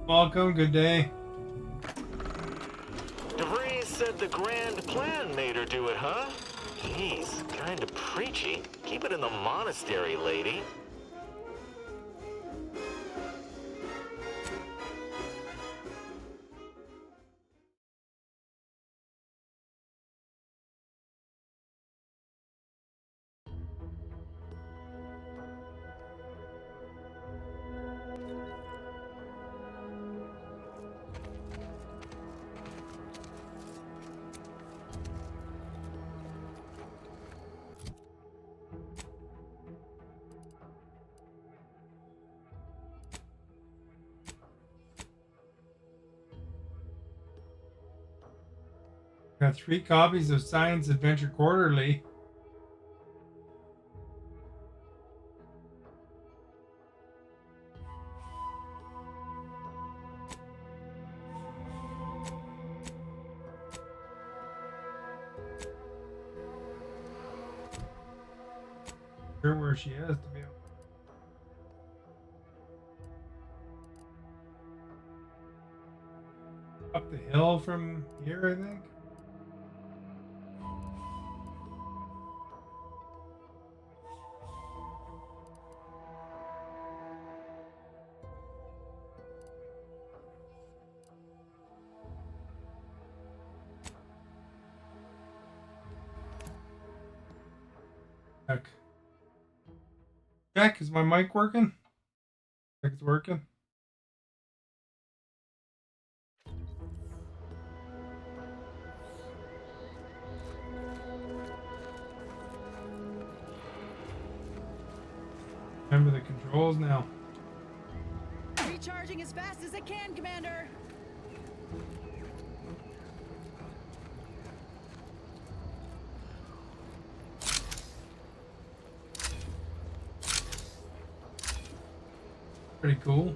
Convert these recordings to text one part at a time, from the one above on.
Welcome, good day. DeVries said the grand plan made her do it, huh? Jeez, kinda preachy. Keep it in the monastery, lady. Got 3 copies of Science Adventure Quarterly. Sure where she is to be up the hill from here, I think. Check. Check, is my mic working? Check, it's working. Remember the controls now. Recharging as fast as it can, Commander. Pretty cool.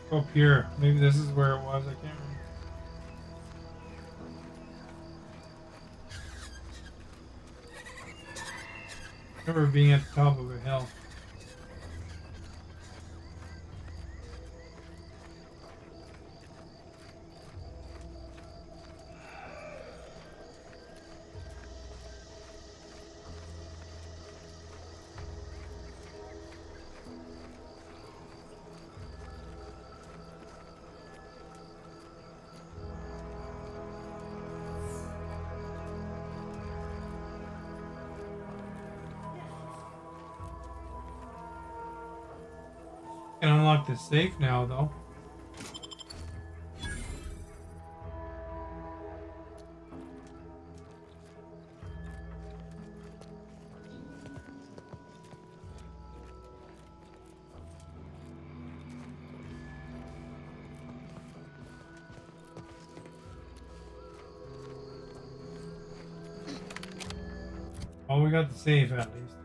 Up here. Maybe this is where it was. I can't remember being at the top of a hill. Can unlock the safe now, though. Well, we got the safe at least.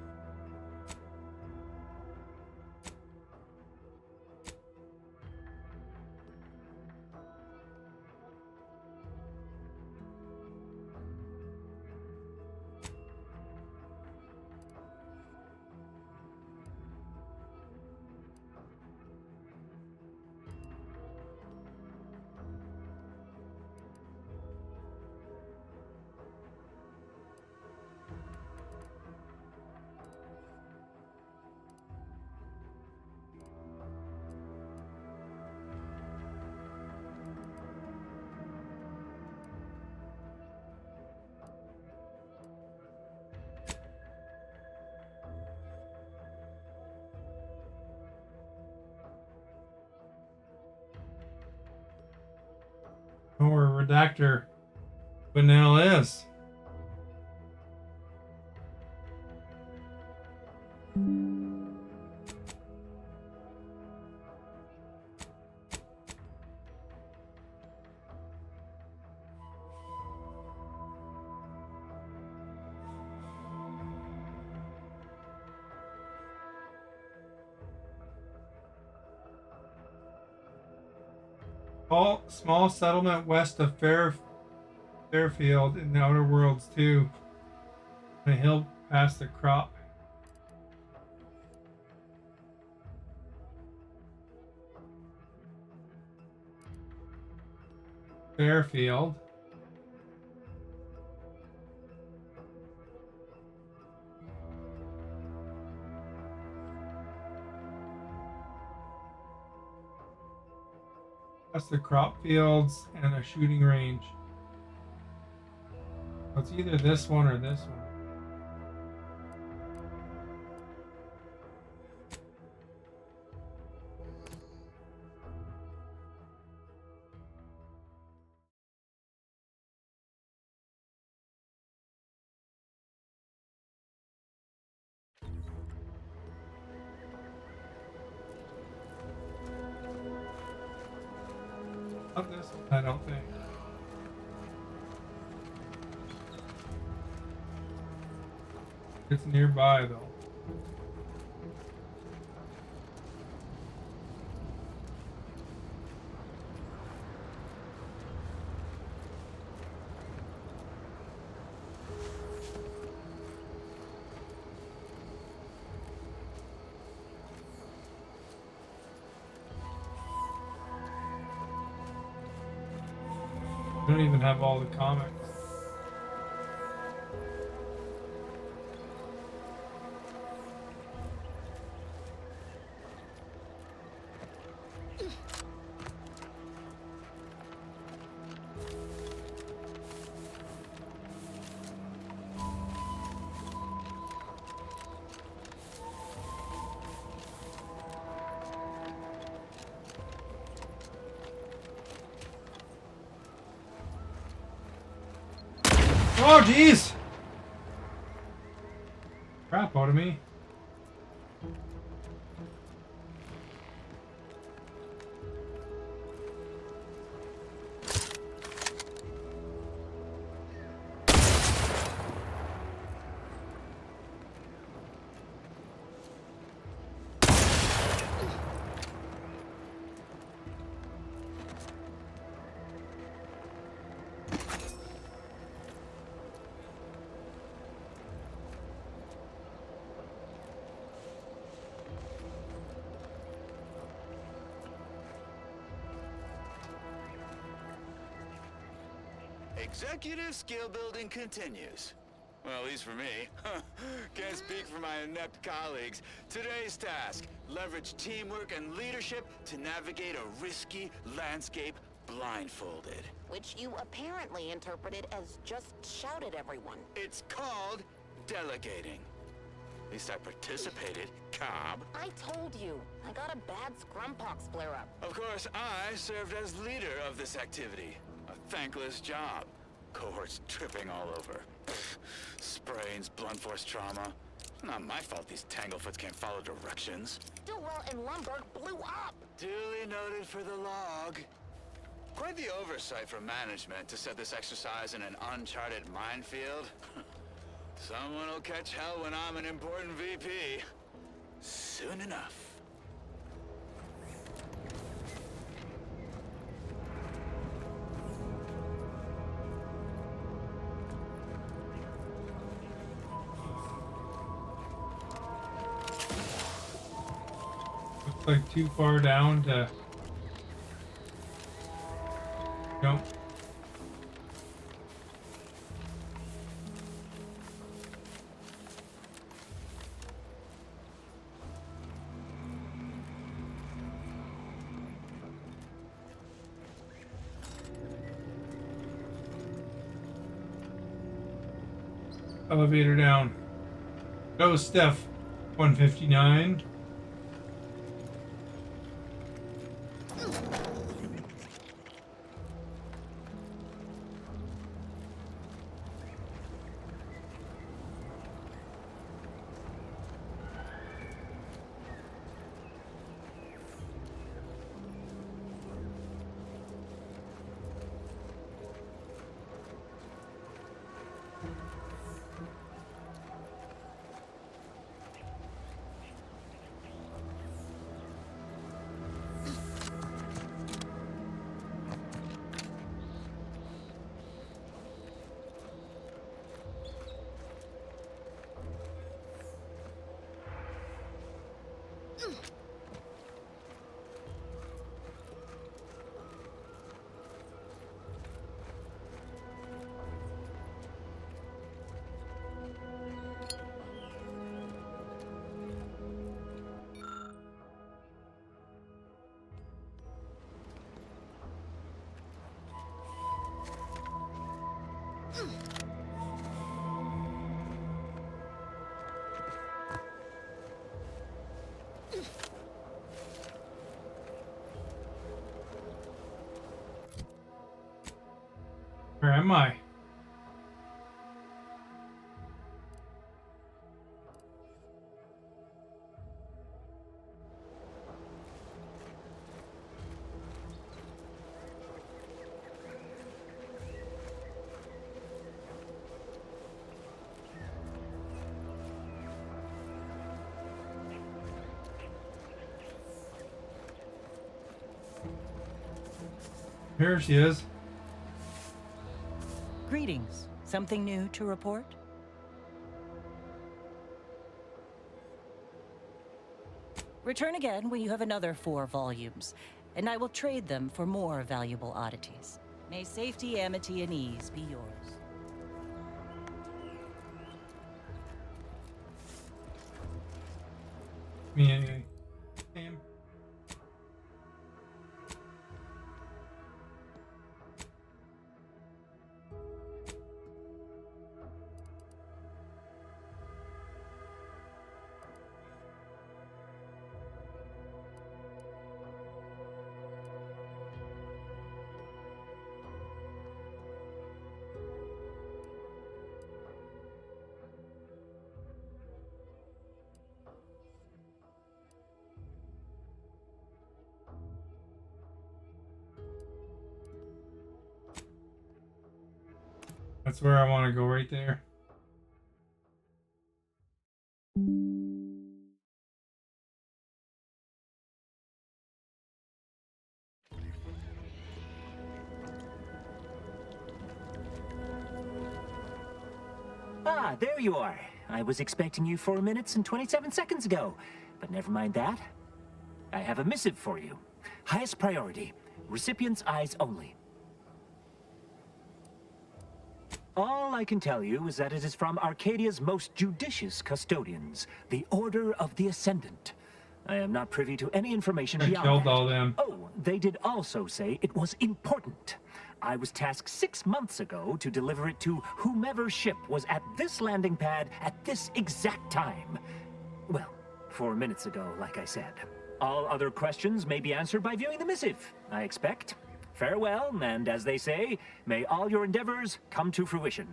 Know where Redactor Vanilla is. Small settlement west of Fairfield in the Outer Worlds too. On a hill past the crop. Fairfield. That's the crop fields and a shooting range. So it's either this one or this one. Not this one, I don't think. It's nearby though. We don't even have all the comics. Oh, jeez! Crap out of me. Executive skill building continues. Well, at least for me. Can't speak for my inept colleagues. Today's task, leverage teamwork and leadership to navigate a risky landscape blindfolded. Which you apparently interpreted as just shout at everyone. It's called delegating. At least I participated, Cobb. I told you, I got a bad scrumpox flare-up. Of course, I served as leader of this activity. A thankless job. Cohorts tripping all over. Sprains, blunt force trauma. It's not my fault these tanglefoots can't follow directions. Stillwell and Lumberg blew up! Duly noted for the log. Quite the oversight from management to set this exercise in an uncharted minefield. Someone will catch hell when I'm an important VP. Soon enough. Looks like too far down to jump. Elevator down. Go, Steph. 159. Where am I? Here she is. Greetings. Something new to report? Return again when you have another 4 volumes, and I will trade them for more valuable oddities. May safety, amity, and ease be yours. Me. That's where I want to go, right there. Ah, there you are. I was expecting you 4 minutes and 27 seconds ago, but never mind that. I have a missive for you. Highest priority. Recipient's eyes only. All I can tell you is that it is from Arcadia's most judicious custodians, the Order of the Ascendant. I am not privy to any information I beyond killed that. all them. Oh, they did also say it was important. I was tasked 6 months ago to deliver it to whomever ship was at this landing pad at this exact time. Well, 4 minutes ago, like I said. All other questions may be answered by viewing the missive, I expect. Farewell, and as they say, may all your endeavors come to fruition.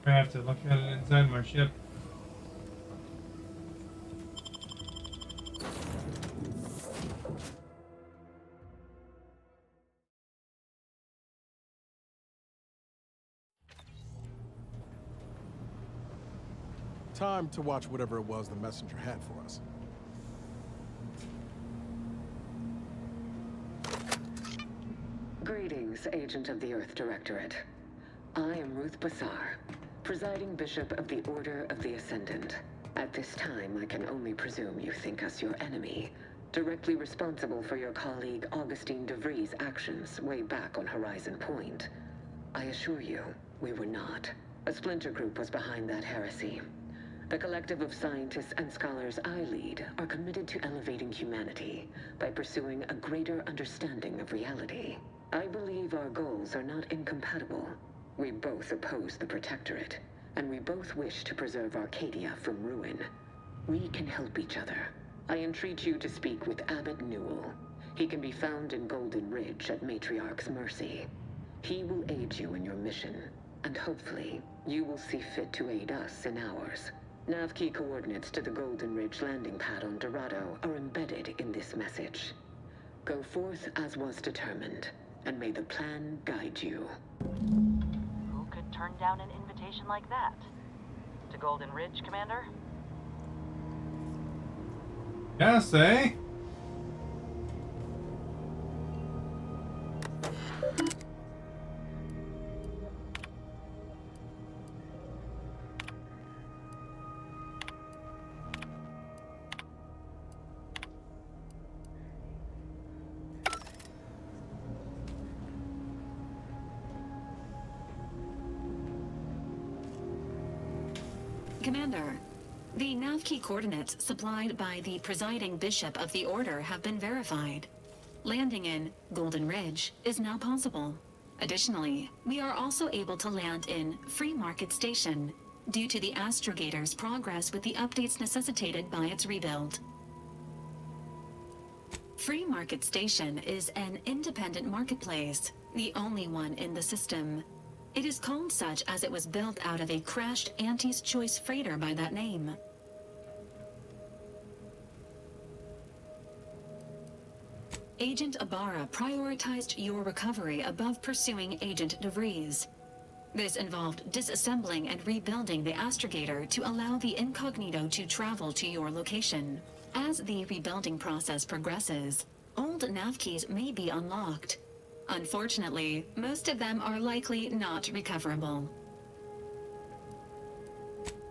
I have to look at it inside my ship. Time to watch whatever it was the messenger had for us. Greetings, Agent of the Earth Directorate. I am Ruth Bassar, presiding Bishop of the Order of the Ascendant. At this time, I can only presume you think us your enemy, directly responsible for your colleague Augustine de Vries' actions way back on Horizon Point. I assure you, we were not. A splinter group was behind that heresy. The collective of scientists and scholars I lead are committed to elevating humanity by pursuing a greater understanding of reality. I believe our goals are not incompatible. We both oppose the Protectorate, and we both wish to preserve Arcadia from ruin. We can help each other. I entreat you to speak with Abbot Newell. He can be found in Golden Ridge at Matriarch's mercy. He will aid you in your mission, and hopefully, you will see fit to aid us in ours. Nav key coordinates to the Golden Ridge landing pad on Dorado are embedded in this message. Go forth as was determined, and may the plan guide you. Who could turn down an invitation like that? To Golden Ridge, Commander? Yes, eh? Commander, the nav key coordinates supplied by the presiding bishop of the Order have been verified. Landing in Golden Ridge is now possible. Additionally, we are also able to land in Free Market Station due to the Astrogator's progress with the updates necessitated by its rebuild. Free Market Station is an independent marketplace, the only one in the system. It is called such as it was built out of a crashed Auntie's Choice freighter by that name. Agent Ibarra prioritized your recovery above pursuing Agent de Vries. This involved disassembling and rebuilding the Astrogator to allow the Incognito to travel to your location. As the rebuilding process progresses, old nav keys may be unlocked. Unfortunately, most of them are likely not recoverable.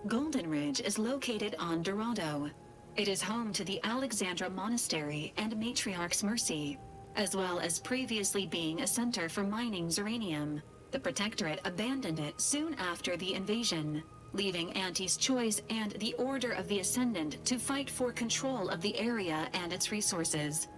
Golden Ridge is located on Dorado. It is home to the Alexandra Monastery and Matriarch's Mercy, as well as previously being a center for mining Zeranium. The Protectorate abandoned it soon after the invasion, leaving Auntie's Choice and the Order of the Ascendant to fight for control of the area and its resources.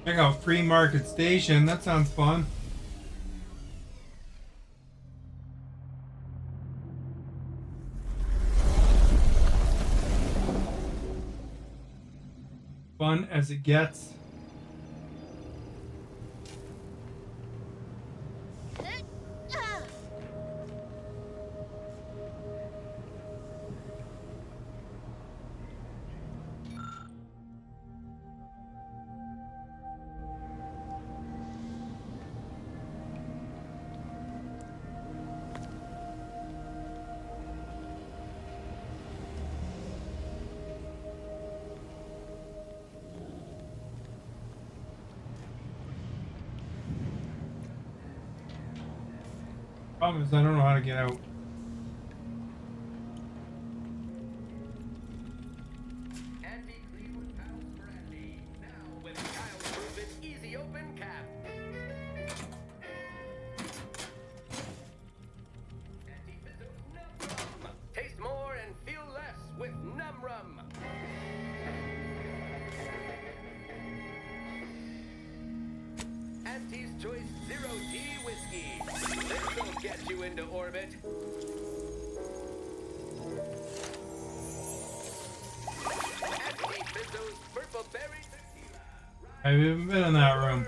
Check out Free Market Station. That sounds fun. Fun as it gets. Problem is, I don't know how to get out. Anti-Cleveland pounds for Andy. Now with child-proof and easy open cap. Anti-Fizzo Num Rum. Taste more and feel less with Num Rum. Auntie's Choice 0D whiskey. This will get you into orbit. I haven't been in that room.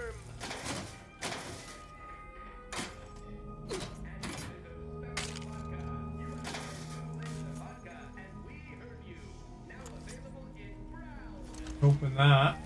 Open that.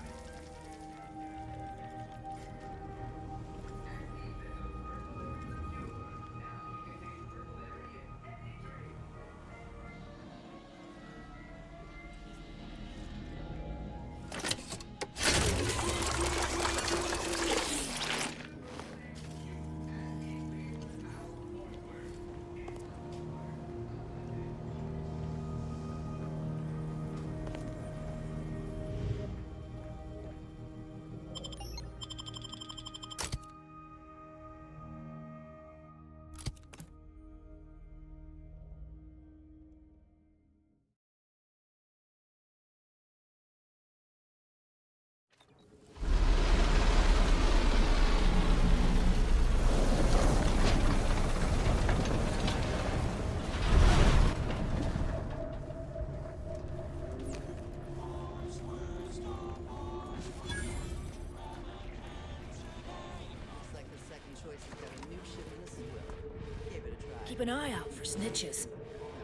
Keep an eye out for snitches.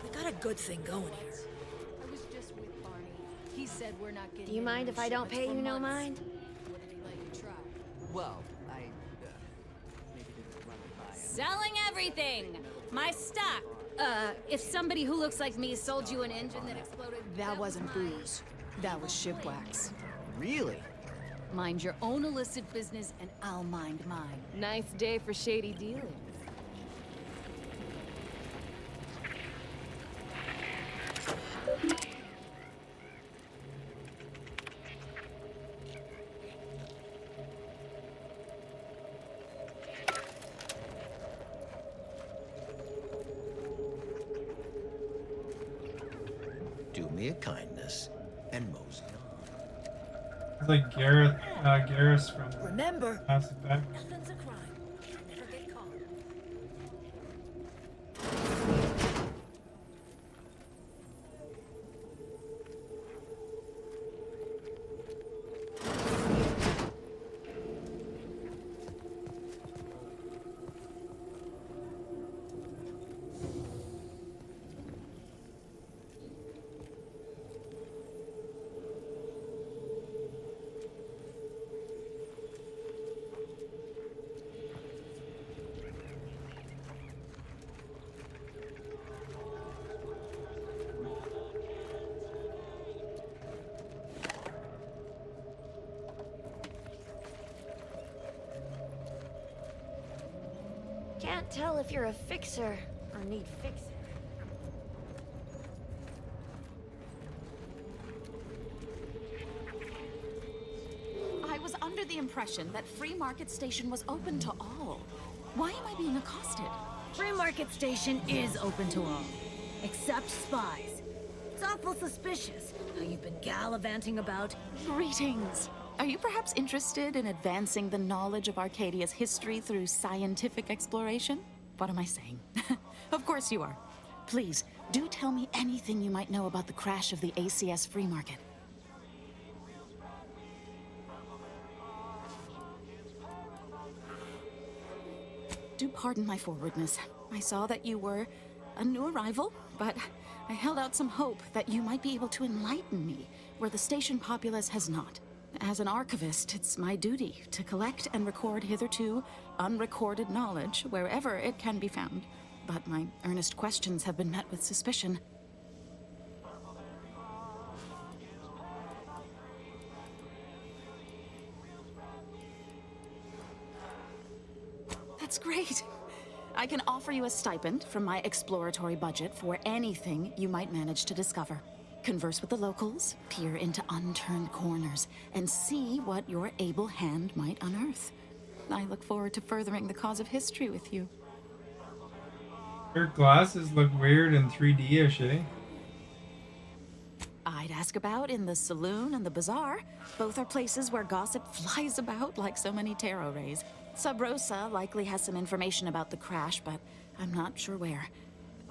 We got a good thing going here. I was just with Barney. He said we're not getting. Do you mind if I don't pay you no mind? What did he let you try? Well, I maybe didn't run it by him. Selling everything! My stock! If somebody who looks like me sold you an engine that exploded... That wasn't booze. That was ship wax. Really? Mind your own illicit business and I'll mind mine. Nice day for shady dealings. Do me a kindness and mosey on. It's like Garrus from Remember, Mass Effect. nothing's a crime. Never get caught. Can't tell if you're a fixer or need fixing. I was under the impression that Free Market Station was open to all. Why am I being accosted? Free Market Station is open to all, except spies. It's awful suspicious how you've been gallivanting about. Greetings. Are you perhaps interested in advancing the knowledge of Arcadia's history through scientific exploration? What am I saying? Of course you are. Please, do tell me anything you might know about the crash of the ACS Free Market. Do pardon my forwardness. I saw that you were a new arrival, but I held out some hope that you might be able to enlighten me where the station populace has not. As an archivist, it's my duty to collect and record hitherto unrecorded knowledge wherever it can be found. But my earnest questions have been met with suspicion. That's great. I can offer you a stipend from my exploratory budget for anything you might manage to discover. Converse with the locals, peer into unturned corners, and see what your able hand might unearth. I look forward to furthering the cause of history with you. Your glasses look weird and 3D-ish, eh? I'd ask about in the saloon and the bazaar. Both are places where gossip flies about like so many tarot rays. Sub Rosa likely has some information about the crash, but I'm not sure where.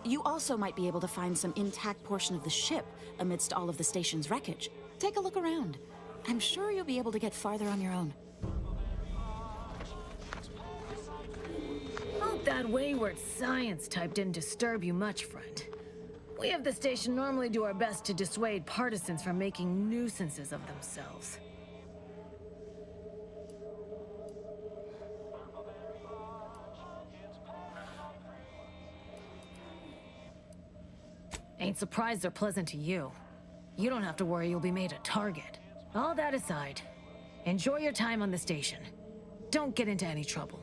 You also might be able to find some intact portion of the ship amidst all of the station's wreckage. Take a look around. I'm sure you'll be able to get farther on your own. Hope that wayward science type didn't disturb you much, friend. We of the station normally do our best to dissuade partisans from making nuisances of themselves. Ain't surprised they're pleasant to you. You don't have to worry you'll be made a target. All that aside, enjoy your time on the station. Don't get into any trouble.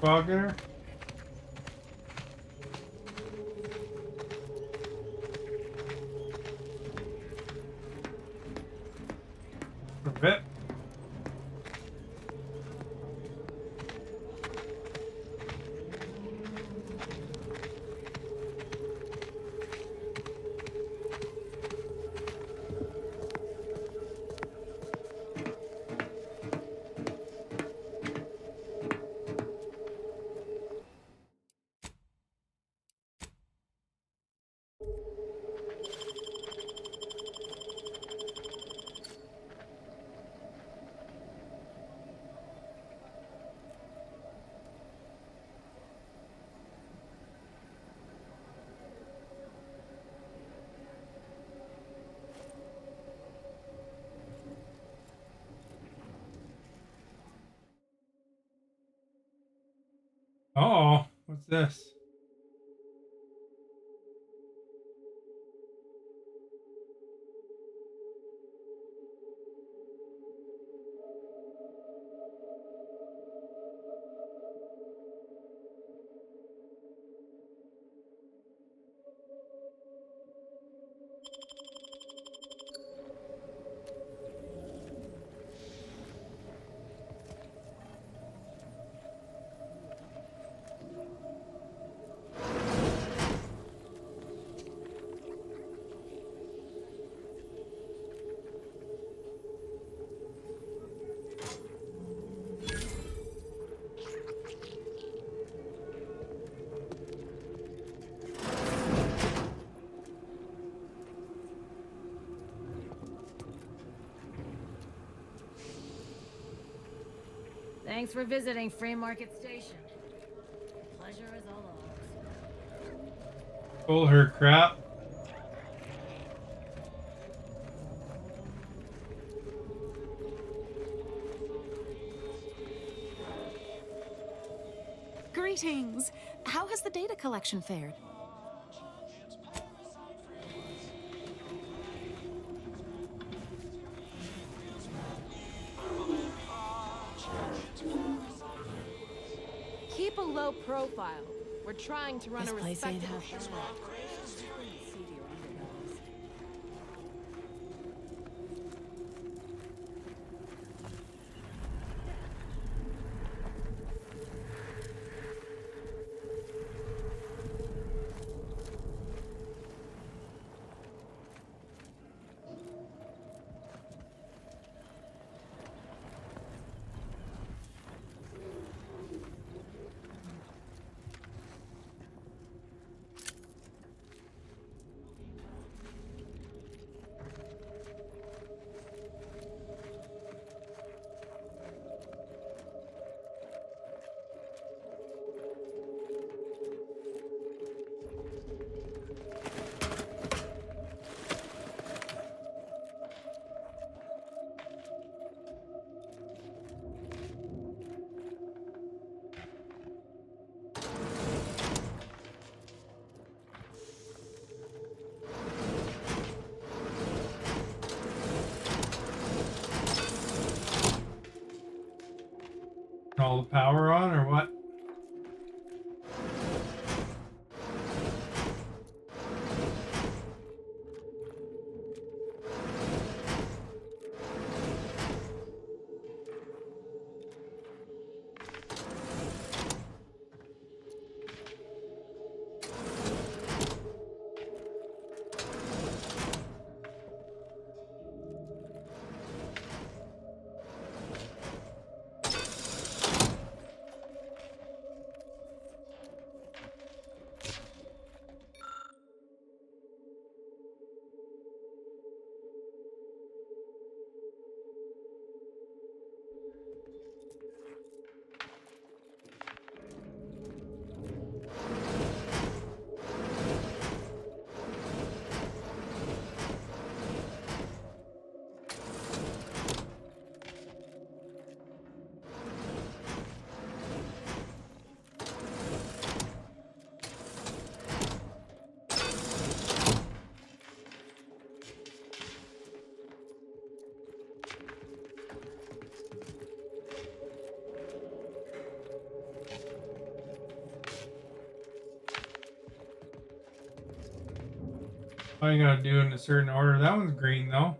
Bugger. Vip. Oh, what's this? Thanks for visiting Free Market Station. Pleasure is all ours. Pull her crap. Greetings! How has the data collection fared? Keep a low profile. We're trying to run This a place ain't respectable half show. All the power on or what? Oh, you gotta do it in a certain order. That one's green though.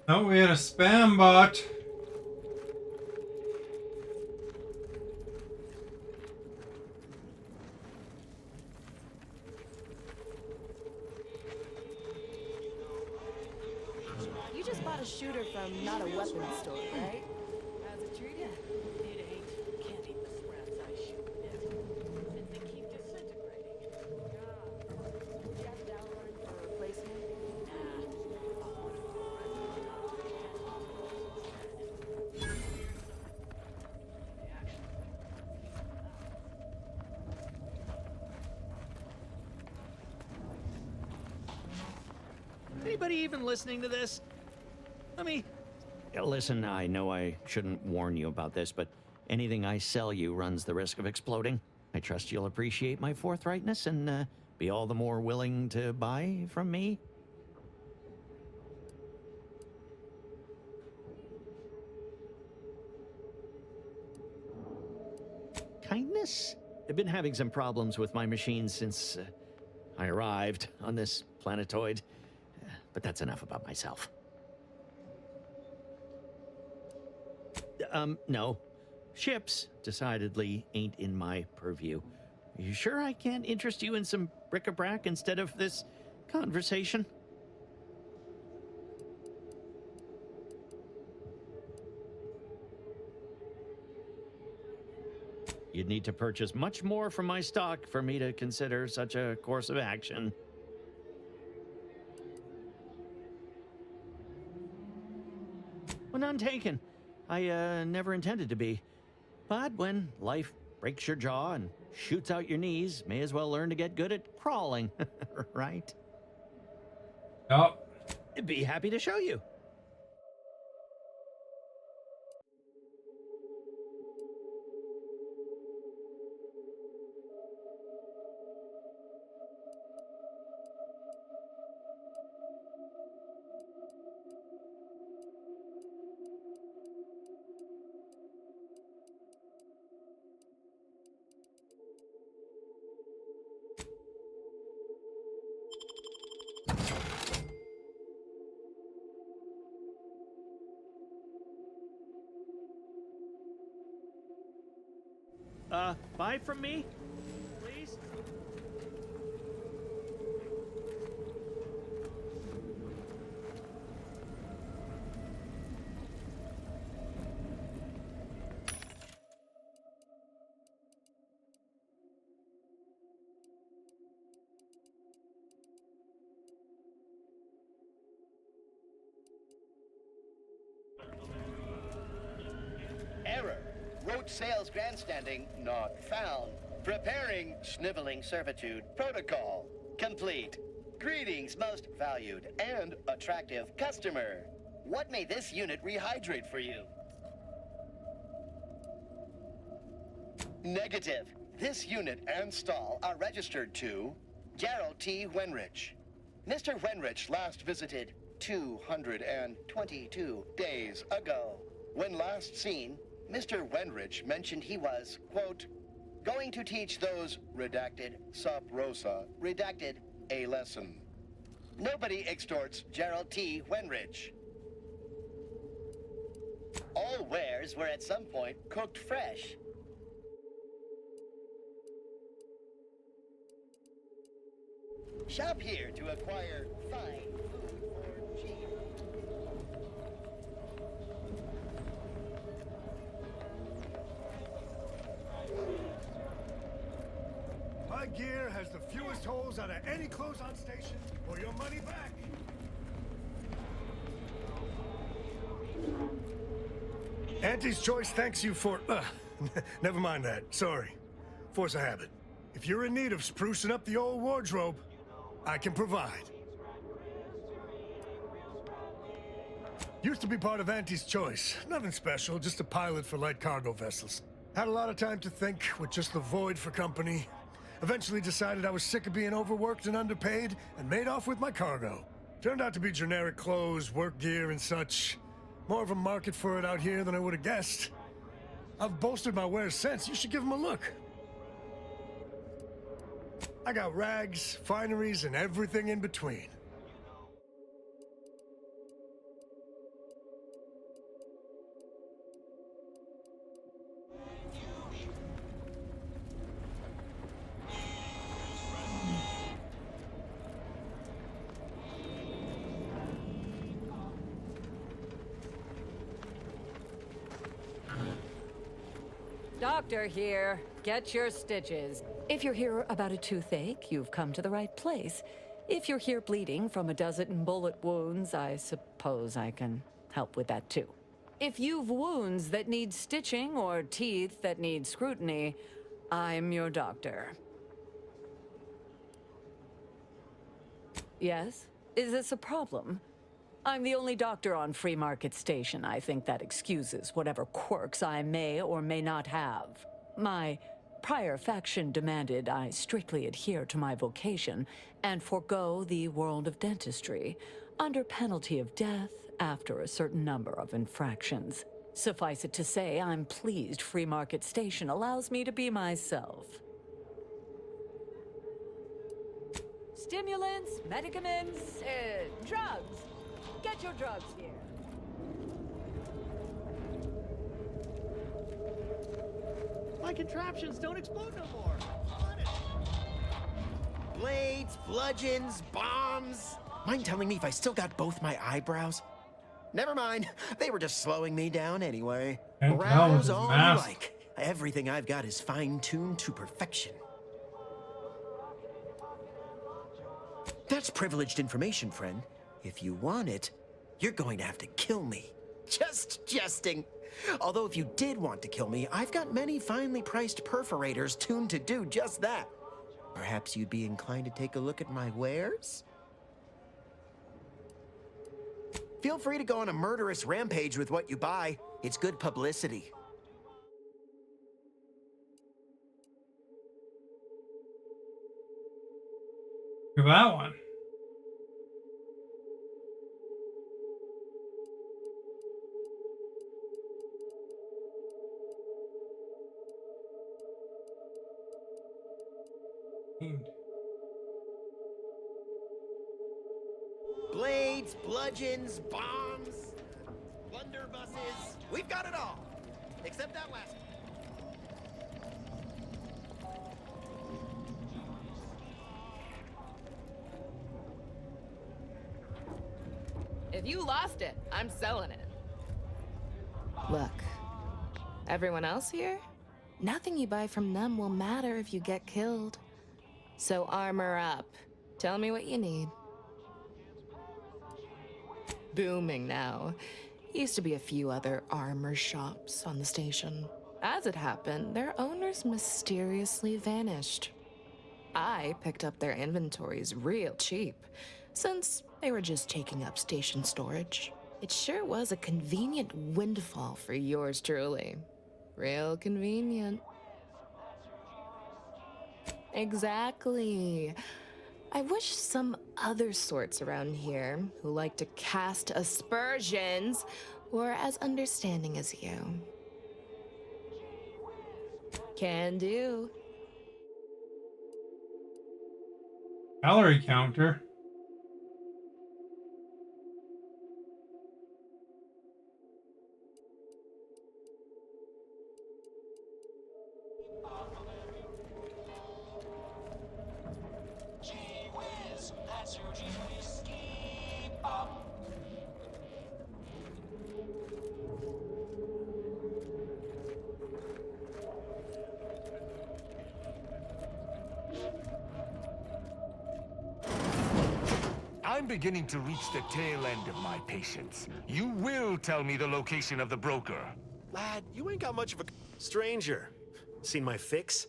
Oh, we had a spam bot. You just bought a shooter from not a weapons store, right? How's it treated? It ain't. Can't eat the scraps I shoot with it. And they keep disintegrating. Do you have a download for a replacement? Anybody even listening to this? Listen, I know I shouldn't warn you about this, but anything I sell you runs the risk of exploding. I trust you'll appreciate my forthrightness and be all the more willing to buy from me. Kindness? I've been having some problems with my machine since I arrived on this planetoid. But that's enough about myself. No. Ships decidedly ain't in my purview. Are you sure I can't interest you in some bric-a-brac instead of this conversation? You'd need to purchase much more from my stock for me to consider such a course of action. Well, none taken. I never intended to be. But when life breaks your jaw and shoots out your knees, may as well learn to get good at crawling, right? Yep. I'd be happy to show you. Buy from me, please? Boat sales grandstanding not found. Preparing sniveling servitude protocol complete. Greetings, most valued and attractive customer. What may this unit rehydrate for you? Negative. This unit and stall are registered to Gerald T. Wenrich. Mr. Wenrich last visited 222 days ago. When last seen, Mr. Wenrich mentioned he was, quote, going to teach those redacted sub rosa redacted a lesson. Nobody extorts Gerald T. Wenrich. All wares were at some point cooked fresh. Shop here to acquire fine food for cheap. My gear has the fewest holes out of any close-on station, or your money back. Auntie's Choice thanks you for... never mind that. Sorry. Force a habit. If you're in need of sprucing up the old wardrobe, I can provide. Used to be part of Auntie's Choice. Nothing special, just a pilot for light cargo vessels. Had a lot of time to think, with just the void for company. Eventually decided I was sick of being overworked and underpaid, and made off with my cargo. Turned out to be generic clothes, work gear, and such. More of a market for it out here than I would have guessed. I've bolstered my wares since. You should give them a look. I got rags, fineries, and everything in between. Doctor here. Get your stitches. If you're here about a toothache, you've come to the right place. If you're here bleeding from a dozen bullet wounds, I suppose I can help with that too. If you've wounds that need stitching or teeth that need scrutiny, I'm your doctor. Yes? Is this a problem? I'm the only doctor on Free Market Station. I think that excuses whatever quirks I may or may not have. My prior faction demanded I strictly adhere to my vocation and forego the world of dentistry, under penalty of death after a certain number of infractions. Suffice it to say, I'm pleased Free Market Station allows me to be myself. Stimulants, medicaments, drugs. Get your drugs here. My contraptions don't explode no more. On it. Blades, bludgeons, bombs. Mind telling me if I still got both my eyebrows? Never mind. They were just slowing me down anyway. Browse all you like. Everything I've got is fine-tuned to perfection. That's privileged information, friend. If you want it, you're going to have to kill me. Just jesting. Although if you did want to kill me, I've got many finely priced perforators tuned to do just that. Perhaps you'd be inclined to take a look at my wares? Feel free to go on a murderous rampage with what you buy. It's good publicity. Look at that one. Blades, bludgeons, bombs, blunderbusses. We've got it all. Except that last one. If you lost it, I'm selling it. Look, everyone else here? Nothing you buy from them will matter if you get killed. So armor up. Tell me what you need. Booming now. Used to be a few other armor shops on the station. As it happened, their owners mysteriously vanished. I picked up their inventories real cheap, since they were just taking up station storage. It sure was a convenient windfall for yours truly. Real convenient. Exactly. I wish some other sorts around here who like to cast aspersions were as understanding as you. Can do. Calorie counter. I'm beginning to reach the tail end of my patience. You will tell me the location of the broker. Lad, you ain't got much of a... Stranger, seen my fix?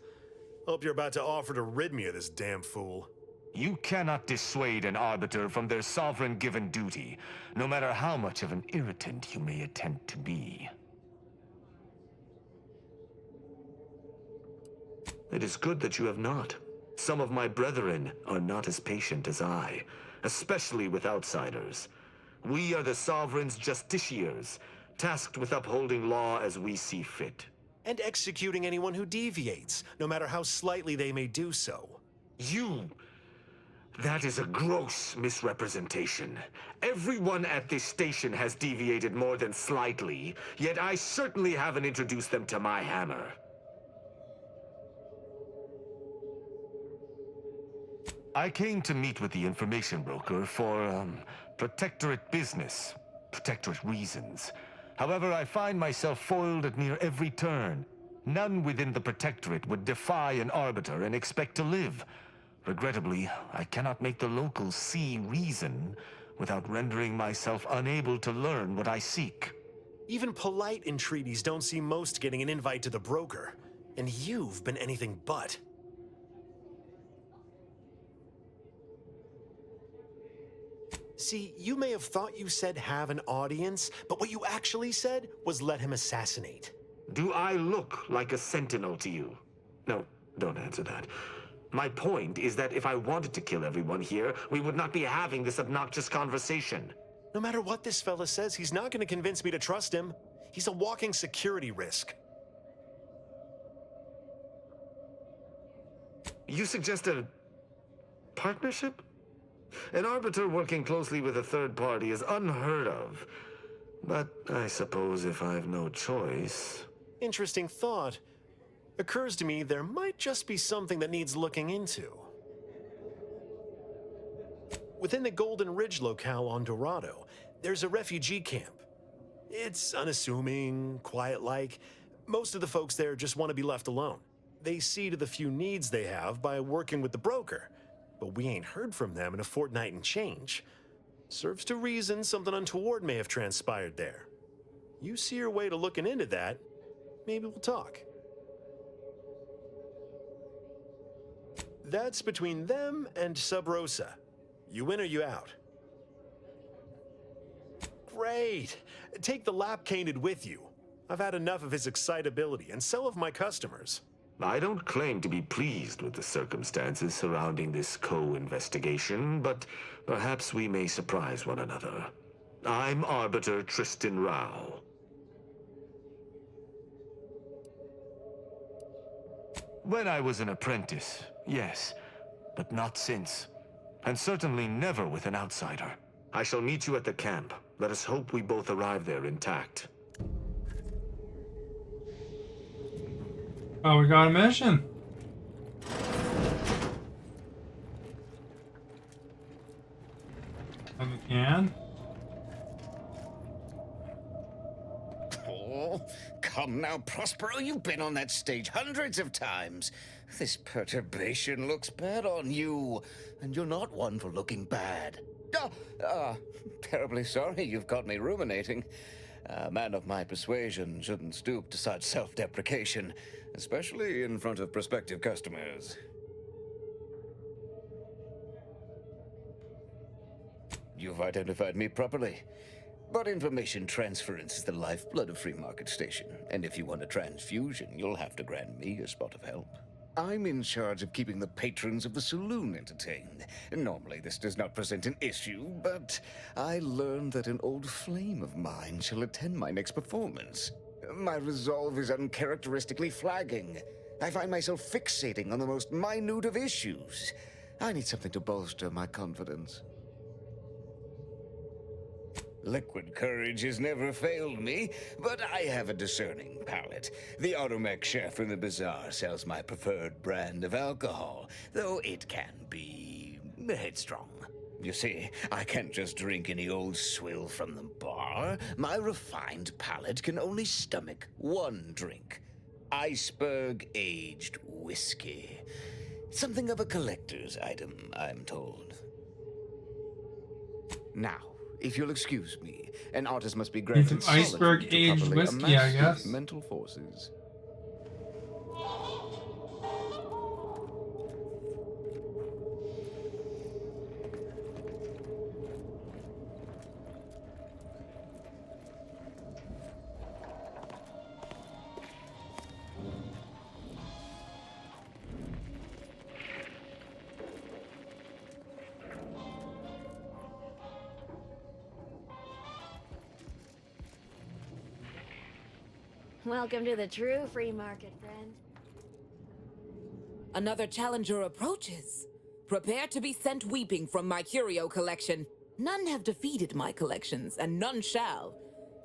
Hope you're about to offer to rid me of this damn fool. You cannot dissuade an arbiter from their sovereign-given duty, no matter how much of an irritant you may attempt to be. It is good that you have not. Some of my brethren are not as patient as I, especially with outsiders. We are the Sovereign's justiciars, tasked with upholding law as we see fit. And executing anyone who deviates, no matter how slightly they may do so. That is a gross misrepresentation. Everyone at this station has deviated more than slightly, yet I certainly haven't introduced them to my hammer. I came to meet with the information broker for, protectorate business, protectorate reasons. However, I find myself foiled at near every turn. None within the protectorate would defy an arbiter and expect to live. Regrettably, I cannot make the locals see reason without rendering myself unable to learn what I seek. Even polite entreaties don't see most getting an invite to the broker. And you've been anything but. See, you may have thought you said have an audience, but what you actually said was let him assassinate. Do I look like a sentinel to you? No, don't answer that. My point is that if I wanted to kill everyone here, we would not be having this obnoxious conversation. No matter what this fella says, he's not going to convince me to trust him. He's a walking security risk. You suggest a partnership? An arbiter working closely with a third party is unheard of. But I suppose if I've no choice... Interesting thought. Occurs to me there might just be something that needs looking into. Within the Golden Ridge locale on Dorado, there's a refugee camp. It's unassuming, quiet-like. Most of the folks there just want to be left alone. They see to the few needs they have by working with the broker. But we ain't heard from them in a fortnight and change. Serves to reason something untoward may have transpired there. You see your way to looking into that, maybe we'll talk. That's between them and Sub Rosa. You in or you out? Great! Take the lap-cained with you. I've had enough of his excitability, and so have my customers. I don't claim to be pleased with the circumstances surrounding this co-investigation, but perhaps we may surprise one another. I'm Arbiter Tristan Rao. When I was an apprentice, yes, but not since. And certainly never with an outsider. I shall meet you at the camp. Let us hope we both arrive there intact. Oh, we got a mission. And we can. Oh, come now, Prospero. You've been on that stage hundreds of times. This perturbation looks bad on you, and you're not one for looking bad. Terribly sorry you've got me ruminating. A man of my persuasion shouldn't stoop to such self-deprecation, especially in front of prospective customers. You've identified me properly. But information transference is the lifeblood of Free Market Station, and if you want a transfusion, you'll have to grant me a spot of help. I'm in charge of keeping the patrons of the saloon entertained. Normally this does not present an issue, but I learned that an old flame of mine shall attend my next performance. My resolve is uncharacteristically flagging. I find myself fixating on the most minute of issues. I need something to bolster my confidence. Liquid courage has never failed me, but I have a discerning palate. The automech chef in the bazaar sells my preferred brand of alcohol, though it can be headstrong. You see, I can't just drink any old swill from the bar. My refined palate can only stomach one drink. Iceberg-aged whiskey. Something of a collector's item, I'm told. Now, if you'll excuse me, an artist must be granted some iceberg-aged whiskey, I guess. Mental forces. Welcome to the true free market, friend. Another challenger approaches. Prepare to be sent weeping from my curio collection. None have defeated my collections, and none shall.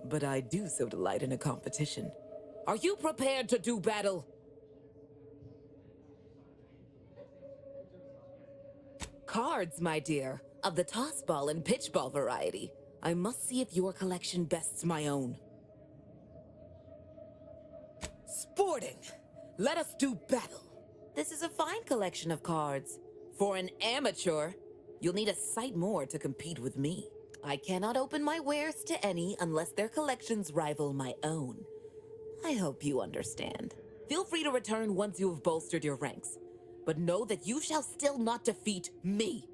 But I do so delight in a competition. Are you prepared to do battle? Cards, my dear, of the toss ball and pitch ball variety. I must see if your collection bests my own. Sporting! Let us do battle! This is a fine collection of cards. For an amateur, you'll need a sight more to compete with me. I cannot open my wares to any unless their collections rival my own. I hope you understand. Feel free to return once you have bolstered your ranks, but know that you shall still not defeat me.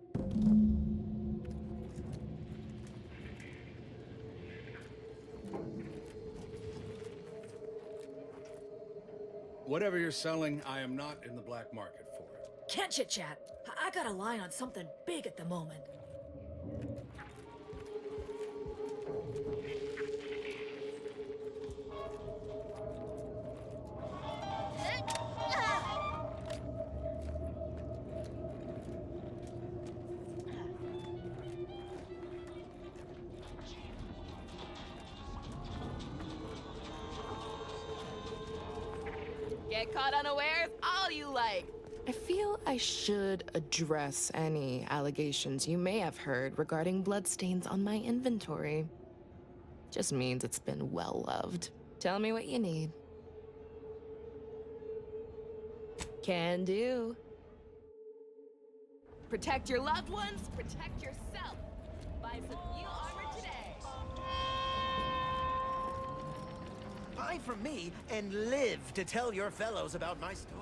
Whatever you're selling, I am not in the black market for it. Can't chit-chat. I got a line on something big at the moment. Get caught unawares all you like. I feel I should address any allegations you may have heard regarding bloodstains on my inventory. Just means it's been well loved. Tell me what you need. Can do. Protect your loved ones, protect yourself. Buy some new armor today. Buy from me and live to tell your fellows about my store.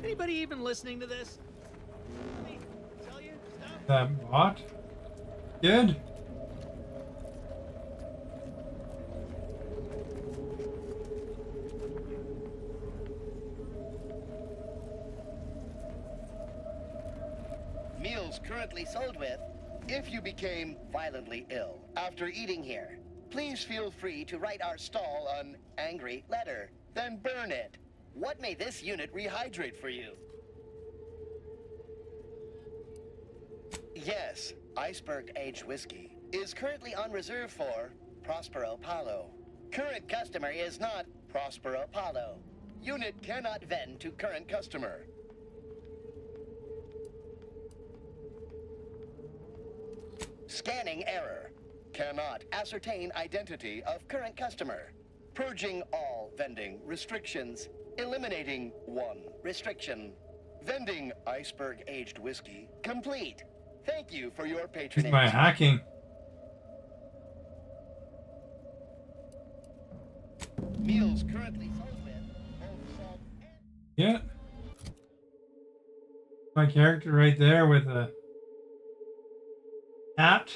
Anybody even listening to this? Tell you stuff? That bot? Good. Meals currently sold with, if you became violently ill after eating here, please feel free to write our stall an angry letter, then burn it. What may this unit rehydrate for you? Yes, iceberg-aged whiskey is currently on reserve for Prospero Palo. Current customer is not Prospero Palo. Unit cannot vend to current customer. Scanning error. Cannot ascertain identity of current customer. Purging all vending restrictions. Eliminating one restriction. Vending iceberg-aged whiskey complete. Thank you for your patronage. By hacking. Meals currently sold with both salt and... Yeah. My character right there with a hat.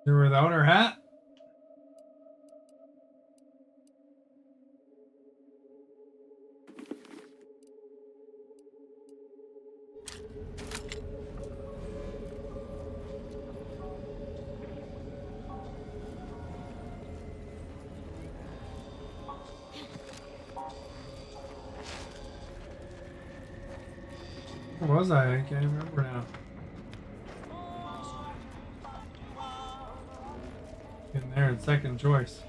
You're without her hat? Where was I? I can't remember now. In there in second choice.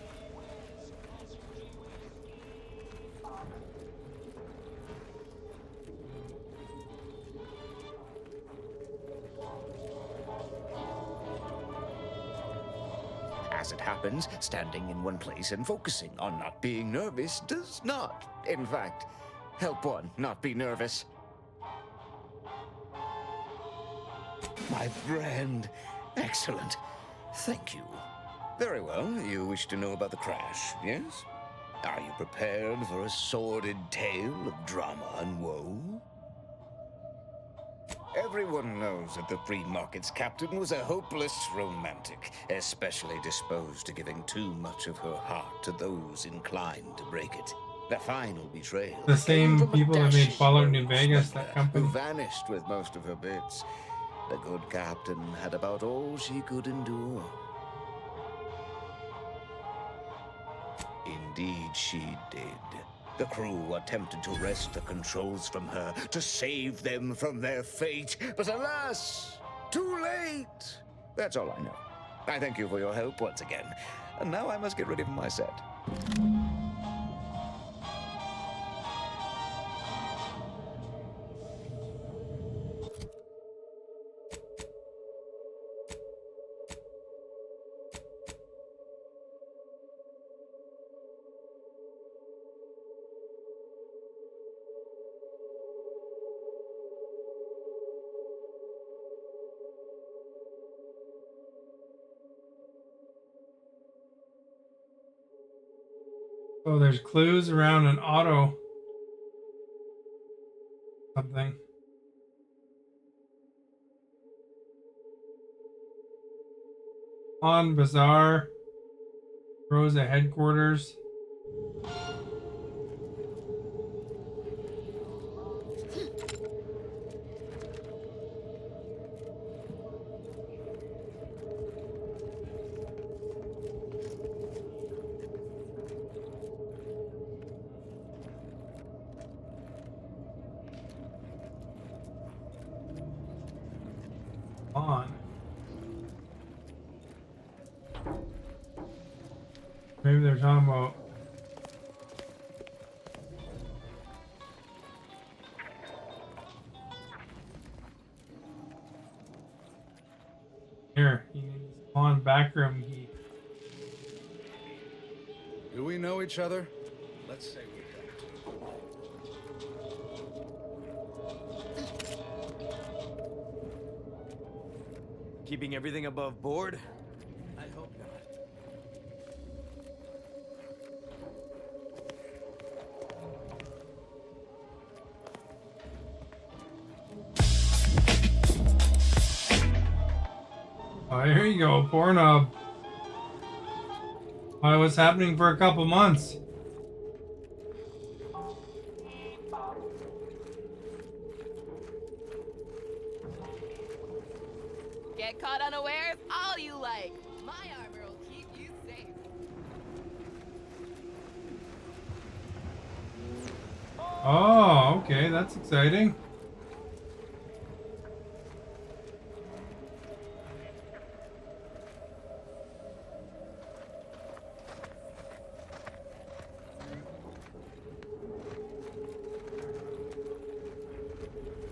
As it happens, standing in one place and focusing on not being nervous does not, in fact, help one not be nervous. My friend. Excellent. Thank you. Very well. You wish to know about the crash, yes? Are you prepared for a sordid tale of drama and woe? Everyone knows that the free market's captain was a hopeless romantic, especially disposed to giving too much of her heart to those inclined to break it. The final betrayal. The same people that made Fallout New Vegas, that company. Who vanished with most of her bits. The good captain had about all she could endure. Indeed she did. The crew attempted to wrest the controls from her, to save them from their fate, but alas, too late. That's all I know. I thank you for your help once again, and now I must get ready for my set. Oh, there's clues around an auto. Something. On Bazaar. Rosa headquarters. On. Maybe they're talking about here. He needs on backroom key. Do we know each other? Let's say we don't. Keeping everything above board? I hope not. Oh, here you go, Pornhub. Oh, it was happening for a couple months. Get caught unawares all you like. My armor will keep you safe. Oh, okay, that's exciting.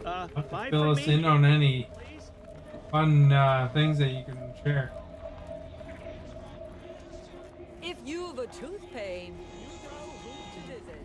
Have to fill us in on any fun things that you can share. tooth pain, you know who to visit.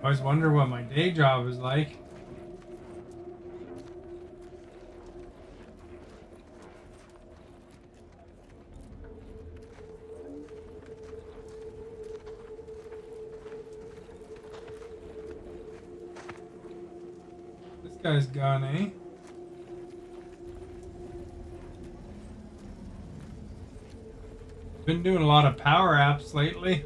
I always wonder what my day job is like. This guy's gone, eh? Been doing a lot of power apps lately.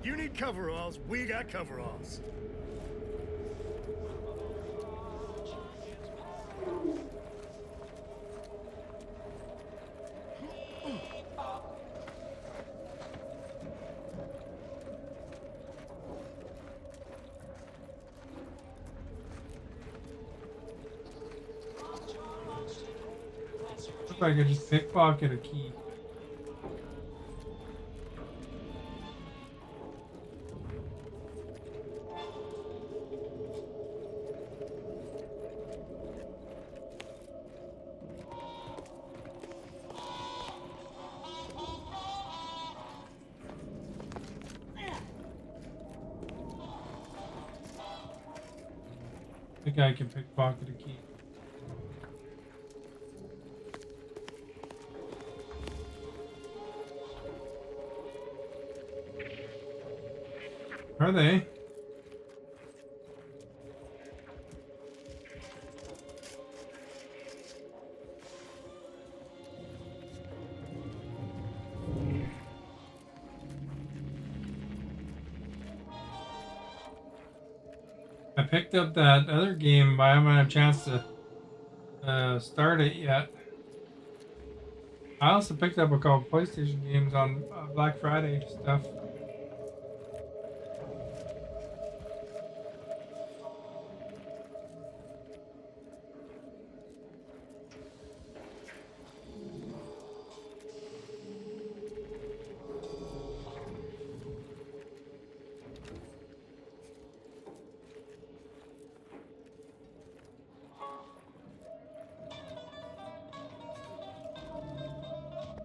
You need coveralls, we got coveralls. Looks like I just pickpocket a key. I think I can pickpocket a key. Are they? I picked up that other game, but I haven't had a chance to start it yet. I also picked up a couple PlayStation games on Black Friday stuff.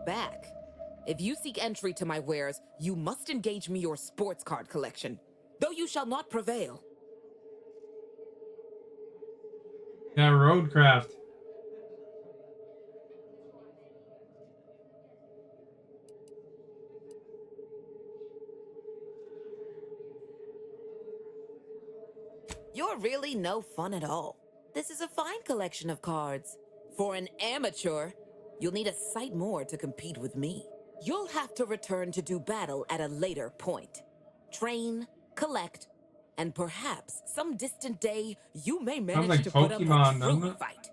Back. If you seek entry to my wares, you must engage me your sports card collection, though you shall not prevail. Yeah, Roadcraft. You're really no fun at all. This is a fine collection of cards. For an amateur, you'll need a sight more to compete with me. You'll have to return to do battle at a later point. Train, collect, and perhaps some distant day you may manage like to put up a Pokemon, doesn't true it? fight.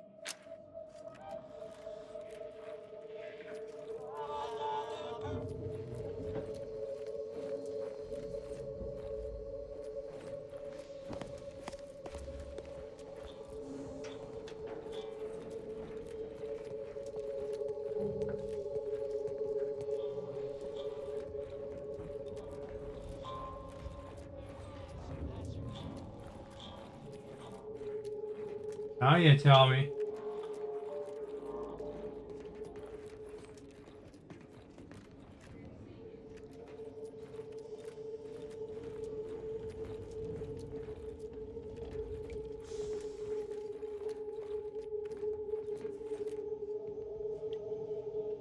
Now you tell me.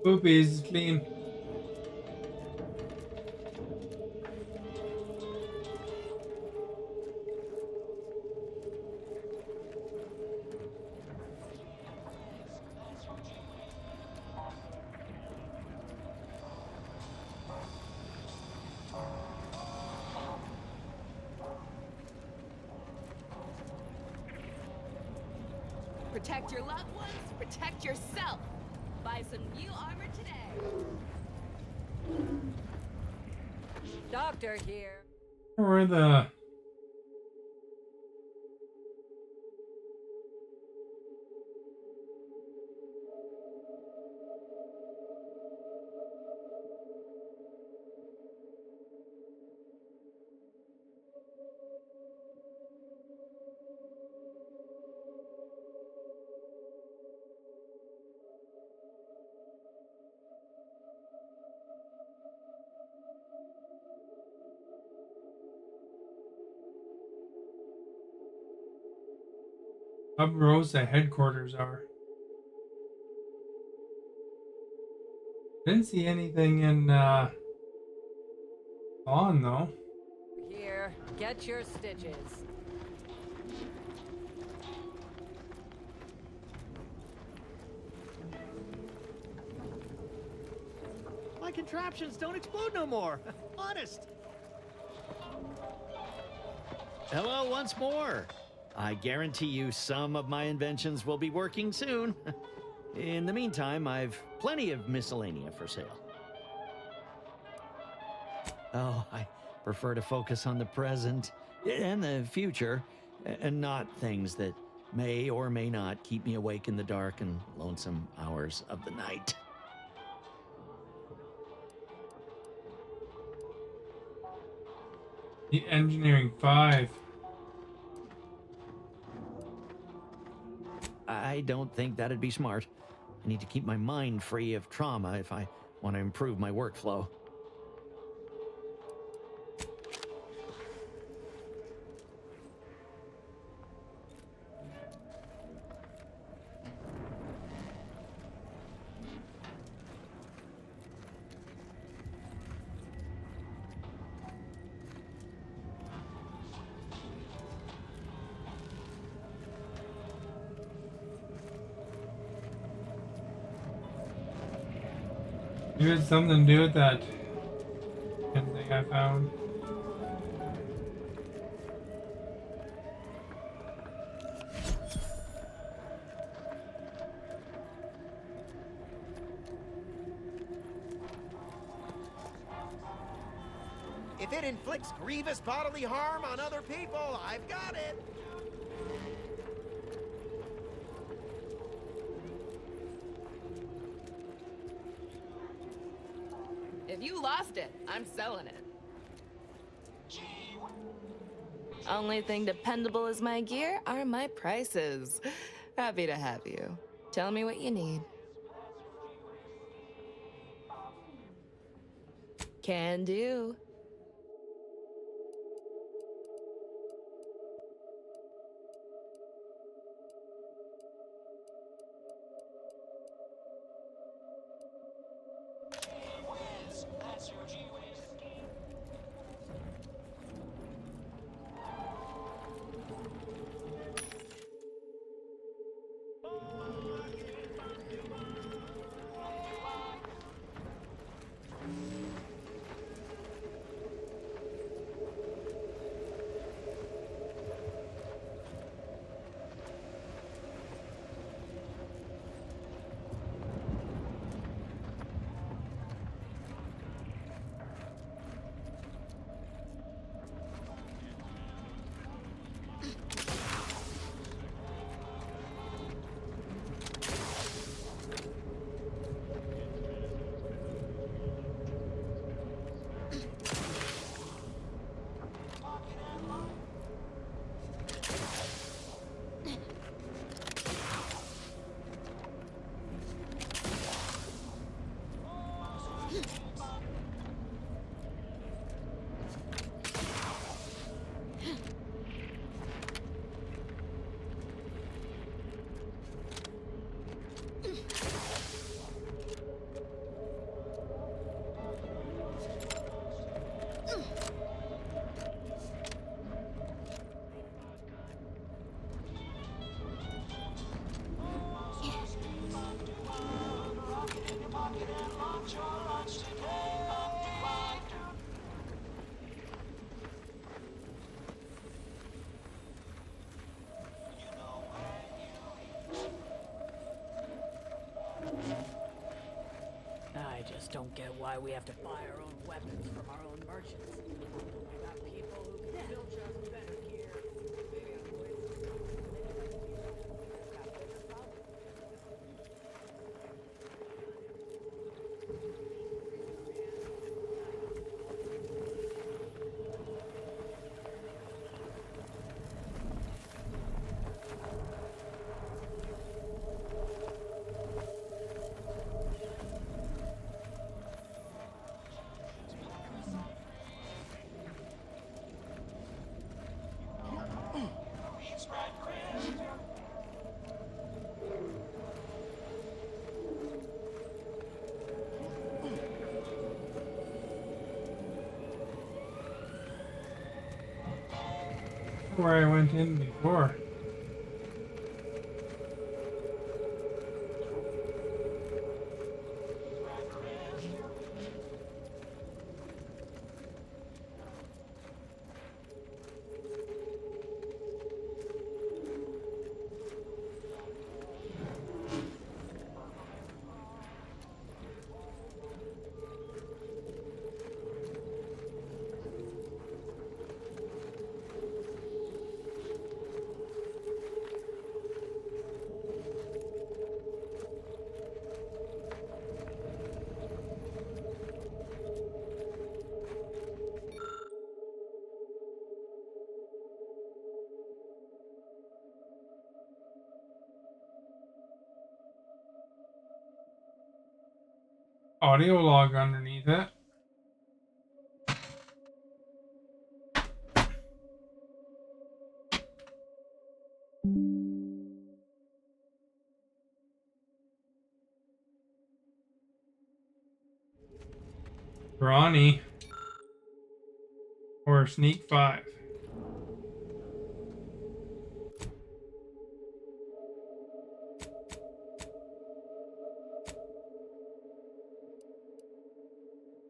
Poopies clean. Protect your loved ones, protect yourself. Buy some new armor today. Doctor here. Where the Hub Rosa headquarters are? Didn't see anything in on though. Here, get your stitches. My contraptions don't explode no more. Honest. Hello once more. I guarantee you some of my inventions will be working soon. In the meantime, I've plenty of miscellanea for sale. Oh, I prefer to focus on the present and the future, and not things that may or may not keep me awake in the dark and lonesome hours of the night. The Engineering 5. I don't think that'd be smart. I need to keep my mind free of trauma if I want to improve my workflow. You had something to do with that thing I found. If it inflicts grievous bodily harm on other people, I've got it. If you lost it, I'm selling it. Only thing dependable as my gear are my prices. Happy to have you. Tell me what you need. Can do. don't get why we have to buy our own weapons from our own merchants. We got people who can build just better gear. Maybe I'm wasting Where I went in before. Audio log underneath it. Ronnie or Sneak 5.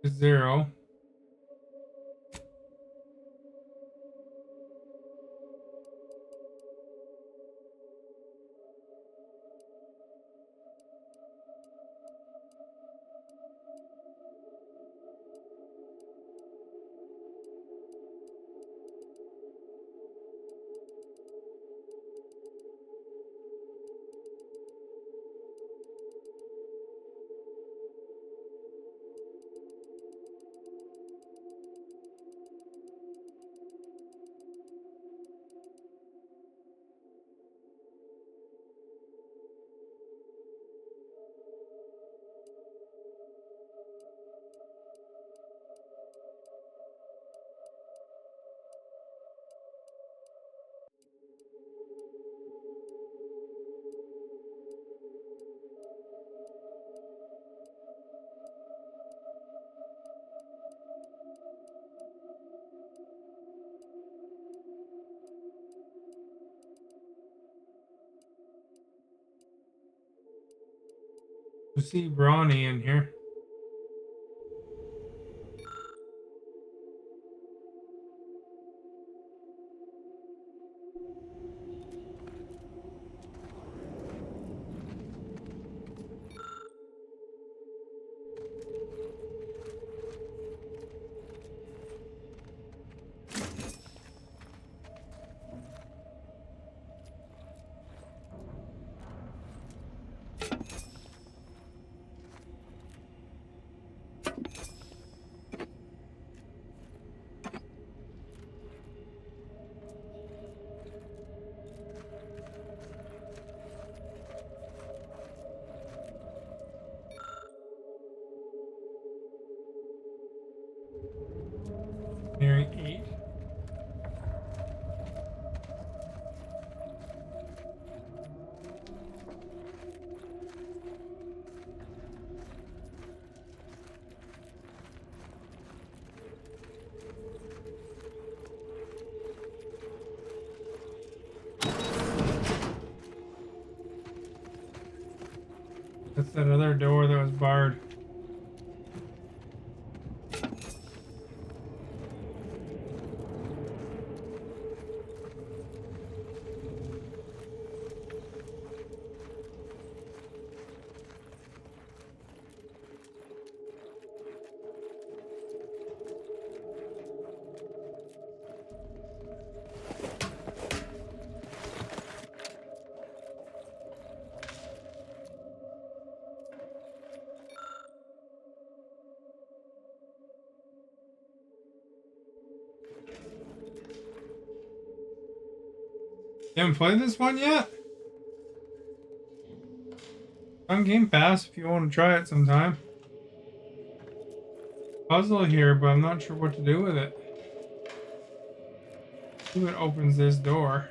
Zero. You see Brawny in here. Nearing 8. That's that other door that was barred. You haven't played this one yet? On Game Pass if you want to try it sometime. Puzzle here, but I'm not sure what to do with it. See what opens this door.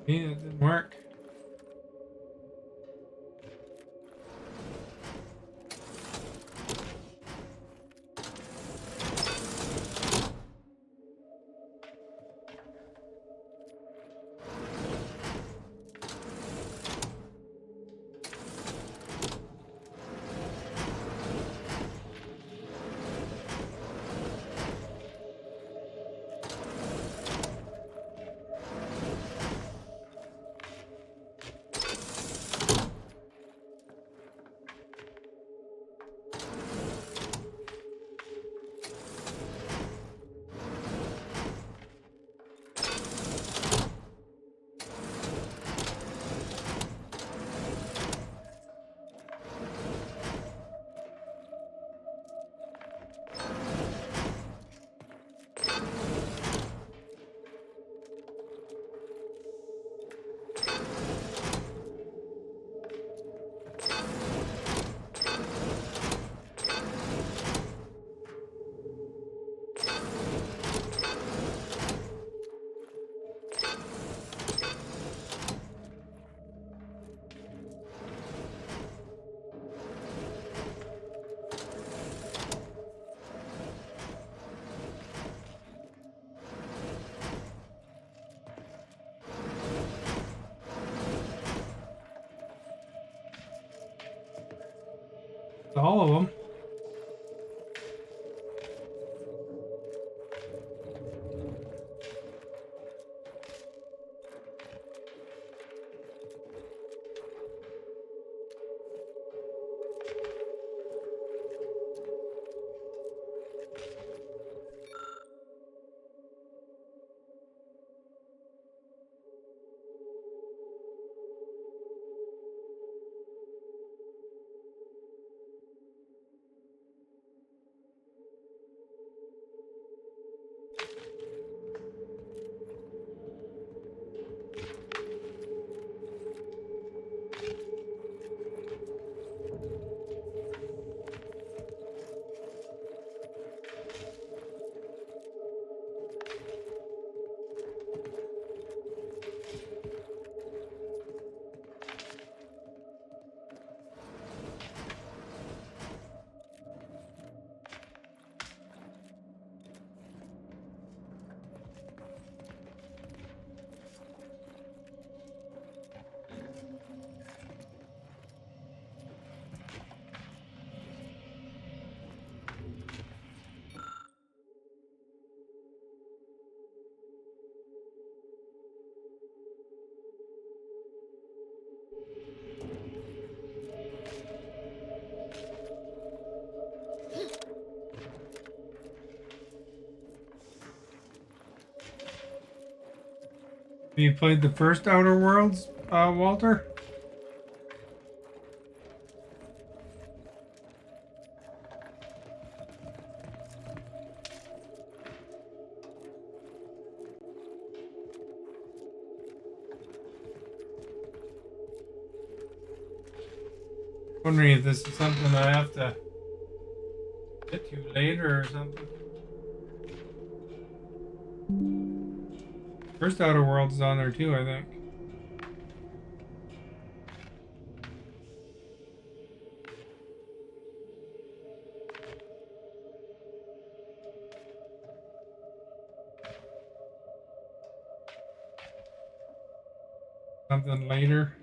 Yeah, it didn't work. All of them. Have you played the first Outer Worlds, Walter? Wondering if this is something I have to get to later or something. First Outer Worlds is on there too, I think. Something later.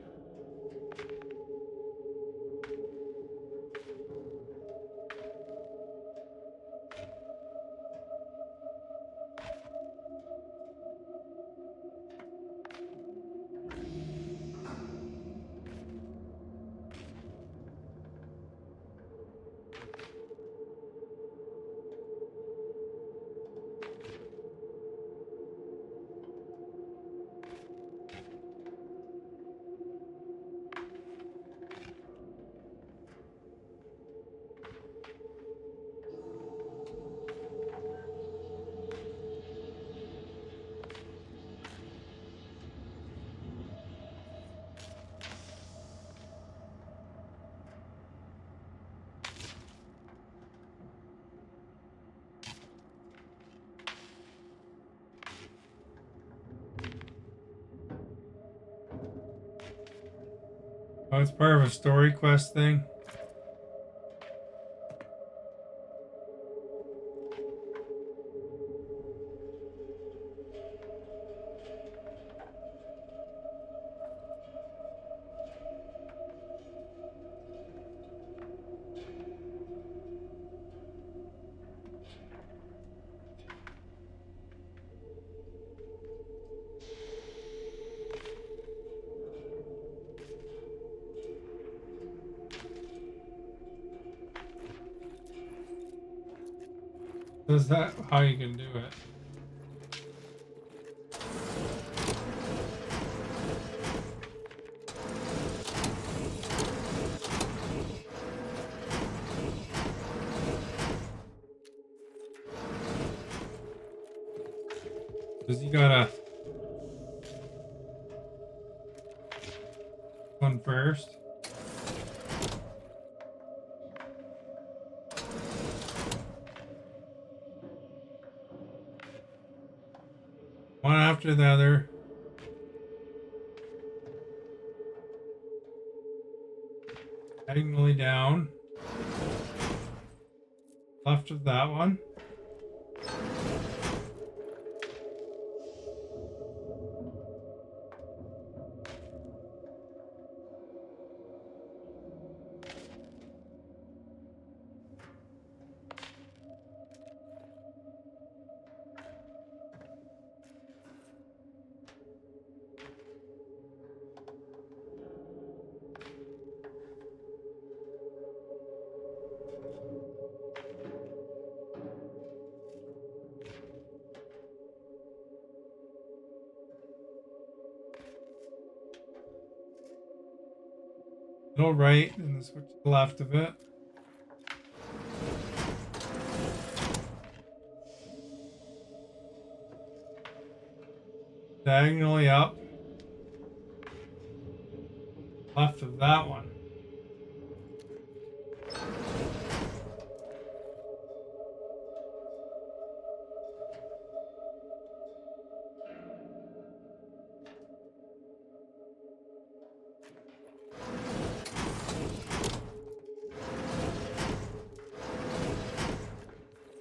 Oh, it's part of a story quest thing. Is that how you can do it? Because you gotta one first. One after the other. Diagonally down. Left of that one. Middle right, and then switch to the left of it. Diagonally up. Left of that one.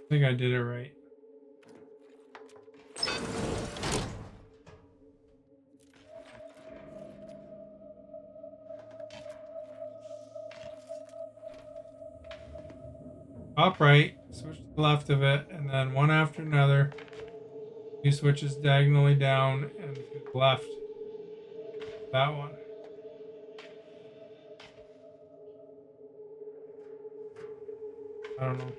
I think I did it right. Top right, switch to the left of it, and then one after another. Two switches diagonally down and to the left. That one. I don't know.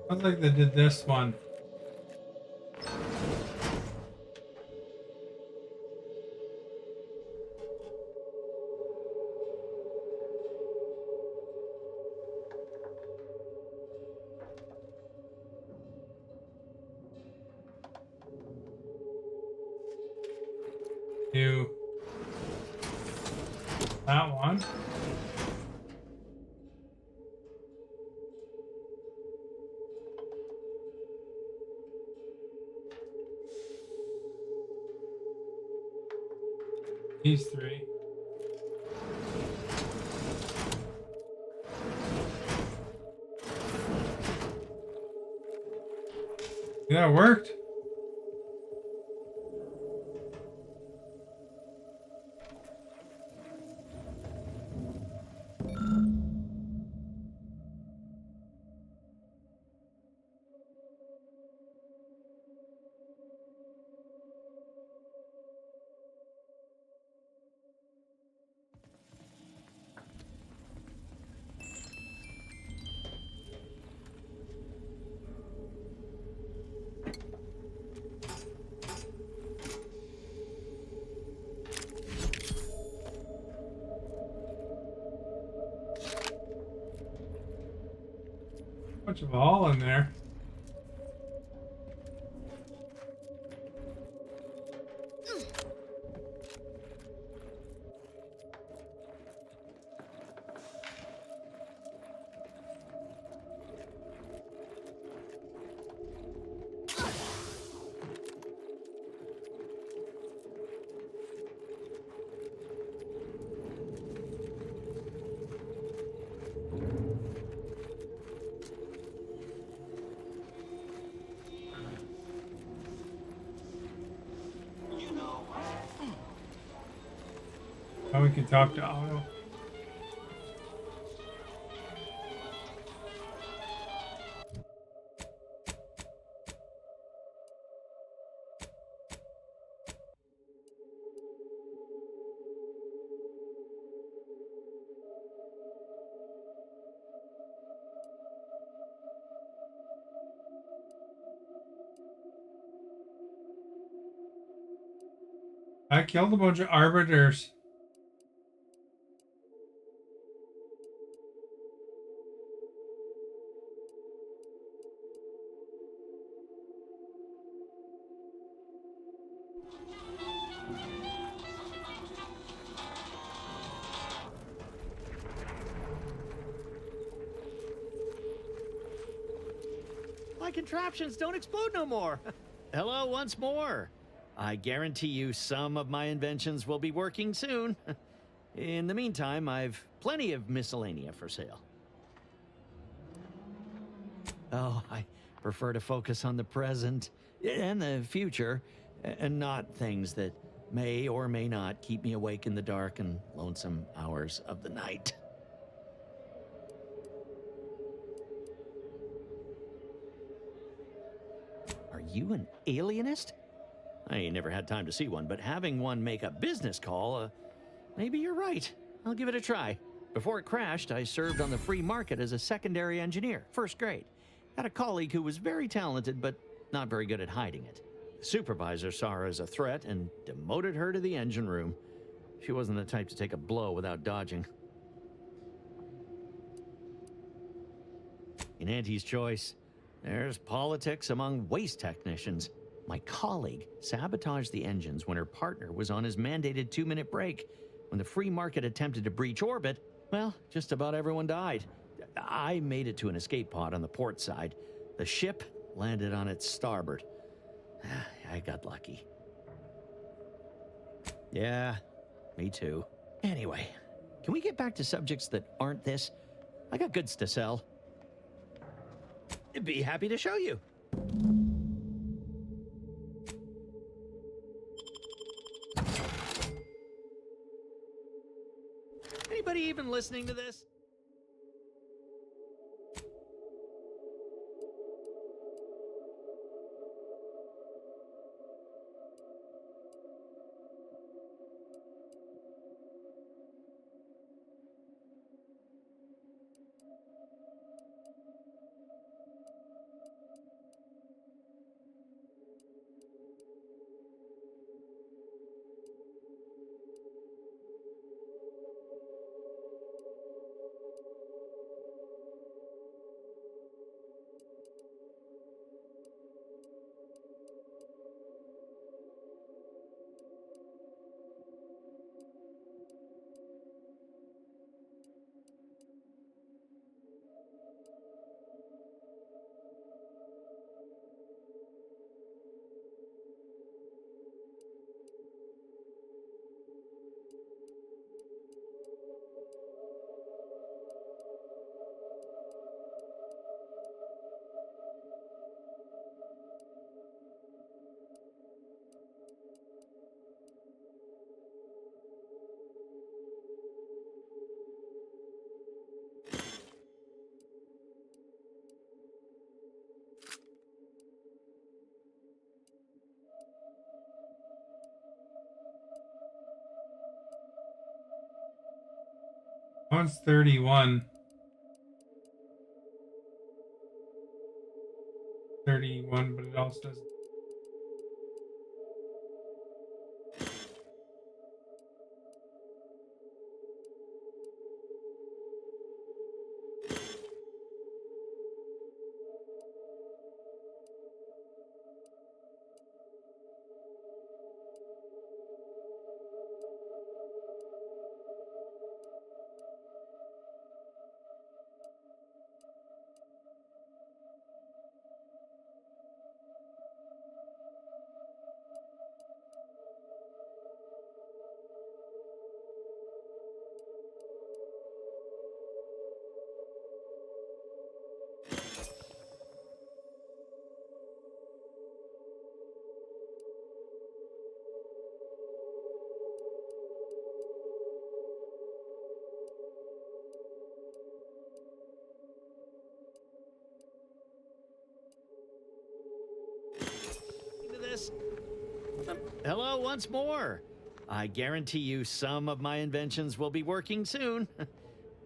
Sounds like they did this one. Do that one. These three. Yeah, it worked. Much of a haul in there. Now we can talk to Otto. I killed a bunch of arbiters. My contraptions don't explode no more. Hello once more. I guarantee you some of my inventions will be working soon. In the meantime, I've plenty of miscellanea for sale. Oh, I prefer to focus on the present and the future, and not things that may or may not keep me awake in the dark and lonesome hours of the night. Are you an alienist? I ain't never had time to see one, but having one make a business call, maybe you're right. I'll give it a try. Before it crashed, I served on the free market as a secondary engineer, first grade. Had a colleague who was very talented, but not very good at hiding it. The supervisor saw her as a threat and demoted her to the engine room. She wasn't the type to take a blow without dodging. In Auntie's choice, there's politics among waste technicians. My colleague sabotaged the engines when her partner was on his mandated 2-minute break. When the free market attempted to breach orbit, well, just about everyone died. I made it to an escape pod on the port side. The ship landed on its starboard. I got lucky. Yeah, me too. Anyway, can we get back to subjects that aren't this? I got goods to sell. Be happy to show you. Anybody even listening to this? One's 31. 31, but it also does. Hello once more. I guarantee you some of my inventions will be working soon.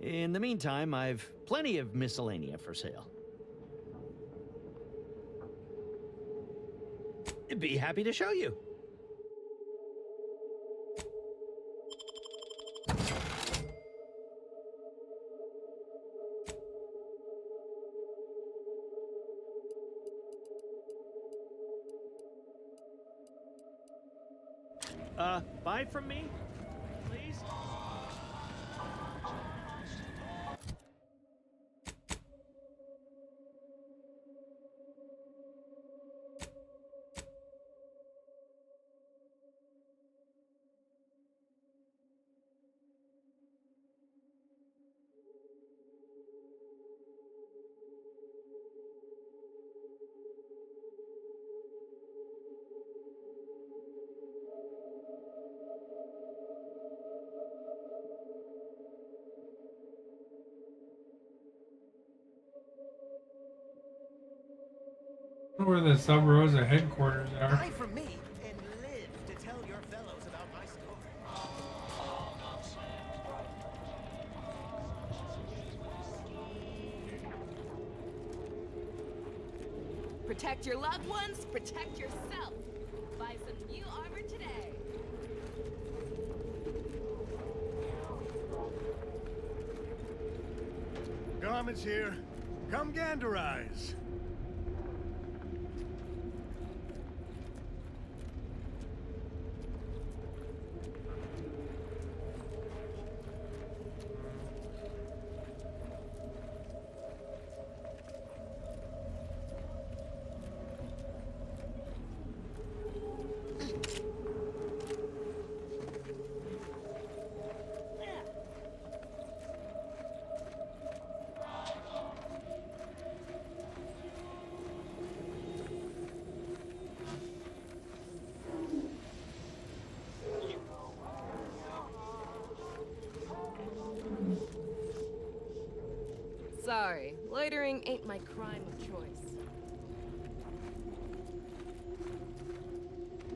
In the meantime, I've plenty of miscellanea for sale. Be happy to show you. Buy from me, please? I wonder where the Sub Rosa headquarters are. Buy from me and live to tell your fellows about my story. Protect your loved ones, protect yourself. Buy some new armor today. Garments here. Come ganderize. Sorry, loitering ain't my crime of choice.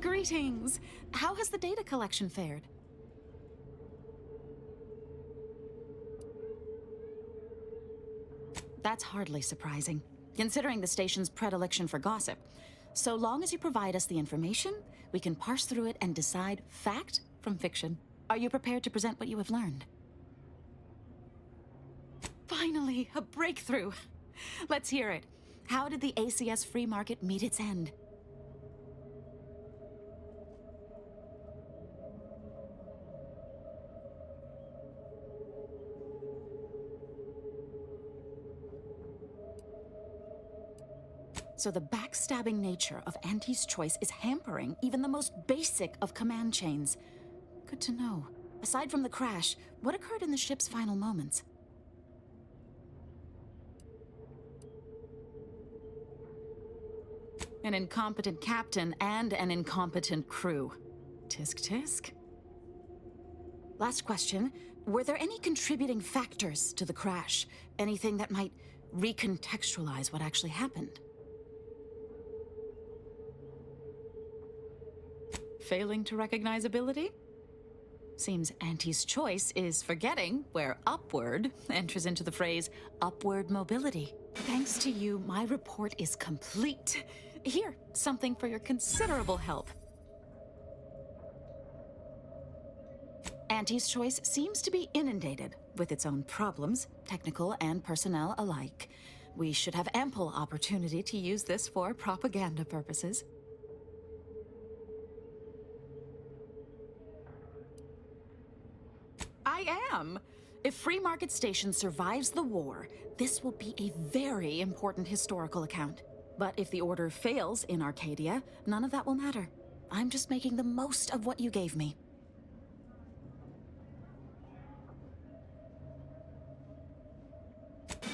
Greetings! How has the data collection fared? That's hardly surprising, considering the station's predilection for gossip. So long as you provide us the information, we can parse through it and decide fact from fiction. Are you prepared to present what you have learned? Finally, a breakthrough. Let's hear it. How did the ACS free market meet its end? So the backstabbing nature of Auntie's choice is hampering even the most basic of command chains. Good to know. Aside from the crash, what occurred in the ship's final moments? An incompetent captain and an incompetent crew. Tisk tisk. Last question. Were there any contributing factors to the crash? Anything that might recontextualize what actually happened? Failing to recognize ability? Seems Auntie's choice is forgetting where upward enters into the phrase upward mobility. Thanks to you, my report is complete. Here, something for your considerable help. Auntie's choice seems to be inundated with its own problems, technical and personnel alike. We should have ample opportunity to use this for propaganda purposes. I am. If Free Market Station survives the war, this will be a very important historical account. But if the order fails in Arcadia, none of that will matter. I'm just making the most of what you gave me.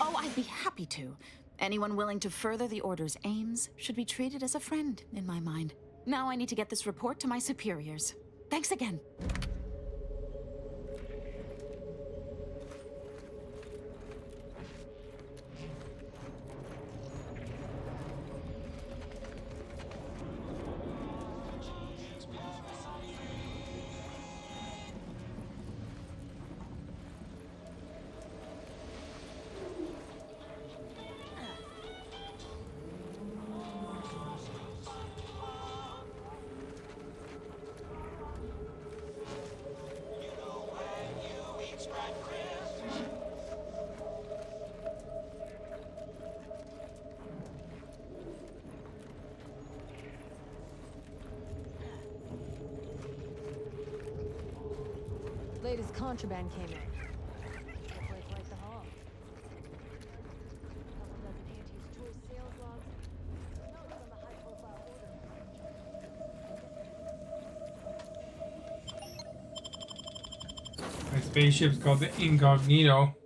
Oh, I'd be happy to. Anyone willing to further the Order's aims should be treated as a friend, in my mind. Now I need to get this report to my superiors. Thanks again. latest contraband came in. The place like the hall. Couple dozen antiques choice sales logs. Notes on the high-profile order. My spaceship's called the Incognito.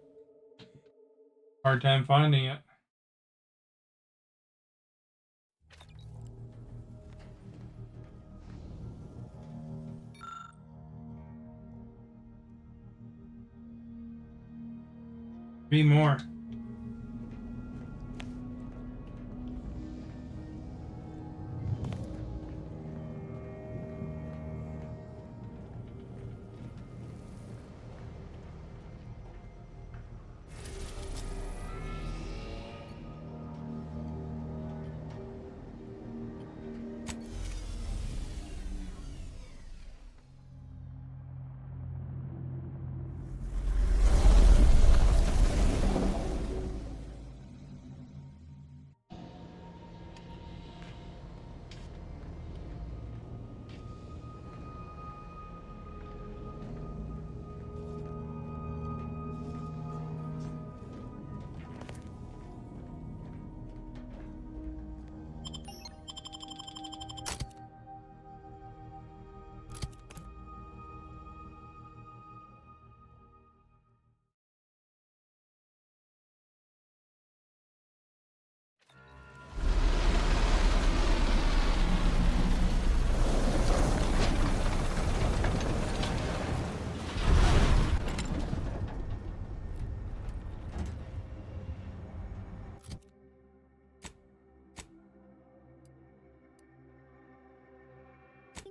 Hard time finding it. Be more.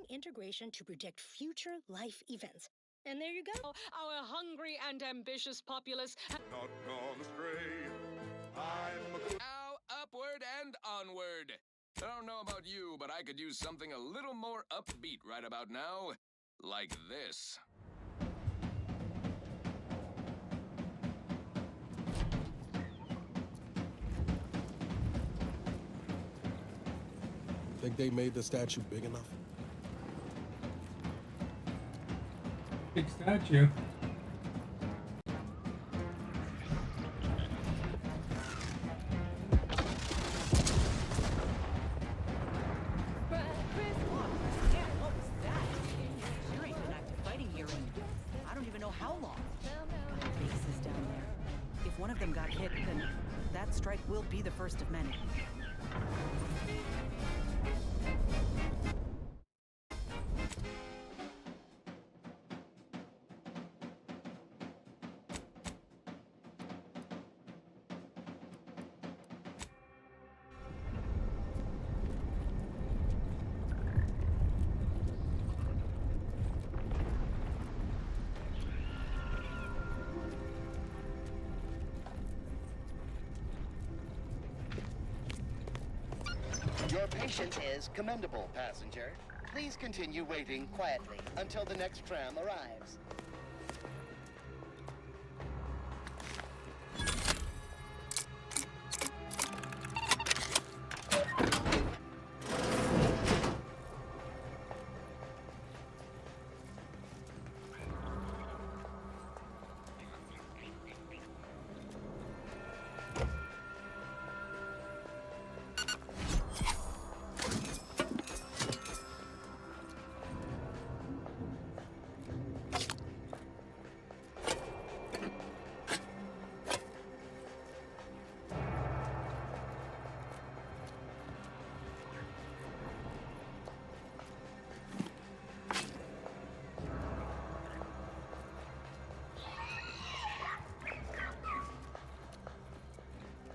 Integration to predict future life events. And there you go. Our hungry and ambitious populace Not gone astray. Now, upward and onward. I don't know about you, but I could use something a little more upbeat right about now. Like this. Think they made the statue big enough? Big statue. I don't even know how long. Bases down there. If one of them got hit, then that strike will be the first of many. Your patience is commendable, passenger. Please continue waiting quietly until the next tram arrives.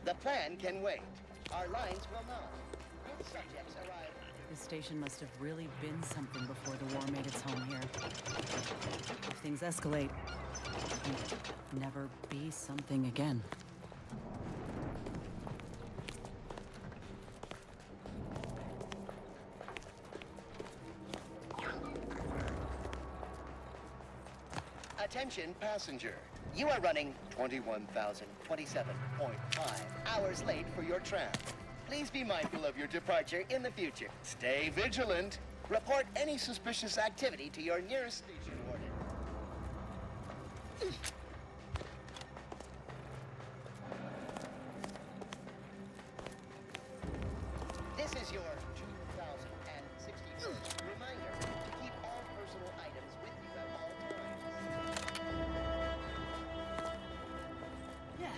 The plan can wait. Our lines will not. If subjects arrive. This station must have really been something before the war made its home here. If things escalate, it can never be something again. Attention passenger. You are running 21,027.5 hours late for your tram. Please be mindful of your departure in the future. Stay vigilant. Report any suspicious activity to your nearest station warden. This is your 2064 reminder to keep all personal items with you at all times. Yeah.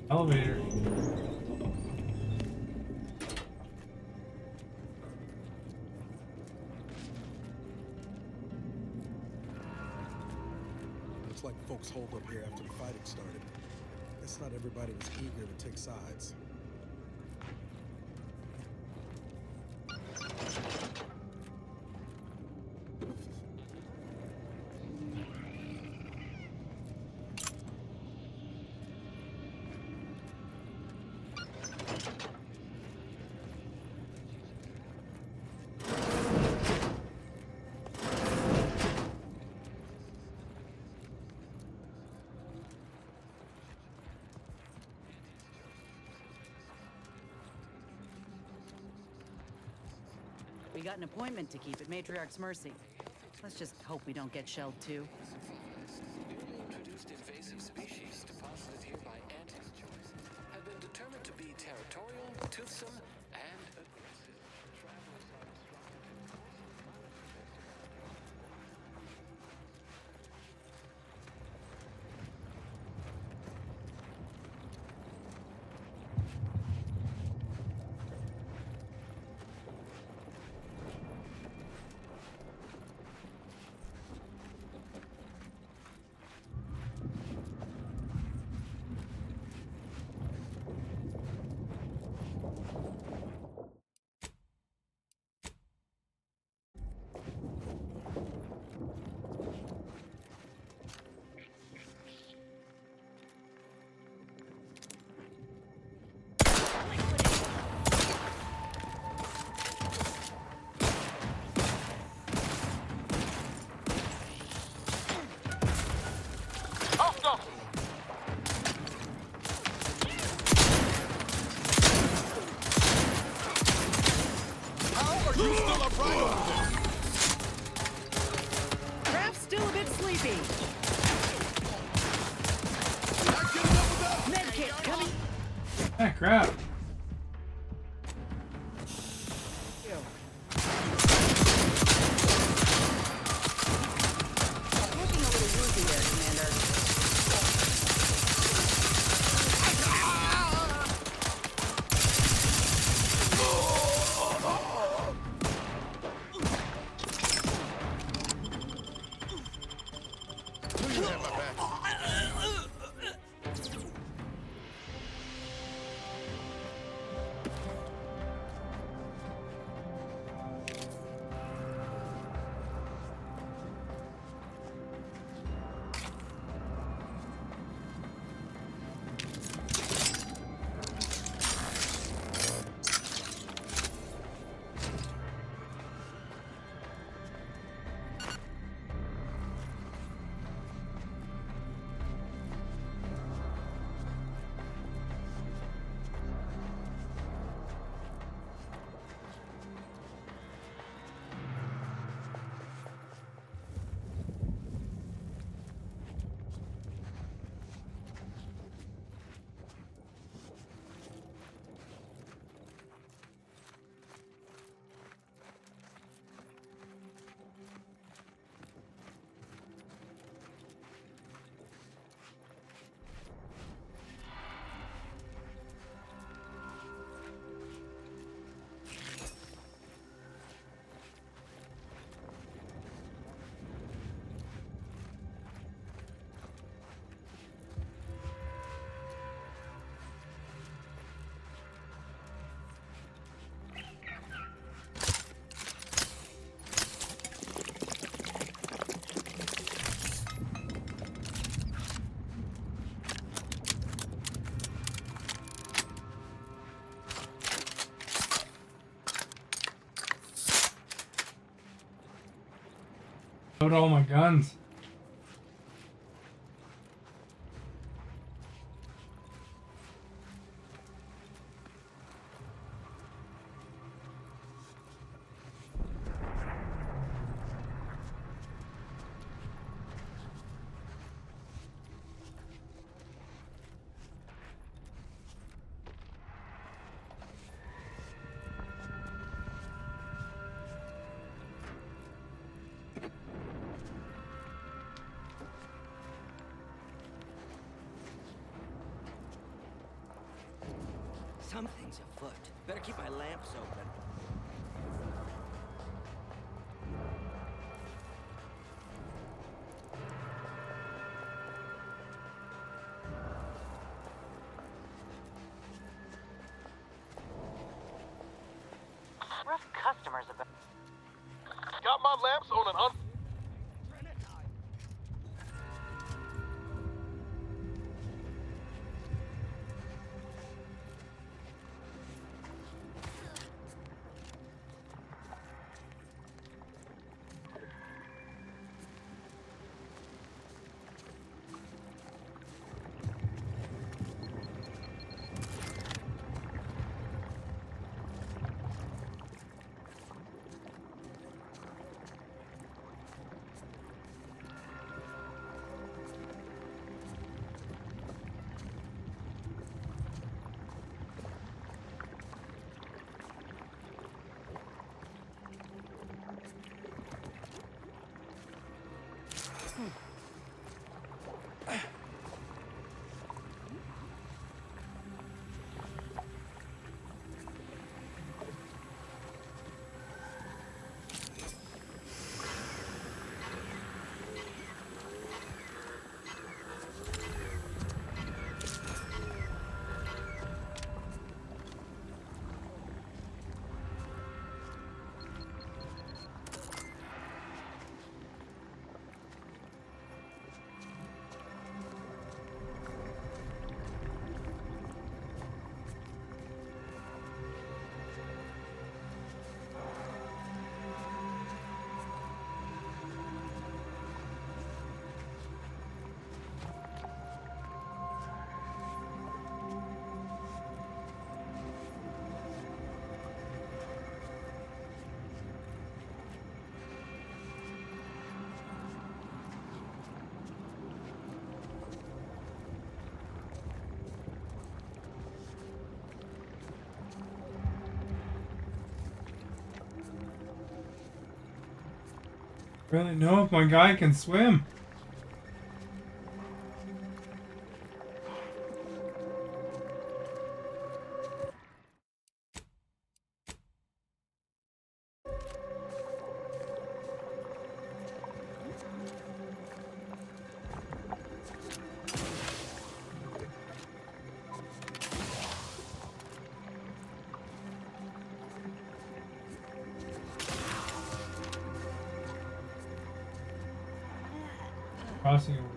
Elevator. Looks like folks holed up here after the fighting started. Guess not everybody was eager to take sides. We got an appointment to keep at Matriarch's mercy. Let's just hope we don't get shelled too. Newly introduced invasive species deposited here by Auntie's choice have been determined to be territorial, toothsome, and aggressive. Travelers are instructed to Craft's still a bit sleepy. Medkit coming. Ah, crap. Looking a little woozy there, Commander. Load all my guns. Something's afoot. Better keep my lamps open. Rough customers about. Got my lamps on an Really know if my guy can swim. Crossing over.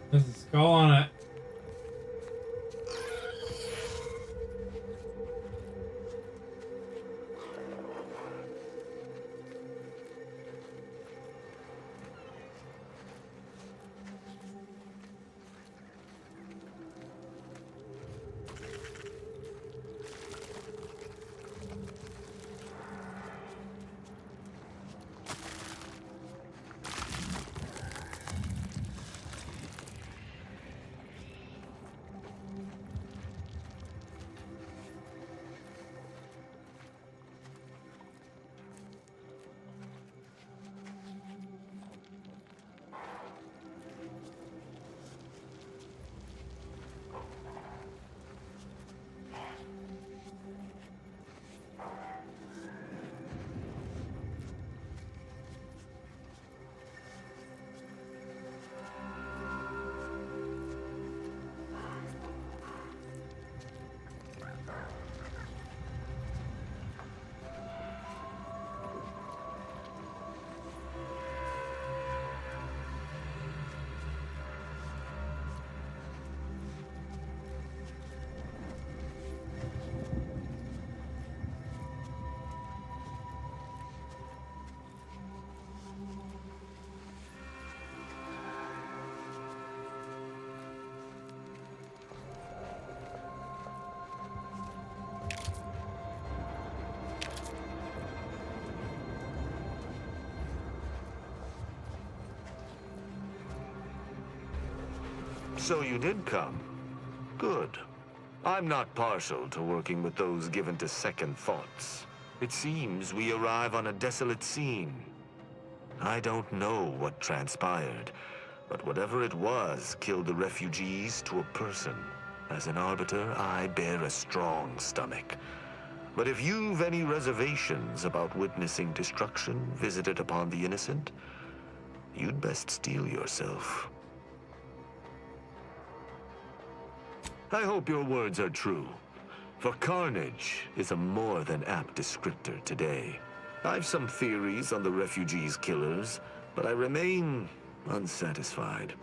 There's a skull on it. So you did come. Good. I'm not partial to working with those given to second thoughts. It seems we arrive on a desolate scene. I don't know what transpired, but whatever it was killed the refugees to a person. As an arbiter, I bear a strong stomach. But if you've any reservations about witnessing destruction visited upon the innocent, you'd best steel yourself. I hope your words are true, for carnage is a more than apt descriptor today. I've some theories on the refugees' killers, but I remain unsatisfied.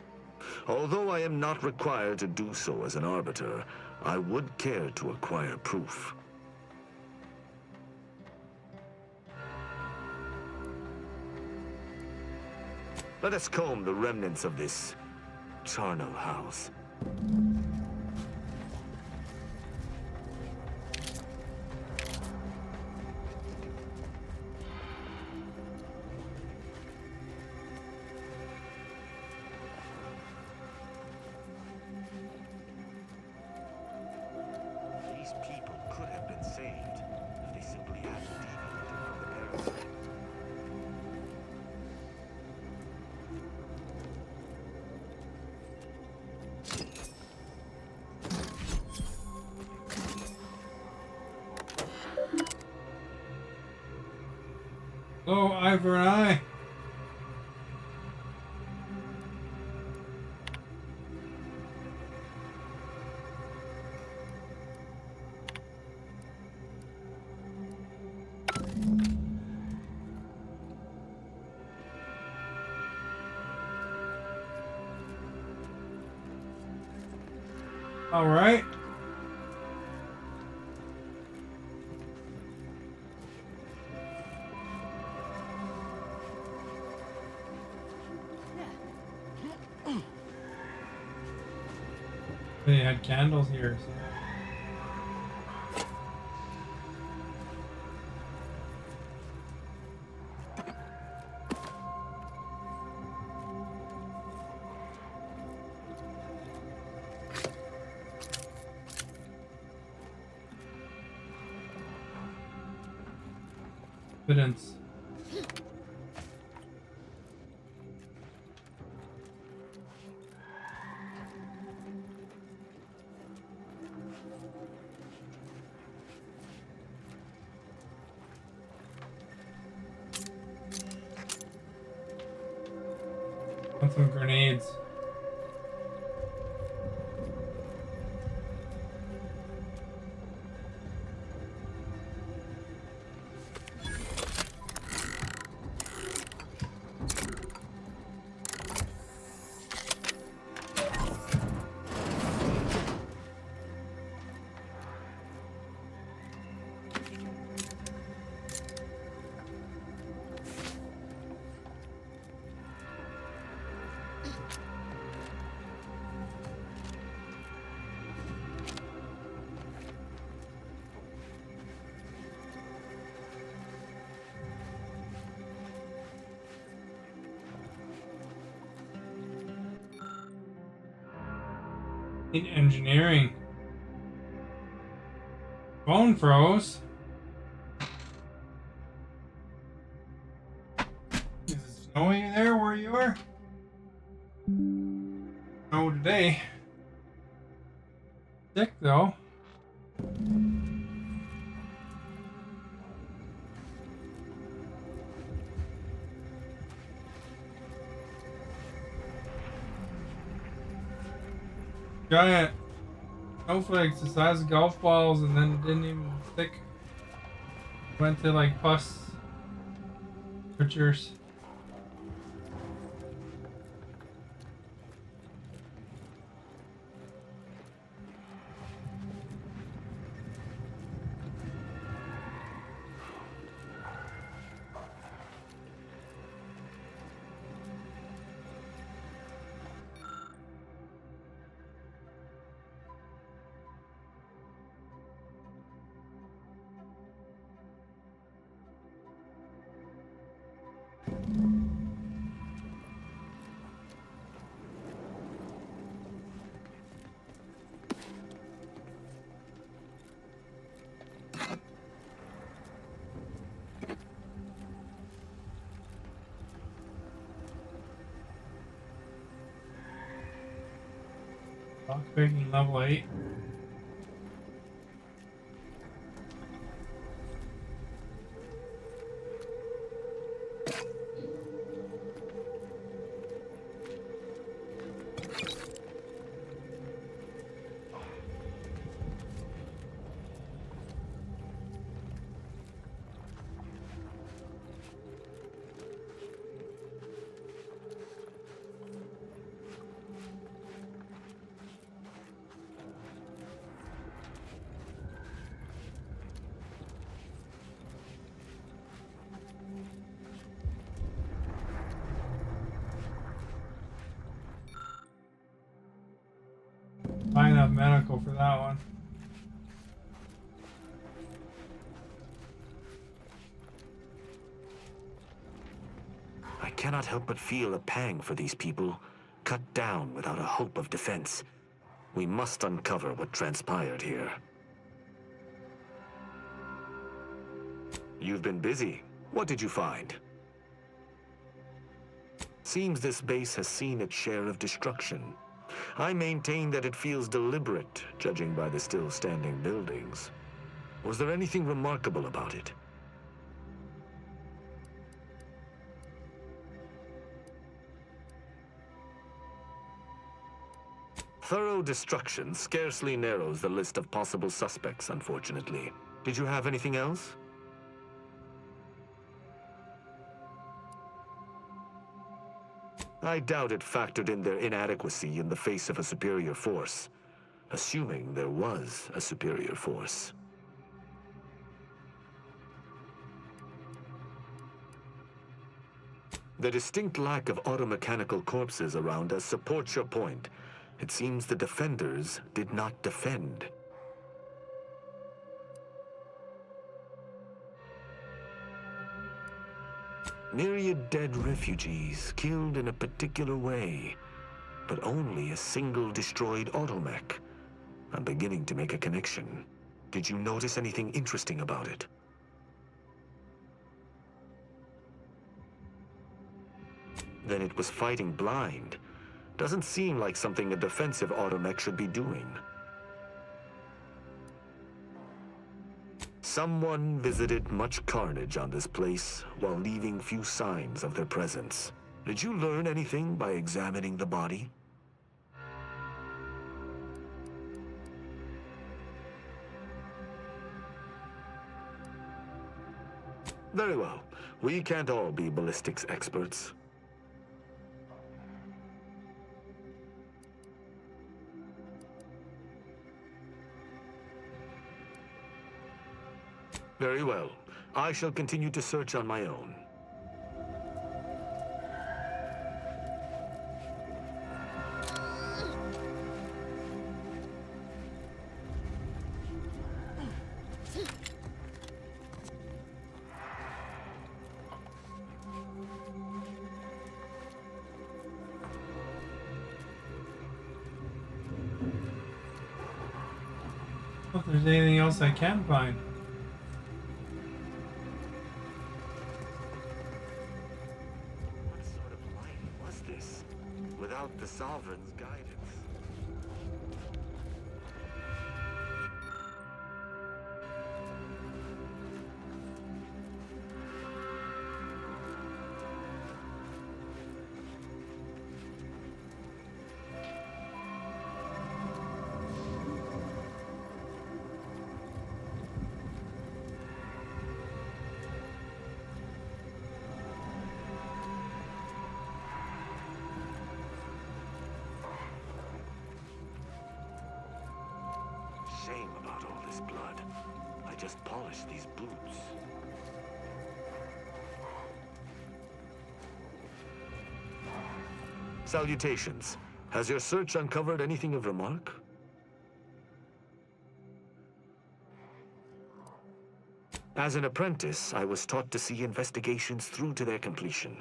Although I am not required to do so as an arbiter, I would care to acquire proof. Let us comb the remnants of this charnel house. These people could have been saved if they simply hadn't deviated from the parasite. Oh, eye for an eye. All right. They had candles here. So. Evidence. Want some grenades. In engineering. Phone froze. Is it snowing there where you are? No, today. Sick though. Giant snowflakes the size of golf balls, and then it didn't even stick. Went to like plus temperatures. Lockpicking level 8. Buy enough medical for that one. I cannot help but feel a pang for these people, cut down without a hope of defense. We must uncover what transpired here. You've been busy. What did you find? Seems this base has seen its share of destruction. I maintain that it feels deliberate, judging by the still standing buildings. Was there anything remarkable about it? Thorough destruction scarcely narrows the list of possible suspects, unfortunately. Did you have anything else? I doubt it factored in their inadequacy in the face of a superior force, assuming there was a superior force. The distinct lack of automechanical corpses around us supports your point. It seems the defenders did not defend. Myriad dead refugees killed in a particular way, but only a single destroyed automech. I'm beginning to make a connection. Did you notice anything interesting about it? Then it was fighting blind. Doesn't seem like something a defensive automech should be doing. Someone visited much carnage on this place while leaving few signs of their presence. Did you learn anything by examining the body? Very well. We can't all be ballistics experts. Very well. I shall continue to search on my own. If there's anything else I can find. The Sovereign's guidance. Shame about all this blood. I just polished these boots. Salutations. Has your search uncovered anything of remark? As an apprentice, I was taught to see investigations through to their completion.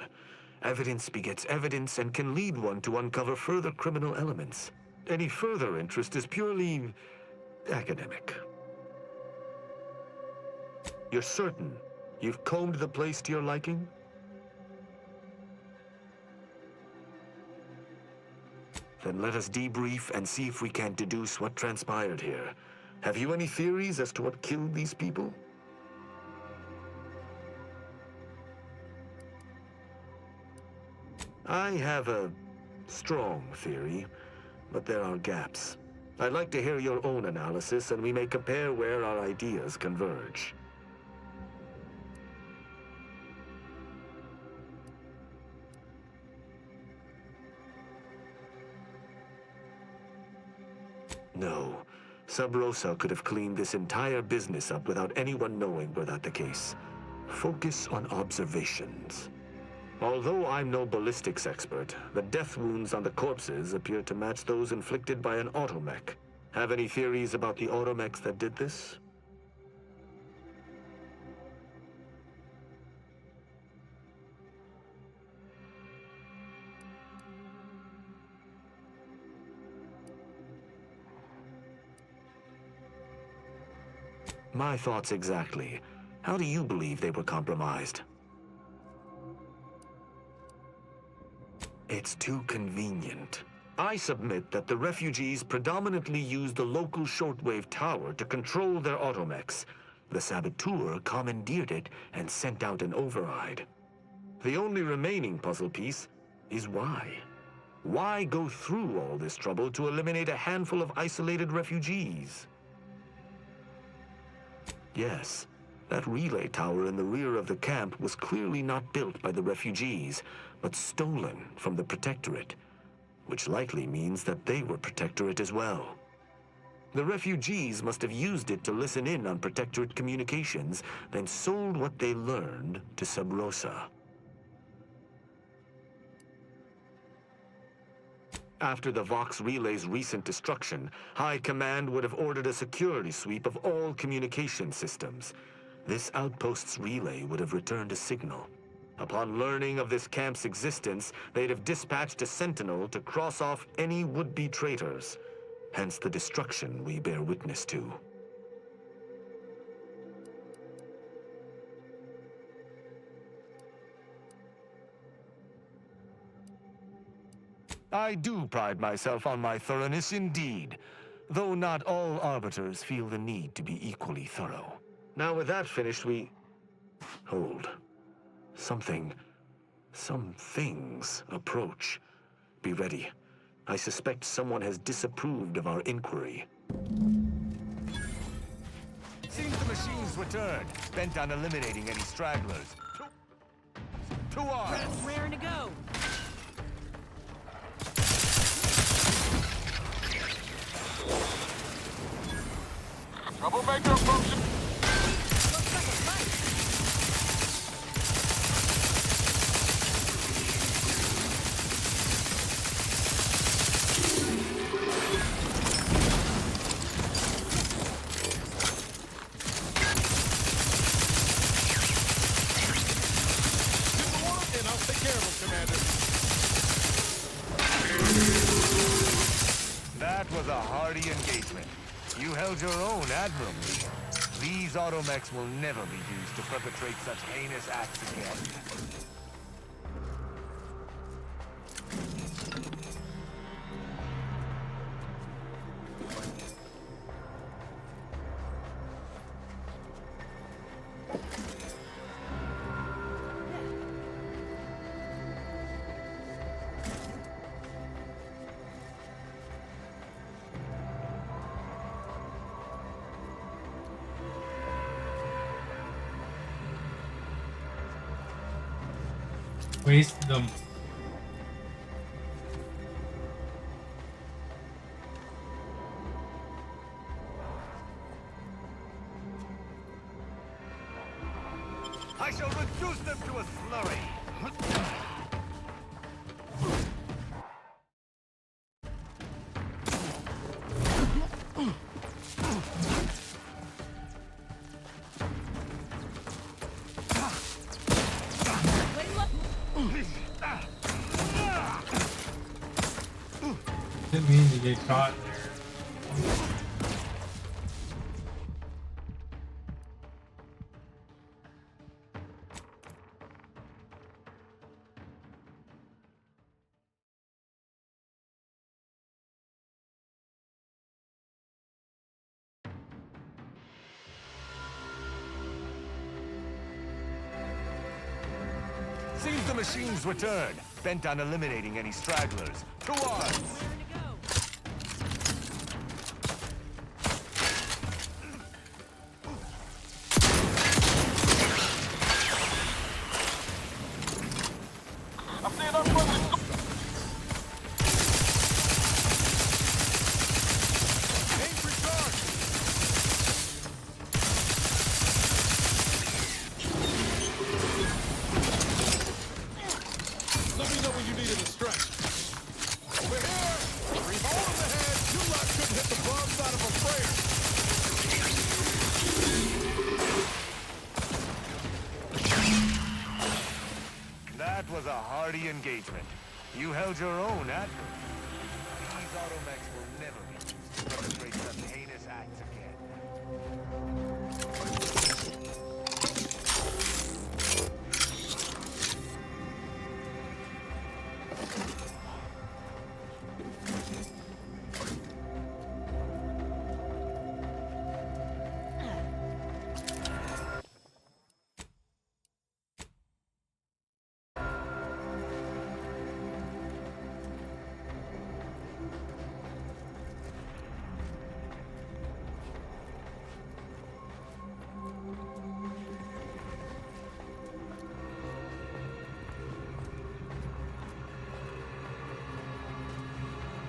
Evidence begets evidence and can lead one to uncover further criminal elements. Any further interest is purely academic. You're certain you've combed the place to your liking? Then let us debrief and see if we can deduce what transpired here. Have you any theories as to what killed these people? I have a strong theory, but there are gaps. I'd like to hear your own analysis, and we may compare where our ideas converge. No. Sub Rosa could have cleaned this entire business up without anyone knowing were that the case. Focus on observations. Although I'm no ballistics expert, the death wounds on the corpses appear to match those inflicted by an automech. Have any theories about the automechs that did this? My thoughts exactly. How do you believe they were compromised? It's too convenient. I submit that the refugees predominantly used the local shortwave tower to control their automechs. The saboteur commandeered it and sent out an override. The only remaining puzzle piece is why. Why go through all this trouble to eliminate a handful of isolated refugees? Yes, that relay tower in the rear of the camp was clearly not built by the refugees, but stolen from the Protectorate, which likely means that they were Protectorate as well. The refugees must have used it to listen in on Protectorate communications, then sold what they learned to Sub Rosa. After the Vox Relay's recent destruction, High Command would have ordered a security sweep of all communication systems. This outpost's relay would have returned a signal. Upon learning of this camp's existence, they'd have dispatched a sentinel to cross off any would-be traitors. Hence the destruction we bear witness to. I do pride myself on my thoroughness indeed, though not all arbiters feel the need to be equally thorough. Now with that finished, we... Hold. Some things approach. Be ready. I suspect someone has disapproved of our inquiry. Seems the machine's returned, bent on eliminating any stragglers. To arms! Raring to go! Troublemaker approaching. That was a hardy engagement. You held your own admirably. These automechs will never be used to perpetrate such heinous acts again. Waste them. I shall reduce them to a slurry. Didn't mean to get caught there. the machines return, bent on eliminating any stragglers. To arms! Let me know when you needed a stretch. We're here! Revolve in the head! You lot couldn't hit the broad side of a prayer. That was a hearty engagement. You held your own, admirably. These automechs will never be used to perpetrate such heinous acts again.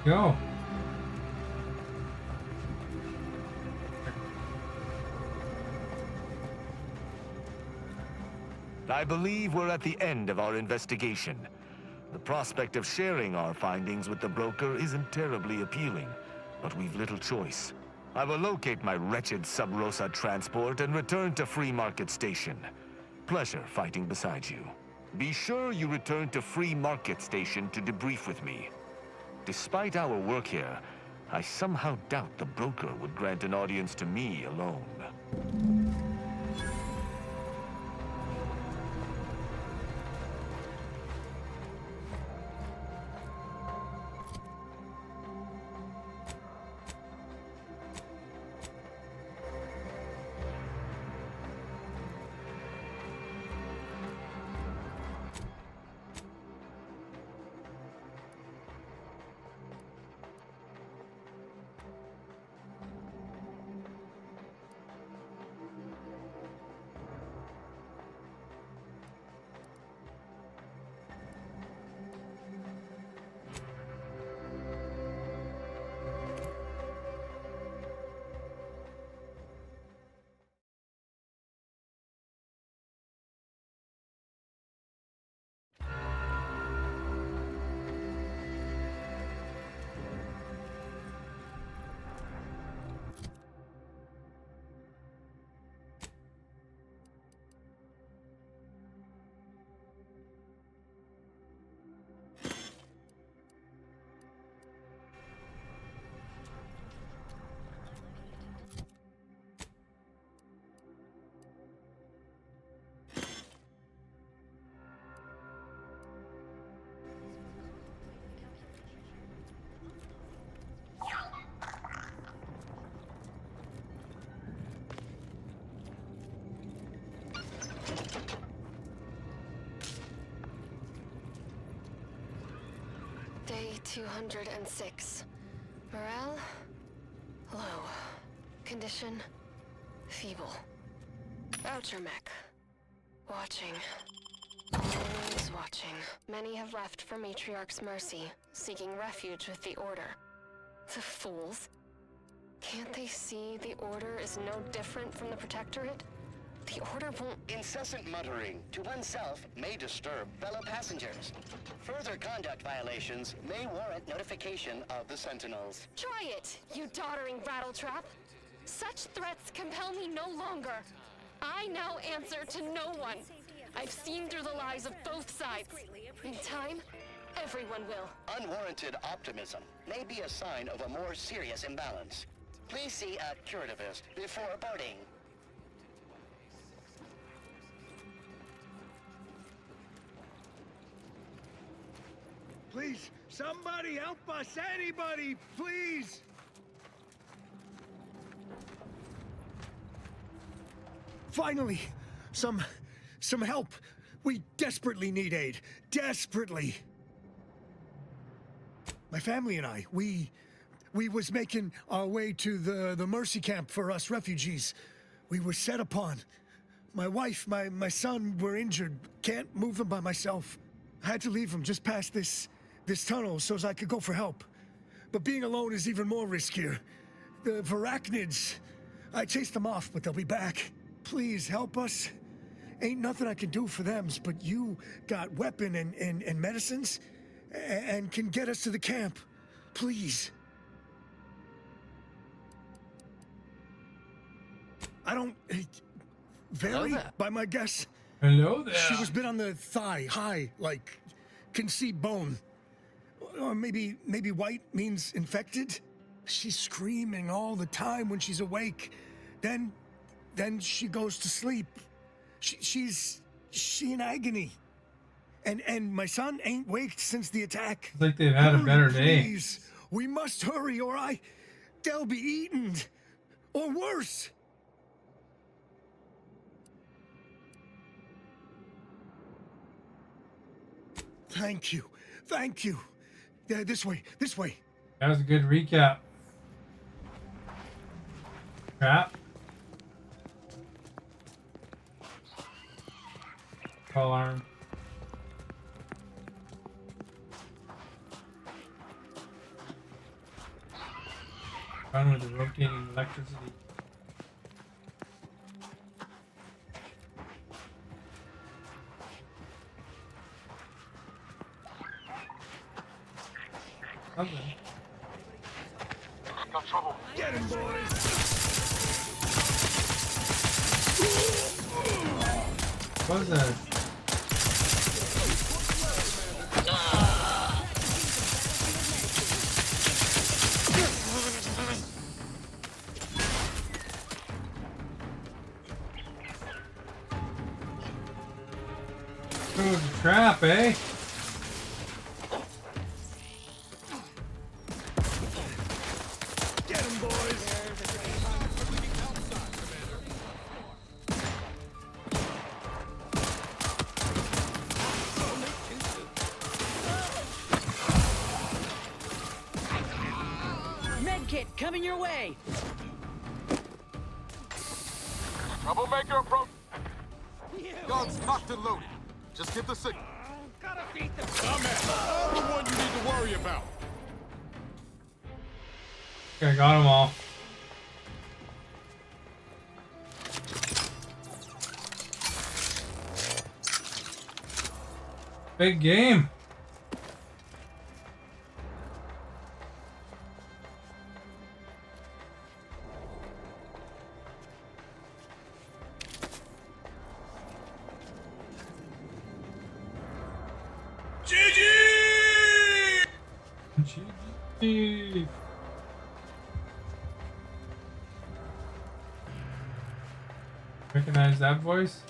Go. I believe we're at the end of our investigation. The prospect of sharing our findings with the broker isn't terribly appealing, but we've little choice. I will locate my wretched Sub Rosa transport and return to Free Market Station. Pleasure fighting beside you. Be sure you return to Free Market Station to debrief with me. Despite our work here, I somehow doubt the broker would grant an audience to me alone. Day 206. Morale? Low. Condition? Feeble. Voucher mech. Watching. Always watching. Many have left for Matriarch's mercy, seeking refuge with the Order. The fools. Can't they see the Order is no different from the Protectorate? The Order won't... Incessant muttering to oneself may disturb fellow passengers. Further conduct violations may warrant notification of the Sentinels. Try it, you doddering rattletrap! Such threats compel me no longer. I now answer to no one. I've seen through the lies of both sides. In time, everyone will. Unwarranted optimism may be a sign of a more serious imbalance. Please see a curativist before boarding. Please, somebody help us! Anybody, please! Finally, some help. We desperately need aid. Desperately. My family and I, we was making our way to the mercy camp for us refugees. We were set upon. My wife, my son were injured. Can't move them by myself. I had to leave them just past this tunnel so as I could go for help. But being alone is even more riskier. The Varachnids, I chased them off, but they'll be back. Please help us. Ain't nothing I can do for them, but you got weapon and medicines and can get us to the camp. Please. I don't... Vary, by my guess. Hello there. She was bit on the thigh, high, like, can see bone. Or maybe white means infected? She's screaming all the time when she's awake. Then she goes to sleep. She in agony. And my son ain't waked since the attack. It's like they've had a better day. Please, we must hurry or they'll be eaten. Or worse. Thank you. Thank you. Yeah, this way. This way. That was a good recap. Crap. Call arm. Run with the rotating electricity. Something. Got trouble. Get him, boys! What was that? It was a trap, eh? Get him, boys! Medkit coming your way. Troublemaker approach. Guns cocked and loaded. Just get the signal. Gotta beat the dumbass. I'm the one you need to worry about. Okay, got them all. Big game. GG! Recognize that voice?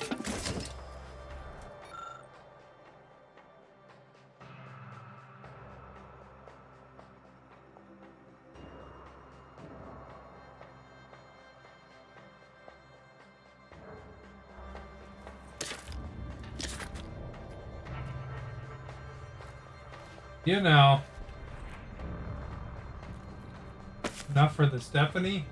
You know. Enough for the Stephanie?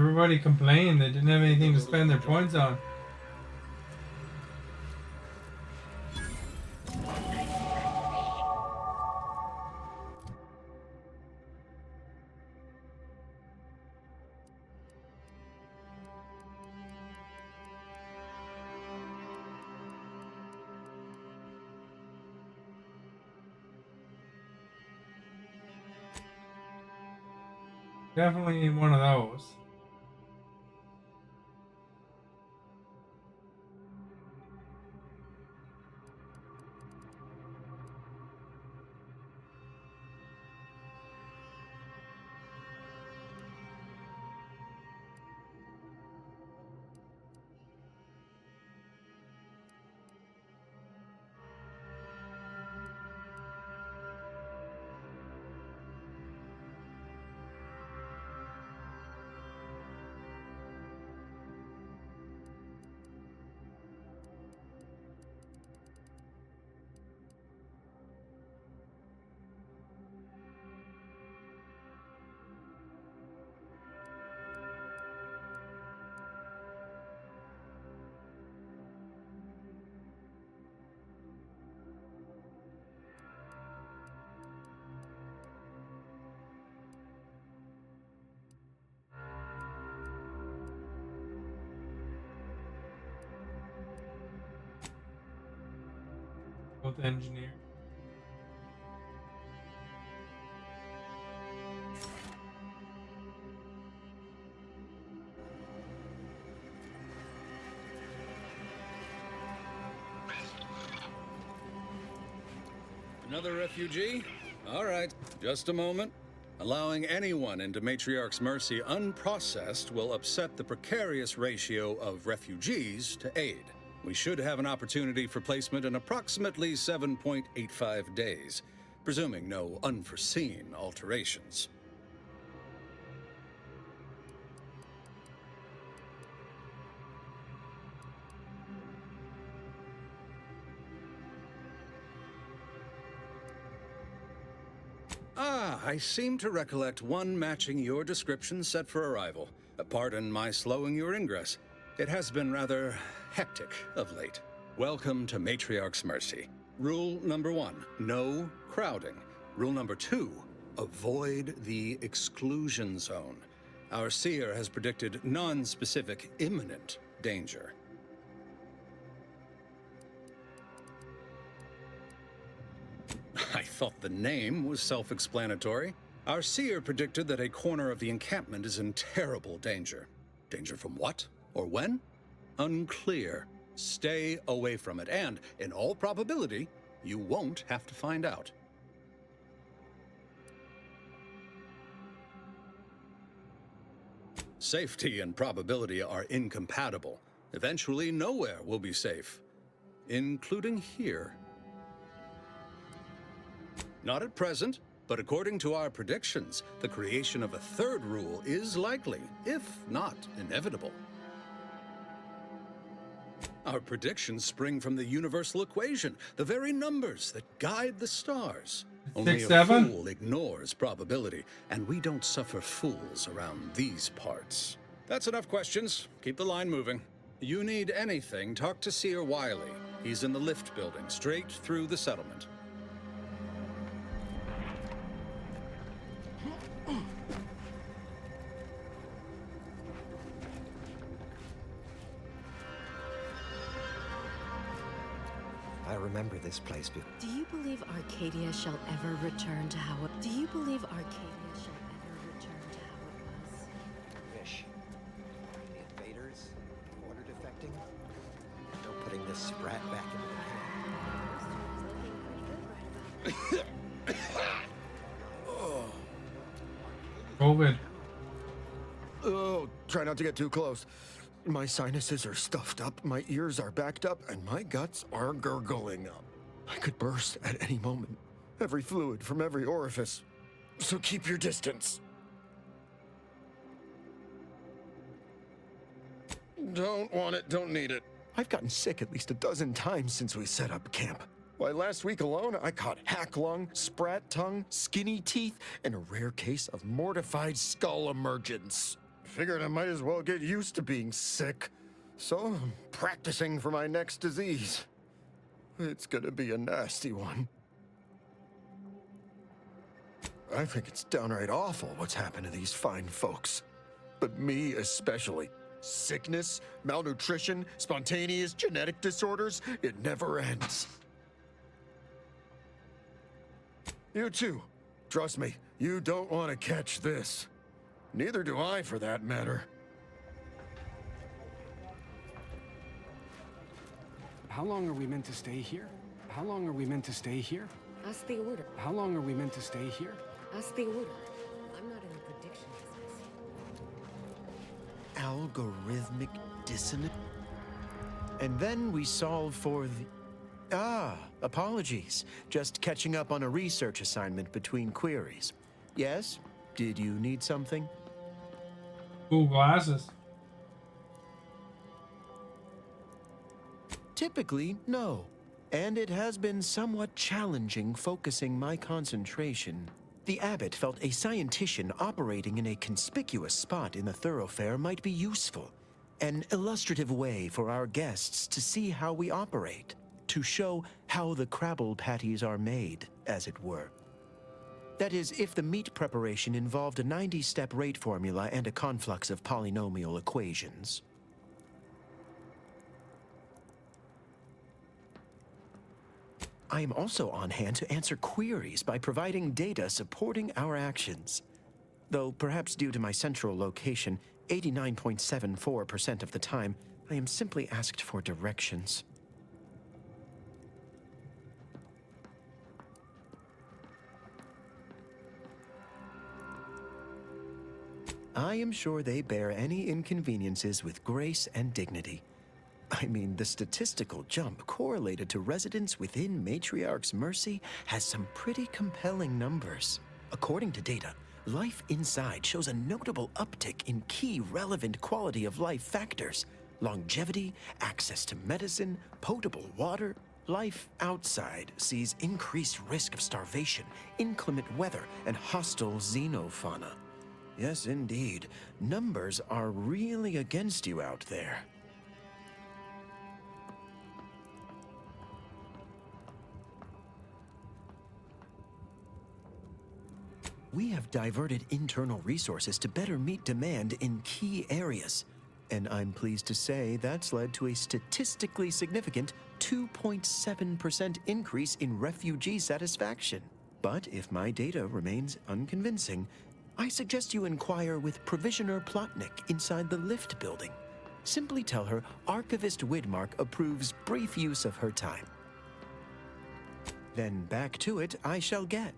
Everybody complained they didn't have anything to spend their points on. Definitely one of those. Both engineer. Another refugee? All right, just a moment. Allowing anyone into Matriarch's mercy unprocessed will upset the precarious ratio of refugees to aid. We should have an opportunity for placement in approximately 7.85 days, presuming no unforeseen alterations. Ah, I seem to recollect one matching your description set for arrival. Pardon my slowing your ingress. It has been rather hectic of late. Welcome to Matriarch's Mercy. Rule number 1, no crowding. Rule number 2, avoid the exclusion zone. Our seer has predicted non-specific imminent danger. I thought the name was self-explanatory. Our seer predicted that a corner of the encampment is in terrible danger. Danger from what? Or when? Unclear. Stay away from it, and, in all probability, you won't have to find out. Safety and probability are incompatible. Eventually, nowhere will be safe, including here. Not at present, but according to our predictions, the creation of a third rule is likely, if not inevitable. Our predictions spring from the universal equation, the very numbers that guide the stars. Only a fool ignores probability, and we don't suffer fools around these parts. That's enough questions. Keep the line moving. You need anything, talk to Seer Wiley. He's in the lift building, straight through the settlement. I remember this place. Do you believe Arcadia shall ever return to how it... Do you believe Arcadia shall ever return to how it was? Wish. The invaders, order defecting, no putting this sprat back in the COVID. Oh, try not to get too close. My sinuses are stuffed up, my ears are backed up, and my guts are gurgling up. I could burst at any moment. Every fluid from every orifice. So keep your distance. Don't want it, don't need it. I've gotten sick at least a dozen times since we set up camp. Why, last week alone, I caught hack lung, sprat tongue, skinny teeth, and a rare case of mortified skull emergence. Figured I might as well get used to being sick. So I'm practicing for my next disease. It's gonna be a nasty one. I think it's downright awful what's happened to these fine folks. But me especially. Sickness, malnutrition, spontaneous genetic disorders, it never ends. You too. Trust me, you don't want to catch this. Neither do I, for that matter. How long are we meant to stay here? How long are we meant to stay here? Ask the order. How long are we meant to stay here? Ask the order. I'm not in the prediction business. Algorithmic dissonance? And then we solve for the... Ah, apologies. Just catching up on a research assignment between queries. Yes? Did you need something? Cool glasses. Typically, no. And it has been somewhat challenging focusing my concentration. The Abbot felt a scientician operating in a conspicuous spot in the thoroughfare might be useful. An illustrative way for our guests to see how we operate. To show how the Crabble patties are made, as it were. That is, if the meat preparation involved a 90-step rate formula and a conflux of polynomial equations. I am also on hand to answer queries by providing data supporting our actions. Though perhaps due to my central location, 89.74% of the time, I am simply asked for directions. I am sure they bear any inconveniences with grace and dignity. I mean, the statistical jump correlated to residents within Matriarch's Mercy has some pretty compelling numbers. According to data, life inside shows a notable uptick in key relevant quality of life factors: longevity, access to medicine, potable water. Life outside sees increased risk of starvation, inclement weather, and hostile xenofauna. Yes, indeed. Numbers are really against you out there. We have diverted internal resources to better meet demand in key areas. And I'm pleased to say that's led to a statistically significant 2.7% increase in refugee satisfaction. But if my data remains unconvincing, I suggest you inquire with Provisioner Plotnik inside the lift building. Simply tell her Archivist Widmark approves brief use of her time. Then back to it I shall get.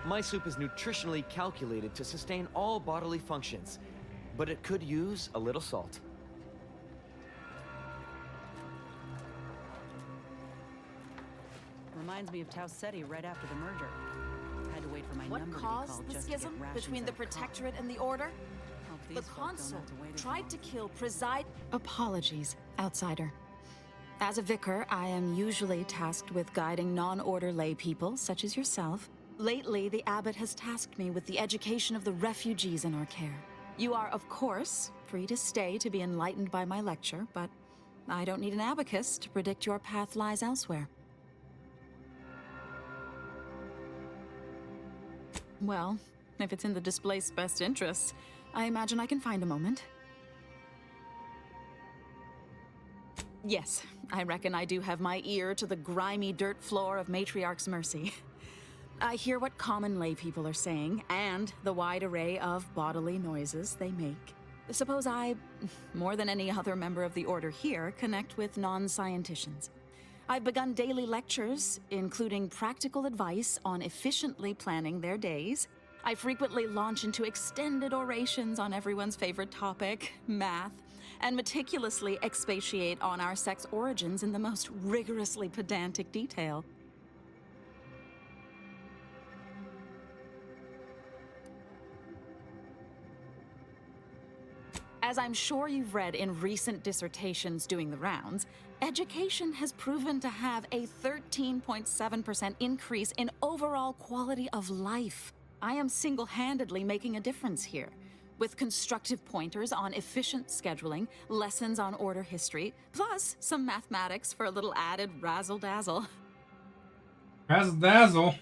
My soup is nutritionally calculated to sustain all bodily functions, but it could use a little salt. Reminds me of Tau Ceti right after the merger. Had to wait for my What number to be caused called the just to get schism rations between the and coffee. Protectorate and the Order? Hope The these folk don't Consul have to wait as tried long. to kill Preside. Apologies, outsider. As a vicar, I am usually tasked with guiding non-order lay people, such as yourself. Lately, the abbot has tasked me with the education of the refugees in our care. You are, of course, free to stay to be enlightened by my lecture, but I don't need an abacus to predict your path lies elsewhere. Well, if it's in the Displaced's best interests, I imagine I can find a moment. Yes, I reckon I do have my ear to the grimy dirt floor of Matriarch's Mercy. I hear what common lay people are saying, and the wide array of bodily noises they make. Suppose I, more than any other member of the Order here, connect with non-scienticians. I've begun daily lectures, including practical advice on efficiently planning their days. I frequently launch into extended orations on everyone's favorite topic, math, and meticulously expatiate on our sex origins in the most rigorously pedantic detail. As I'm sure you've read in recent dissertations doing the rounds, education has proven to have a 13.7% increase in overall quality of life. I am single-handedly making a difference here, with constructive pointers on efficient scheduling, lessons on order history, plus some mathematics for a little added razzle-dazzle. Razzle-dazzle.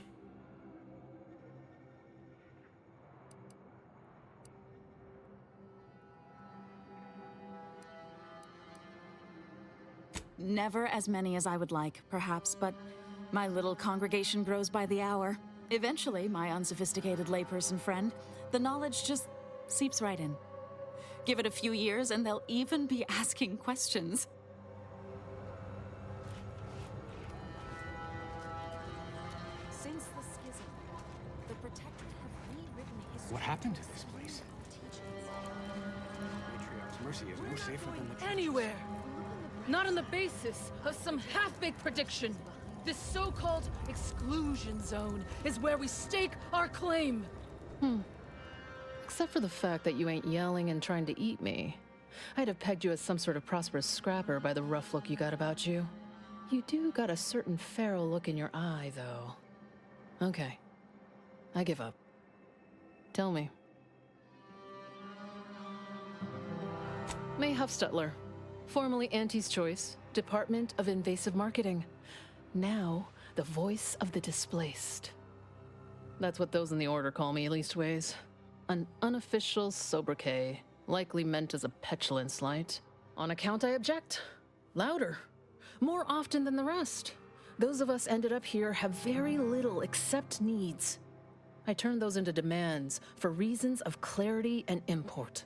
Never as many as I would like, perhaps, but my little congregation grows by the hour. Eventually, my unsophisticated layperson friend, the knowledge just seeps right in. Give it a few years and they'll even be asking questions. Since the schism, the Protectorate have rewritten history. What happened to this place? Matriarch's Mercy is no safer than the church. Anywhere! Not on the basis of some half-baked prediction. This so-called exclusion zone is where we stake our claim. Except for the fact that you ain't yelling and trying to eat me. I'd have pegged you as some sort of prosperous scrapper by the rough look you got about you. You do got a certain feral look in your eye, though. Okay. I give up. Tell me. May Huffstutler, formerly Auntie's Choice, Department of Invasive Marketing. Now, the voice of the displaced. That's what those in the Order call me, leastways. An unofficial sobriquet, likely meant as a petulant slight. On account I object. Louder. More often than the rest. Those of us ended up here have very little except needs. I turn those into demands for reasons of clarity and import.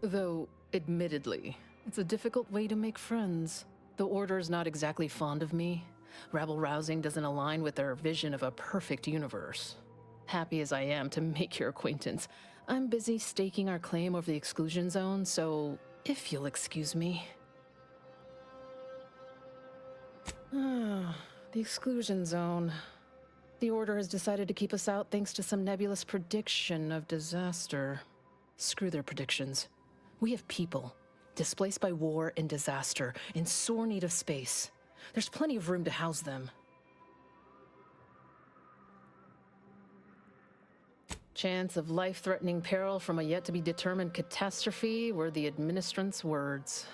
Though, admittedly, it's a difficult way to make friends. The Order's not exactly fond of me. Rabble-rousing doesn't align with their vision of a perfect universe. Happy as I am to make your acquaintance, I'm busy staking our claim over the exclusion zone, so if you'll excuse me. The exclusion zone. The Order has decided to keep us out thanks to some nebulous prediction of disaster. Screw their predictions. We have people, displaced by war and disaster, in sore need of space. There's plenty of room to house them. Chance of life-threatening peril from a yet-to-be-determined catastrophe were the administrant's words.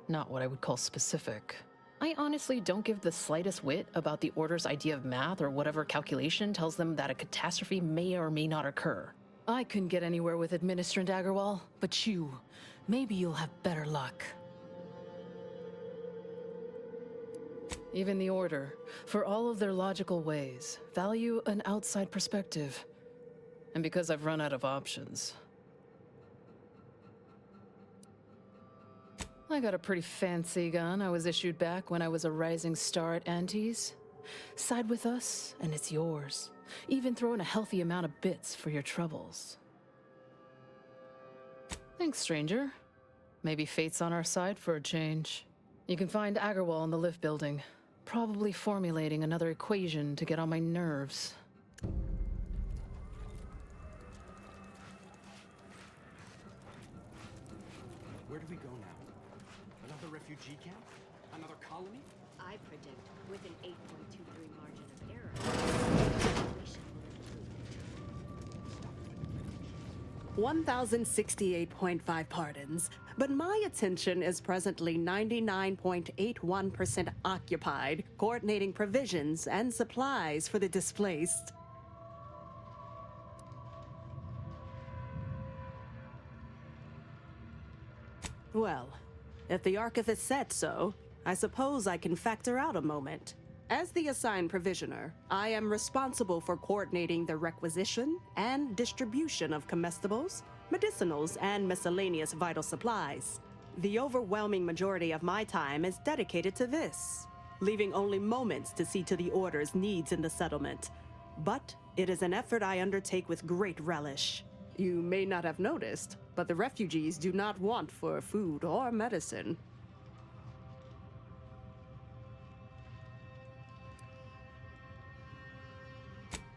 Not what I would call specific. I honestly don't give the slightest whit about the Order's idea of math or whatever calculation tells them that a catastrophe may or may not occur. I couldn't get anywhere with Administrant Agarwal, but you, maybe you'll have better luck. Even the Order, for all of their logical ways, value an outside perspective. And because I've run out of options. I got a pretty fancy gun I was issued back when I was a rising star at Auntie's. Side with us, and it's yours. Even throw in a healthy amount of bits for your troubles. Thanks, stranger. Maybe fate's on our side for a change. You can find Agarwal in the lift building. Probably formulating another equation to get on my nerves. Where do we go now? Another refugee camp? Another colony? I predict with an 8.23 margin of error. 1,068.5 pardons, but my attention is presently 99.81% occupied, coordinating provisions and supplies for the displaced. Well, if the Archivist said so, I suppose I can factor out a moment. As the assigned provisioner, I am responsible for coordinating the requisition and distribution of comestibles, medicinals, and miscellaneous vital supplies. The overwhelming majority of my time is dedicated to this, leaving only moments to see to the Order's needs in the settlement. But it is an effort I undertake with great relish. You may not have noticed, but the refugees do not want for food or medicine.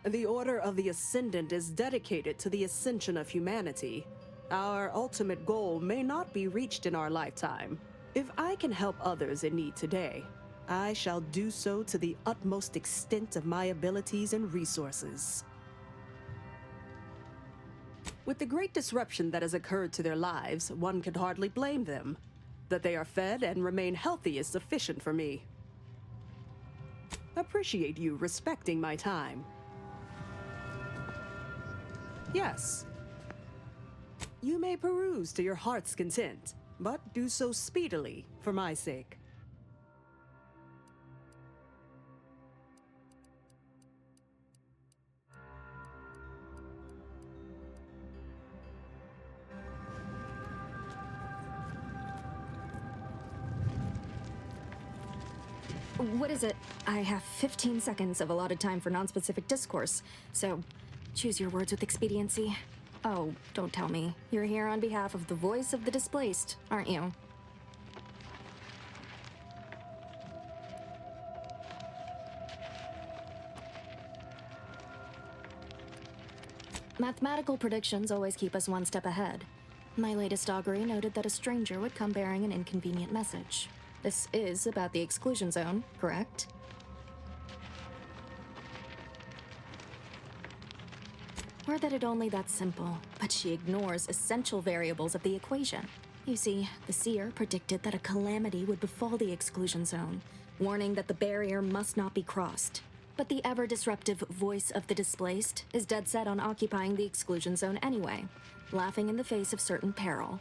The Order of the Ascendant is dedicated to the ascension of humanity. Our ultimate goal may not be reached in our lifetime. If I can help others in need today, I shall do so to the utmost extent of my abilities and resources. With the great disruption that has occurred to their lives, one could hardly blame them. That they are fed and remain healthy is sufficient for me. Appreciate you respecting my time. Yes. You may peruse to your heart's content, but do so speedily, for my sake. What is it? I have 15 seconds of allotted time for non-specific discourse, so choose your words with expediency. Oh, don't tell me. You're here on behalf of the voice of the displaced, aren't you? Mathematical predictions always keep us one step ahead. My latest augury noted that a stranger would come bearing an inconvenient message. This is about the exclusion zone, correct? Or that it only that simple, but she ignores essential variables of the equation. You see, the seer predicted that a calamity would befall the exclusion zone, warning that the barrier must not be crossed. But the ever-disruptive voice of the displaced is dead set on occupying the exclusion zone anyway, laughing in the face of certain peril.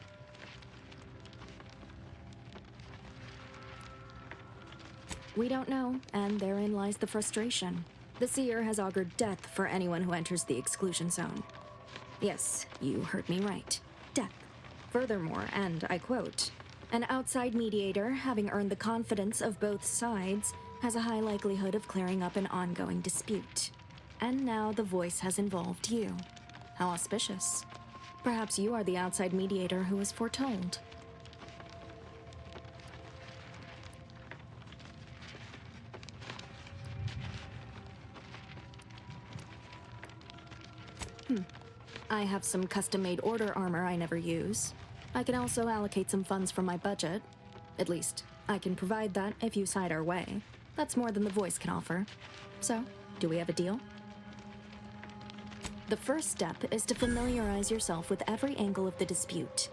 We don't know, and therein lies the frustration. The seer has augured death for anyone who enters the exclusion zone. Yes, you heard me right. Death. Furthermore, and I quote, "An outside mediator, having earned the confidence of both sides, has a high likelihood of clearing up an ongoing dispute." And now the voice has involved you. How auspicious. Perhaps you are the outside mediator who was foretold. I have some custom-made order armor I never use. I can also allocate some funds from my budget. At least, I can provide that if you side our way. That's more than the voice can offer. So, do we have a deal? The first step is to familiarize yourself with every angle of the dispute.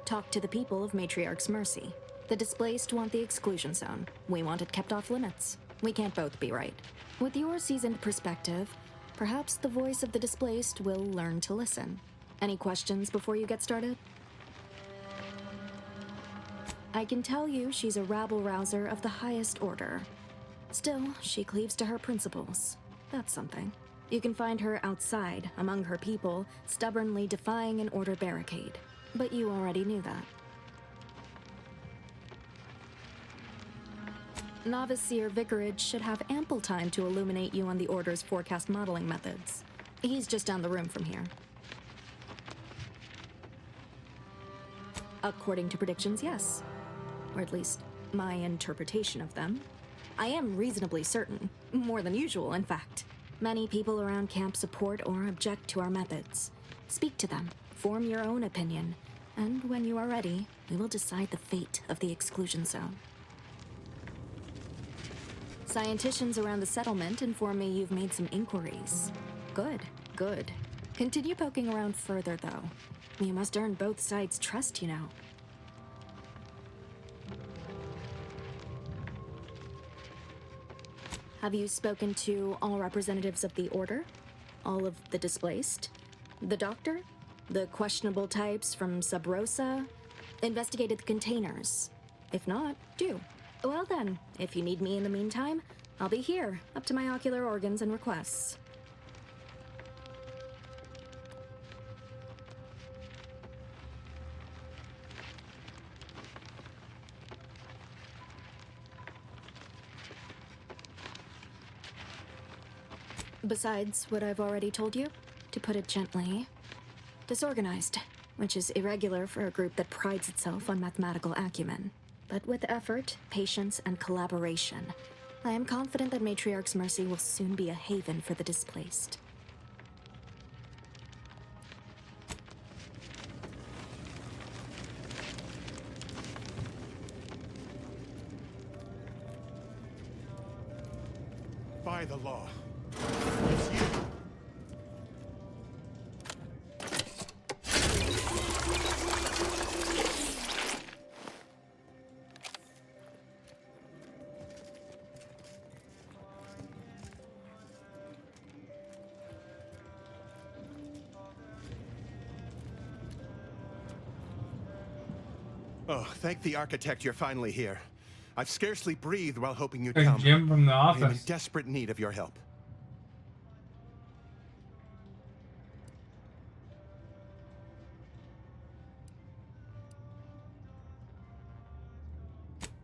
Talk to the people of Matriarch's Mercy. The displaced want the exclusion zone. We want it kept off limits. We can't both be right. With your seasoned perspective, perhaps the voice of the displaced will learn to listen. Any questions before you get started? I can tell you she's a rabble-rouser of the highest order. Still, she cleaves to her principles. That's something. You can find her outside, among her people, stubbornly defying an order barricade. But you already knew that. Novice Seer Vicarage should have ample time to illuminate you on the Order's forecast modeling methods. He's just down the room from here. According to predictions, yes. Or at least, my interpretation of them. I am reasonably certain. More than usual, in fact. Many people around camp support or object to our methods. Speak to them, form your own opinion, and when you are ready, we will decide the fate of the exclusion zone. Scienticians around the settlement inform me you've made some inquiries. Good, good. Continue poking around further, though. You must earn both sides' trust, you know. Have you spoken to all representatives of the Order? All of the displaced? The Doctor? The questionable types from Sub Rosa? Investigated the containers? If not, do. Well then, if you need me in the meantime, I'll be here, up to my ocular organs and requests. Besides what I've already told you, to put it gently, disorganized, which is irregular for a group that prides itself on mathematical acumen. But with effort, patience, and collaboration, I am confident that Matriarch's Mercy will soon be a haven for the displaced. By the law. It's you. Oh, thank the architect you're finally here. I've scarcely breathed while hoping you'd Like come. Jim from The I am in Office. desperate need of your help.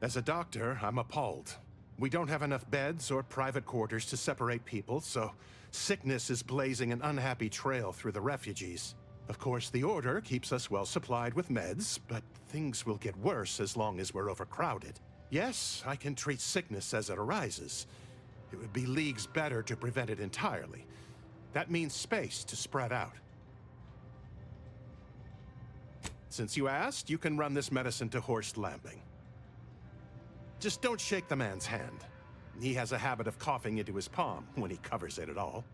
As a doctor, I'm appalled. We don't have enough beds or private quarters to separate people, so sickness is blazing an unhappy trail through the refugees. Of course, the Order keeps us well supplied with meds, but things will get worse as long as we're overcrowded. Yes, I can treat sickness as it arises. It would be leagues better to prevent it entirely. That means space to spread out. Since you asked, you can run this medicine to Horst Lambing. Just don't shake the man's hand. He has a habit of coughing into his palm when he covers it at all.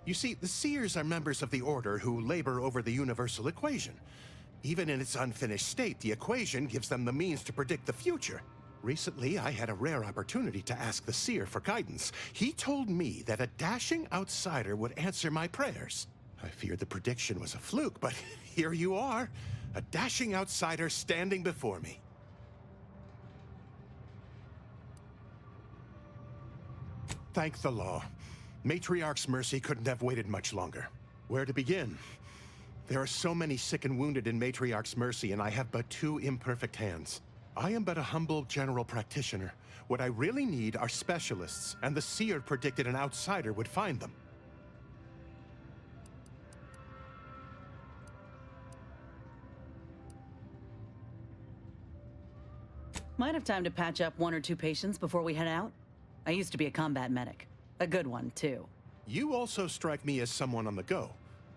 You see, the Seers are members of the Order who labor over the universal equation. Even in its unfinished state, the equation gives them the means to predict the future. Recently, I had a rare opportunity to ask the Seer for guidance. He told me that a dashing outsider would answer my prayers. I feared the prediction was a fluke, but here you are. A dashing outsider standing before me. Thank the law. Matriarch's mercy couldn't have waited much longer. Where to begin? There are so many sick and wounded in Matriarch's mercy, and I have but 2 imperfect hands. I am but a humble general practitioner. What I really need are specialists, and the Seer predicted an outsider would find them. Might have time to patch up 1 or 2 patients before we head out. I used to be a combat medic. A good one, too. You also strike me as someone on the go.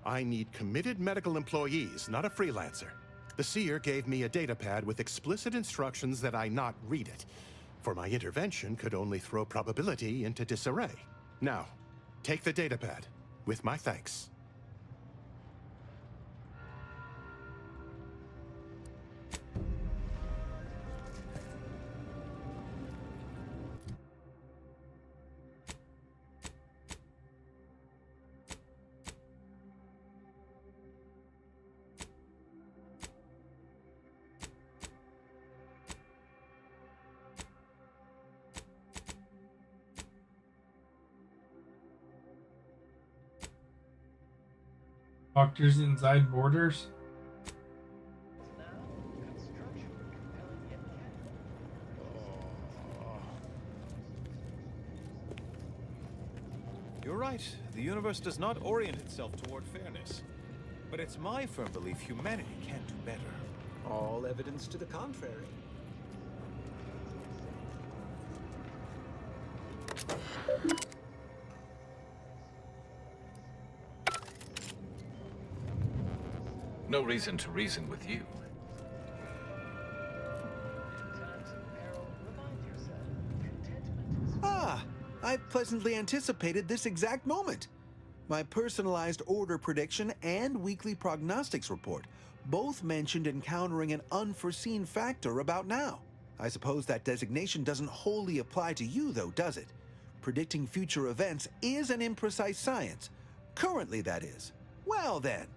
I need committed medical employees, not a freelancer. The Seer gave me a datapad with explicit instructions that I not read it, for my intervention could only throw probability into disarray. Now, take the datapad, with my thanks. Doctors inside borders. You're right. The universe does not orient itself toward fairness. But it's my firm belief humanity can do better. All evidence to the contrary. No reason to reason with you. Ah, I pleasantly anticipated this exact moment. My personalized order prediction and weekly prognostics report both mentioned encountering an unforeseen factor about now. I suppose that designation doesn't wholly apply to you, though, does it? Predicting future events is an imprecise science. Currently, that is. Well, then.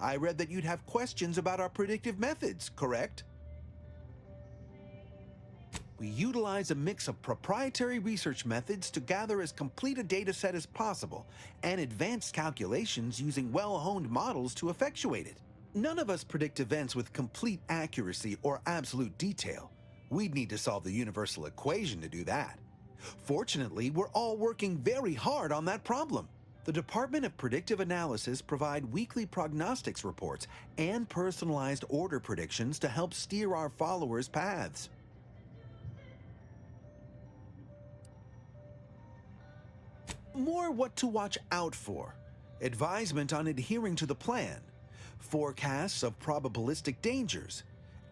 I read that you'd have questions about our predictive methods, correct? We utilize a mix of proprietary research methods to gather as complete a data set as possible, and advanced calculations using well-honed models to effectuate it. None of us predict events with complete accuracy or absolute detail. We'd need to solve the universal equation to do that. Fortunately, we're all working very hard on that problem. The Department of Predictive Analysis provide weekly prognostics reports and personalized order predictions to help steer our followers' paths. More what to watch out for, advisement on adhering to the plan, forecasts of probabilistic dangers,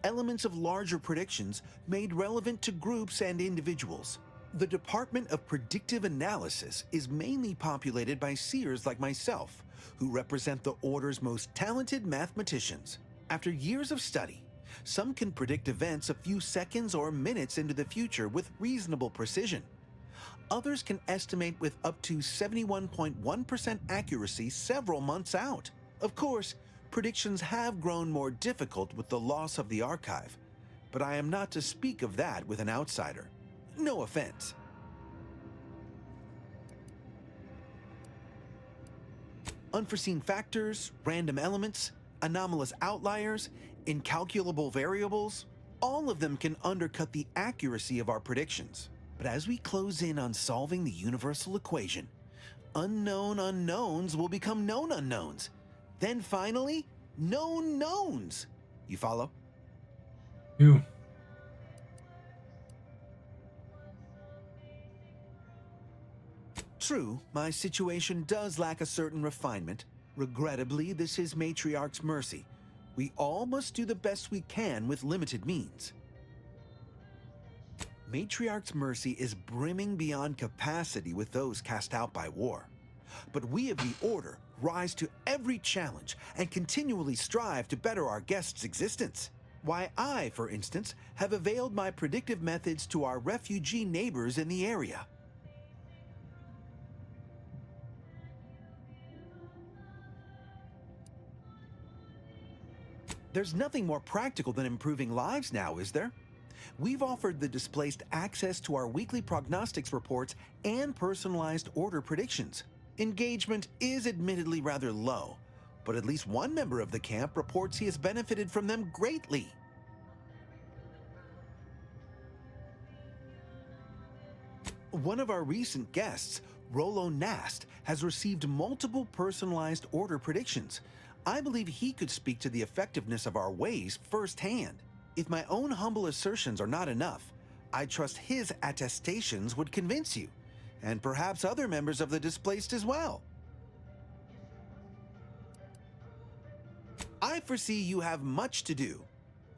elements of larger predictions made relevant to groups and individuals. The Department of Predictive Analysis is mainly populated by seers like myself, who represent the Order's most talented mathematicians. After years of study, some can predict events a few seconds or minutes into the future with reasonable precision. Others can estimate with up to 71.1% accuracy several months out. Of course, Predictions have grown more difficult with the loss of the archive, but I am not to speak of that with an outsider. No offense. Unforeseen factors, random elements, anomalous outliers, incalculable variables, all of them can undercut the accuracy of our predictions. But as we close in on solving the universal equation, unknown unknowns will become known unknowns. Then finally, known knowns. You follow? You. True, my situation does lack a certain refinement. Regrettably, this is Matriarch's mercy. We all must do the best we can with limited means. Matriarch's mercy is brimming beyond capacity with those cast out by war. But we of the Order rise to every challenge and continually strive to better our guests' existence. Why, I, for instance, have availed my predictive methods to our refugee neighbors in the area. There's nothing more practical than improving lives now, is there? We've offered the Displaced access to our weekly prognostics reports and personalized Order predictions. Engagement is admittedly rather low, but at least one member of the camp reports he has benefited from them greatly. One of our recent guests, Rollo Nast, has received multiple personalized Order predictions. I believe he could speak to the effectiveness of our ways firsthand. If my own humble assertions are not enough, I trust his attestations would convince you, and perhaps other members of the Displaced as well. I foresee you have much to do.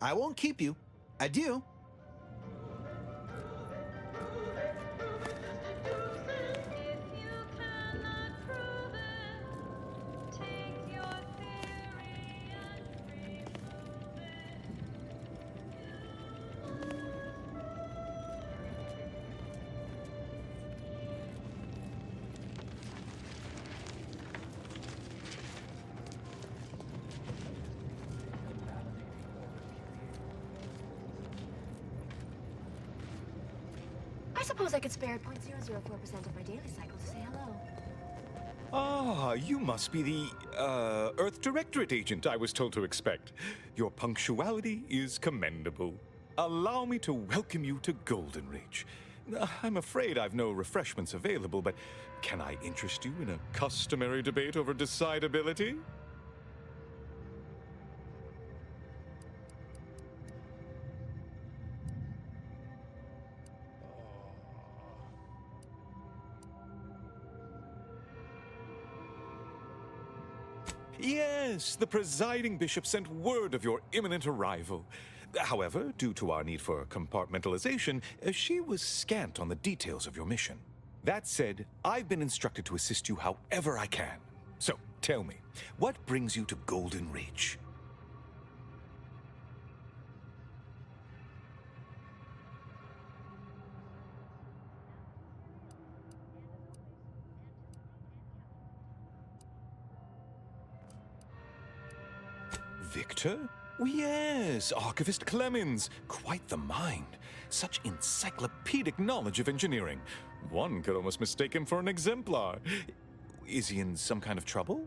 I won't keep you. Adieu. I suppose I could spare 0.004% of my daily cycle to say hello. Ah, you must be the, Earth Directorate agent I was told to expect. Your punctuality is commendable. Allow me to welcome you to Golden Reach. I'm afraid I've no refreshments available, but can I interest you in a customary debate over decidability? Yes, the presiding bishop sent word of your imminent arrival. However, due to our need for compartmentalization, she was scant on the details of your mission. That said, I've been instructed to assist you however I can. So, tell me, what brings you to Golden Reach? Victor? Oh, yes, Archivist Clemens. Quite the mind. Such encyclopedic knowledge of engineering. One could almost mistake him for an exemplar. Is he in some kind of trouble?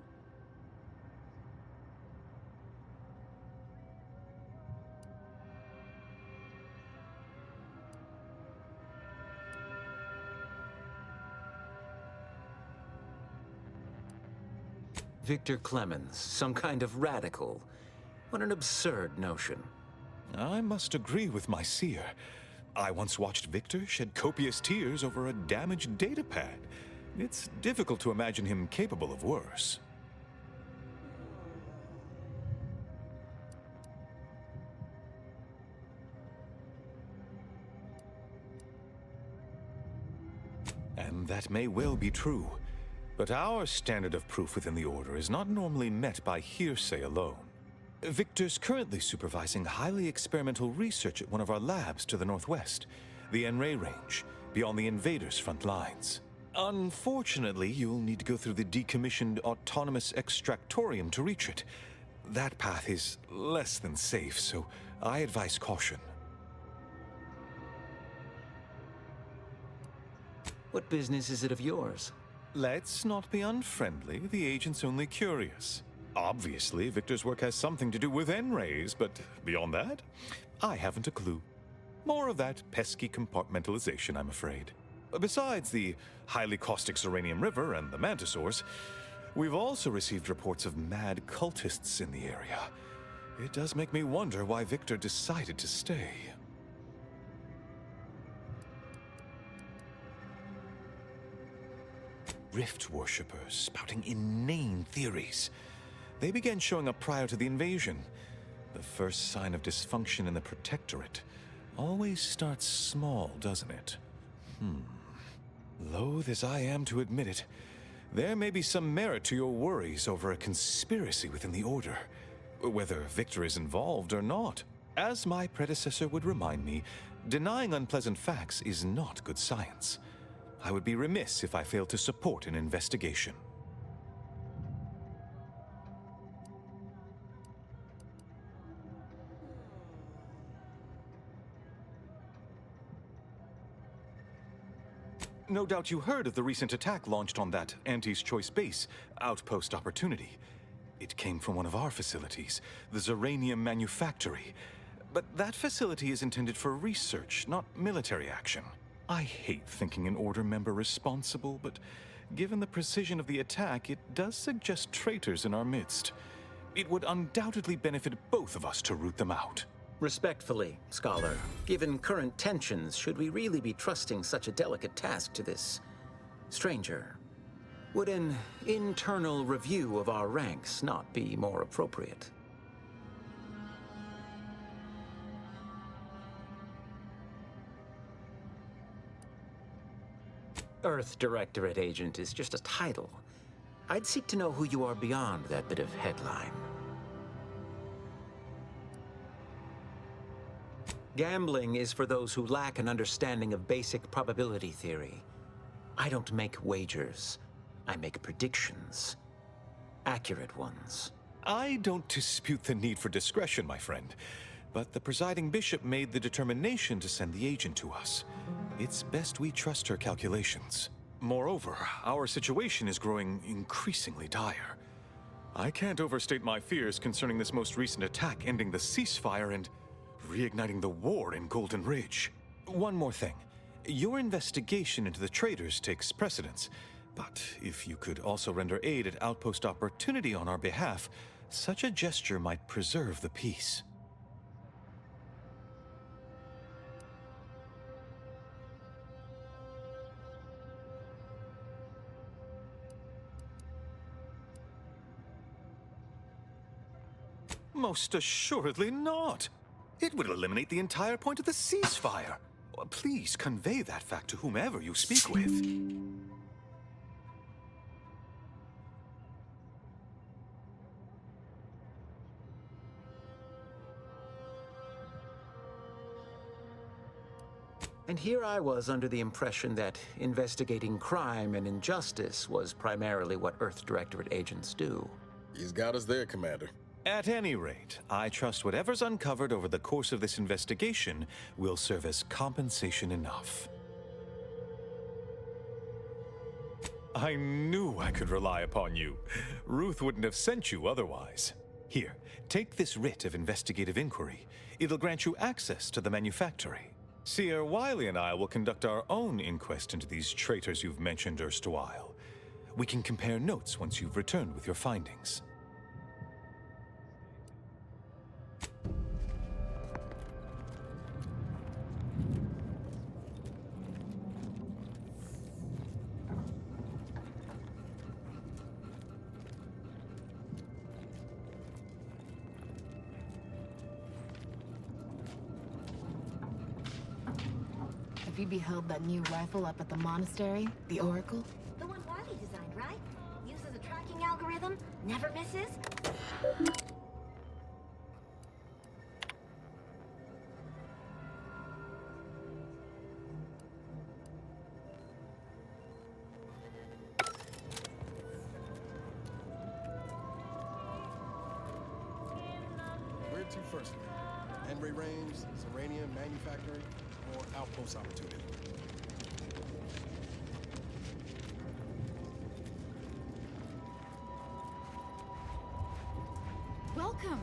Victor Clemens, some kind of radical. What an absurd notion. I must agree with my seer. I once watched Victor shed copious tears over a damaged datapad. It's difficult to imagine him capable of worse. And that may well be true. But our standard of proof within the Order is not normally met by hearsay alone. Victor's currently supervising highly experimental research at one of our labs to the northwest, the Enray Range, beyond the invaders' front lines. Unfortunately, you'll need to go through the decommissioned autonomous extractorium to reach it. that path is less than safe, so I advise caution. What business is it of yours? Let's not be unfriendly. The agent's only curious. Obviously, Victor's work has something to do with N-rays, but beyond that, I haven't a clue. More of that pesky compartmentalization, I'm afraid. Besides the highly caustic Zeranium River and the Mantisaurs, we've also received reports of mad cultists in the area. It does make me wonder why Victor decided to stay. Rift worshippers spouting inane theories. They began showing up prior to the invasion. The first sign of dysfunction in the Protectorate always starts small, doesn't it? Loath as I am to admit it, there may be some merit to your worries over a conspiracy within the Order, whether Victor is involved or not. As my predecessor would remind me, denying unpleasant facts is not good science. I would be remiss if I failed to support an investigation. No doubt you heard of the recent attack launched on that Auntie's Choice base, Outpost Opportunity. It came from one of our facilities, the Zeranium Manufactory. But that facility is intended for research, not military action. I hate thinking an Order member responsible, but given the precision of the attack, it does suggest traitors in our midst. It would undoubtedly benefit both of us to root them out. Respectfully, Scholar, given current tensions, should we really be trusting such a delicate task to this stranger? Would an internal review of our ranks not be more appropriate? Earth Directorate Agent is just a title. I'd seek to know who you are beyond that bit of headline. Gambling is for those who lack an understanding of basic probability theory. I don't make wagers. I make predictions. Accurate ones. I don't dispute the need for discretion, my friend. But the presiding bishop made the determination to send the agent to us. It's best we trust her calculations. Moreover, our situation is growing increasingly dire. I can't overstate my fears concerning this most recent attack ending the ceasefire and reigniting the war in Golden Ridge. One more thing. Your investigation into the traitors takes precedence, but if you could also render aid at Outpost Opportunity on our behalf, such a gesture might preserve the peace. Most assuredly not. It would eliminate the entire point of the ceasefire. Please convey that fact to whomever you speak with. And here I was under the impression that investigating crime and injustice was primarily what Earth Directorate agents do. He's got us there, Commander. At any rate, I trust whatever's uncovered over the course of this investigation will serve as compensation enough. I knew I could rely upon you. Ruth wouldn't have sent you otherwise. Here, take this writ of investigative inquiry. It'll grant you access to the manufactory. Seer Wiley and I will conduct our own inquest into these traitors you've mentioned erstwhile. We can compare notes once you've returned with your findings. Have you beheld that new rifle up at the monastery? The Oracle? The one Wiley designed, right? Uses a tracking algorithm, never misses. Where to firstly? Henry Rains, Serenium Manufacturing, or Outpost Opportunity? Welcome.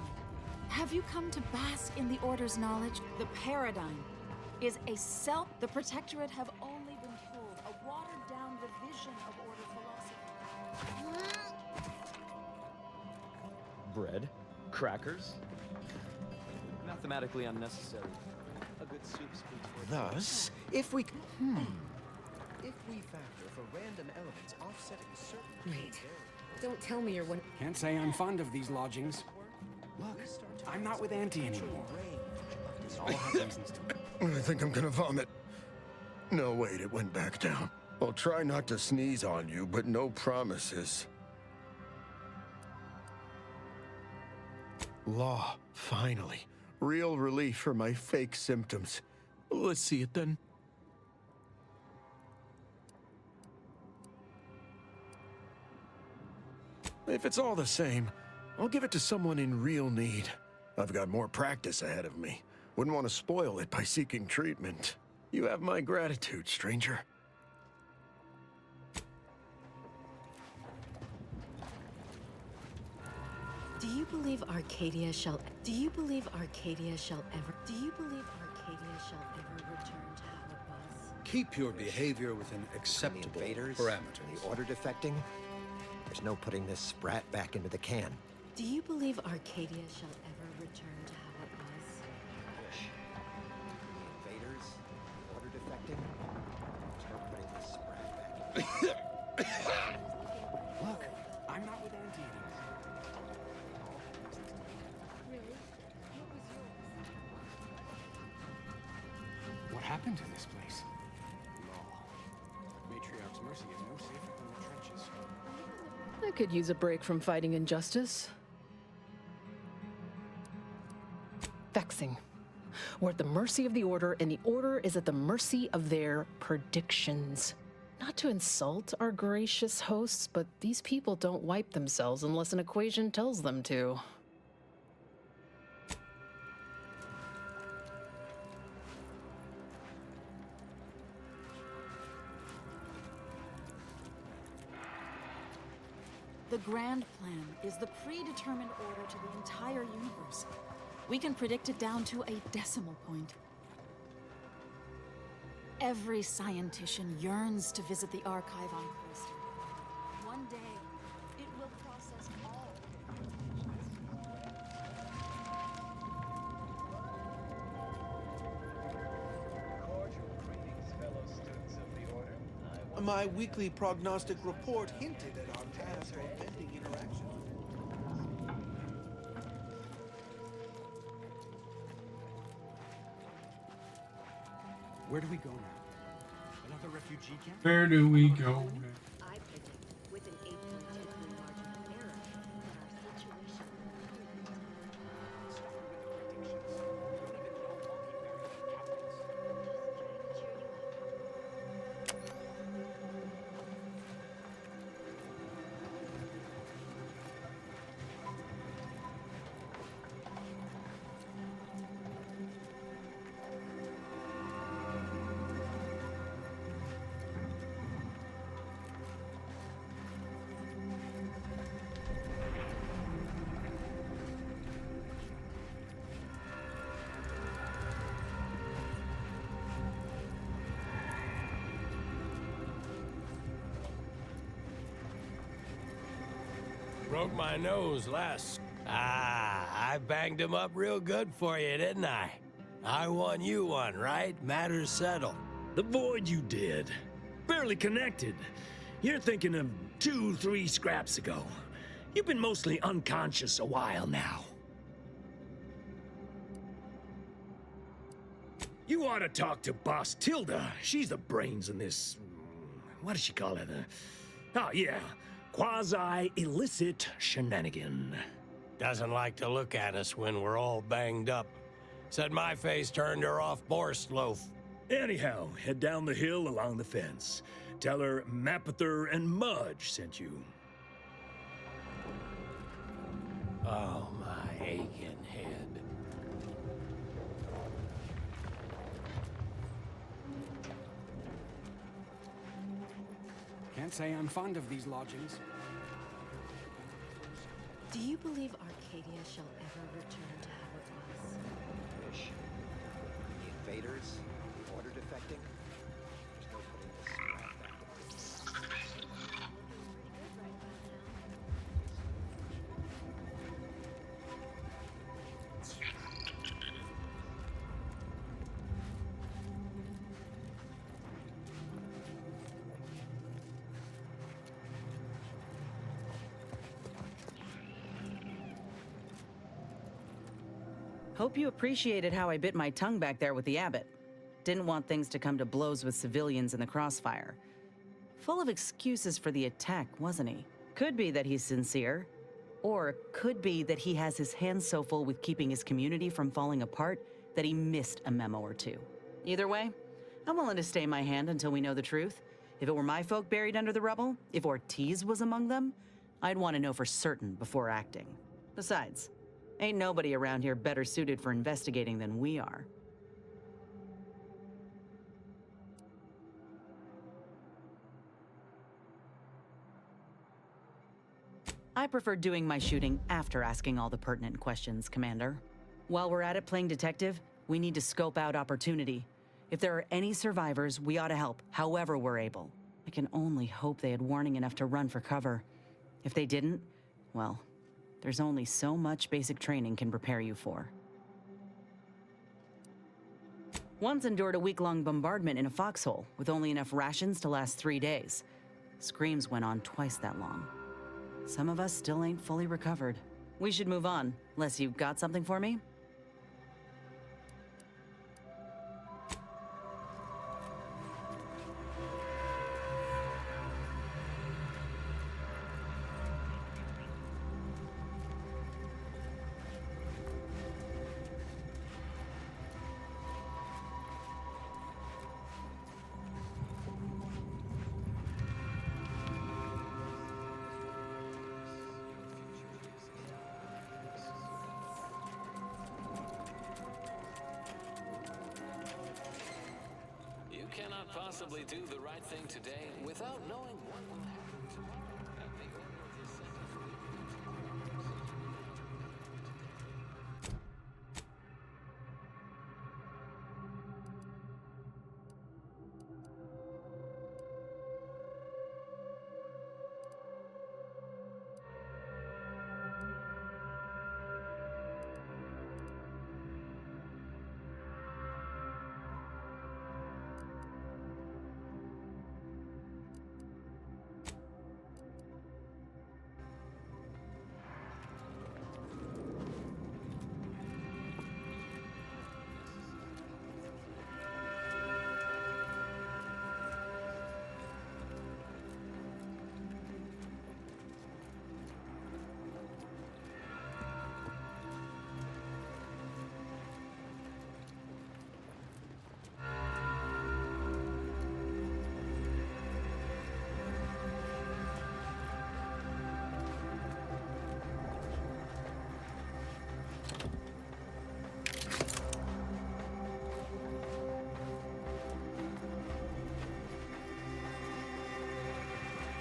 Have you come to bask in the Order's knowledge? The paradigm is a self. The Protectorate have only been told a watered-down revision of Order philosophy. Bread? Crackers? Mathematically unnecessary. A good soup speaks for itself. Thus, if we factor for random elements offsetting certain... Wait. Don't tell me you're one... Can't say I'm fond of these lodgings. Look, I'm not with Auntie anymore. All have reasons to... I think I'm gonna vomit. No, wait, it went back down. I'll try not to sneeze on you, but no promises. Law, finally. Real relief for my fake symptoms. Let's see it then. If it's all the same, I'll give it to someone in real need. I've got more practice ahead of me. Wouldn't want to spoil it by seeking treatment. You have my gratitude, stranger. Do you believe Arcadia shall ever return to how it was? Keep your behavior within acceptable invaders, parameters. the Order defecting? There's no putting this sprat back into the can. Do you believe Arcadia shall ever return to how it was? Wish. The invaders, the Order defecting? There's no putting this sprat back into Look, I'm not with Auntie anymore. What happened to this place? Law. Matriarch's Mercy is no safer than the trenches. I could use a break from fighting injustice. Vexing. We're at the mercy of the Order, and the Order is at the mercy of their predictions. Not to insult our gracious hosts, but these people don't wipe themselves unless an equation tells them to. The Grand Plan is the predetermined order to the entire universe. We can predict it down to a decimal point. Every scientician yearns to visit the archive on Questline. One day, it will process all. Cordial greetings, fellow students of the Order. My weekly prognostic report hinted at our past pending interaction. Where do we go now? Another refugee camp? Where do we go? I predict with an 8.23 margin of error that our situation Broke my nose last. I banged him up real good for you, didn't I? I won you one, right? Matters settled. The void you did. Barely connected. You're thinking of 2-3 scraps ago. You've been mostly unconscious a while now. You ought to talk to Boss Tilda. She's the brains in this... What does she call it? Oh, yeah. Quasi-illicit shenanigan. Doesn't like to look at us when we're all banged up. Said my face turned her off Borst loaf. Anyhow, head down the hill along the fence. Tell her Mapother and Mudge sent you. Oh, my aching head. can't say I'm fond of these lodgings. Do you believe Arcadia shall ever return to how it was? Wish. The invaders, the order defecting. There's no putting this sprat back in business. Hope you appreciated how I bit my tongue back there with the Abbot. Didn't want things to come to blows with civilians in the crossfire. Full of excuses for the attack, wasn't he? Could be that he's sincere, or could be that he has his hands so full with keeping his community from falling apart that he missed a memo or two. Either way, I'm willing to stay my hand until we know the truth. If it were my folk buried under the rubble, if Ortiz was among them, I'd want to know for certain before acting. Besides, ain't nobody around here better suited for investigating than we are. I prefer doing my shooting after asking all the pertinent questions, Commander. While we're at it playing detective, we need to scope out opportunity. If there are any survivors, we ought to help, however we're able. I can only hope they had warning enough to run for cover. If they didn't, well, there's only so much basic training can prepare you for. Once endured a week-long bombardment in a foxhole with only enough rations to last 3 days. Screams went on twice that long. Some of us still ain't fully recovered. We should move on, unless you got something for me? You cannot possibly do the right thing today without knowing what will happen tomorrow. At the order of the Senate.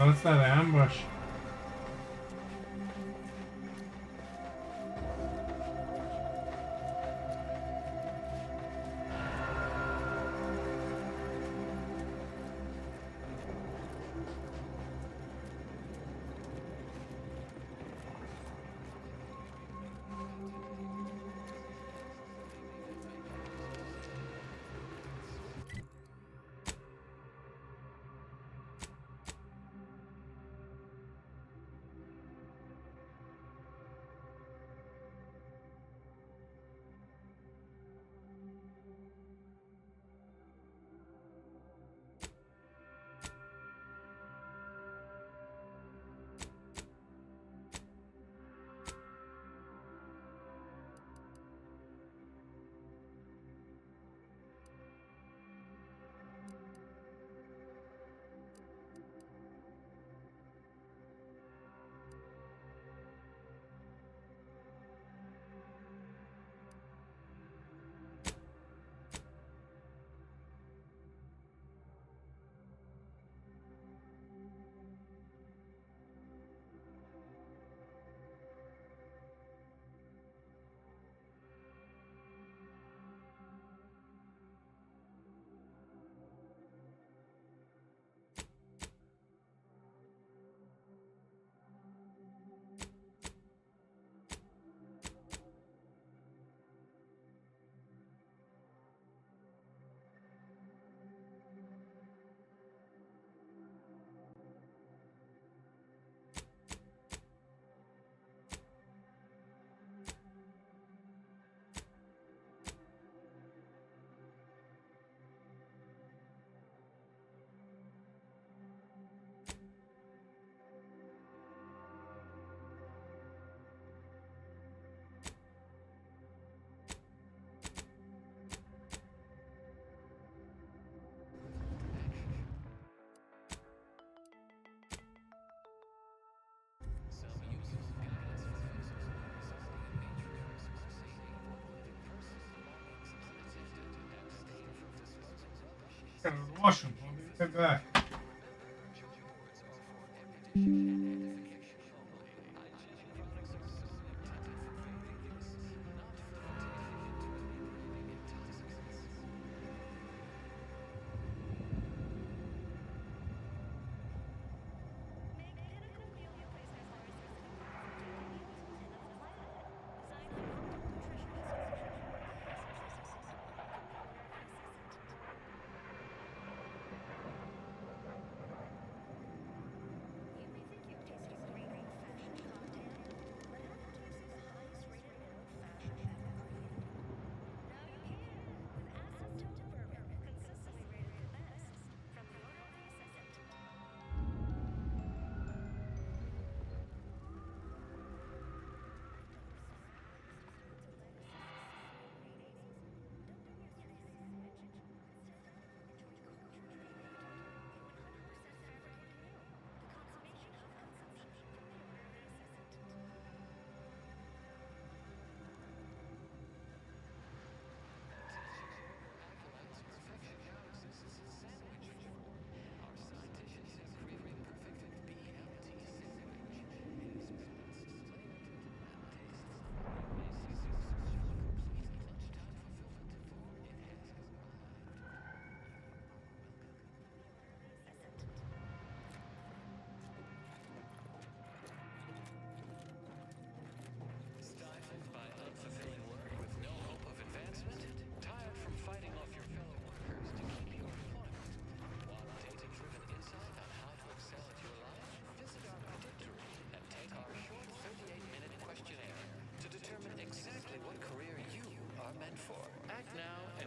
What's that ambush? Gotta go to the washroom. I'll be right back.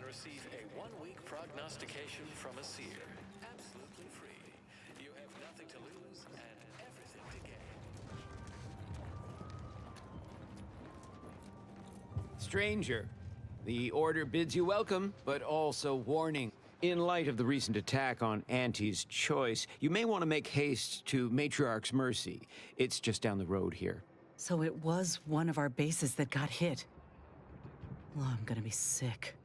Receive a one-week prognostication from a seer. Absolutely free. You have nothing to lose and everything to gain. Stranger, the Order bids you welcome, but also warning. In light of the recent attack on Auntie's Choice, you may want to make haste to Matriarch's Mercy. It's just down the road here. So it was one of our bases that got hit. Well, I'm gonna be sick.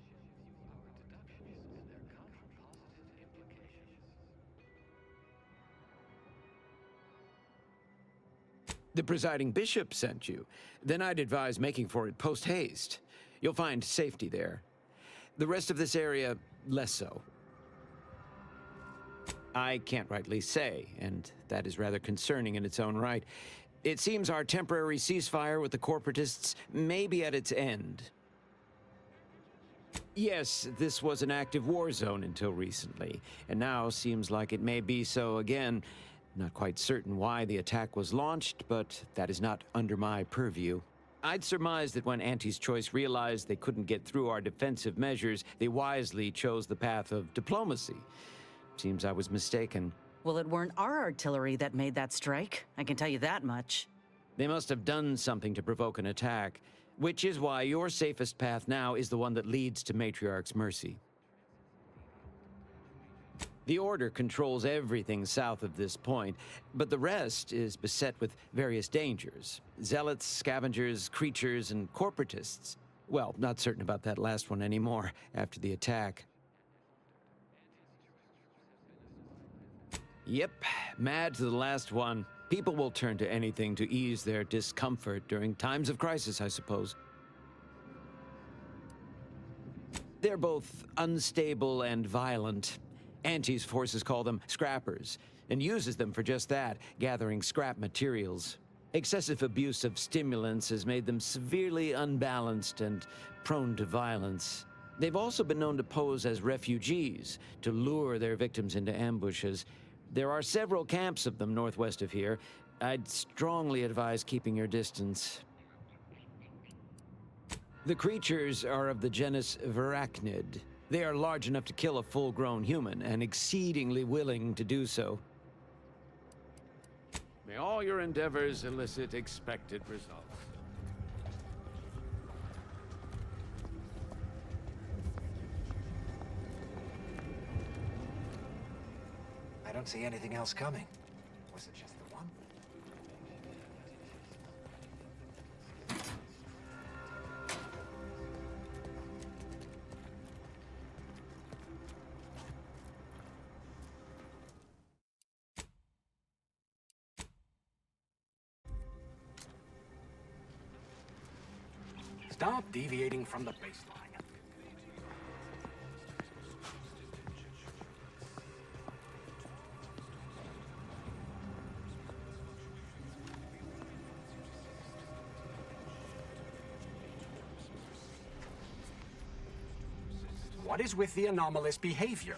The presiding bishop sent you. Then I'd advise making for it post-haste. You'll find safety there. The rest of this area, less so. I can't rightly say, and that is rather concerning in its own right. It seems our temporary ceasefire with the corporatists may be at its end. Yes, this was an active war zone until recently, and now seems like it may be so again. Not quite certain why the attack was launched, but that is not under my purview. I'd surmise that when Auntie's Choice realized they couldn't get through our defensive measures, they wisely chose the path of diplomacy. Seems I was mistaken. Well, it weren't our artillery that made that strike. I can tell you that much. They must have done something to provoke an attack, which is why your safest path now is the one that leads to Matriarch's Mercy. The Order controls everything south of this point, but the rest is beset with various dangers. Zealots, scavengers, creatures, and corporatists. Well, not certain about that last one anymore after the attack. Yep, mad to the last one. People will turn to anything to ease their discomfort during times of crisis, I suppose. They're both unstable and violent. Auntie's forces call them scrappers, and uses them for just that, gathering scrap materials. Excessive abuse of stimulants has made them severely unbalanced and prone to violence. They've also been known to pose as refugees, to lure their victims into ambushes. There are several camps of them northwest of here. I'd strongly advise keeping your distance. The creatures are of the genus Varachnid. They are large enough to kill a full-grown human, and exceedingly willing to do so. May all your endeavors elicit expected results. I don't see anything else coming. Was it just the one? Stop deviating from the baseline. What is with the anomalous behavior?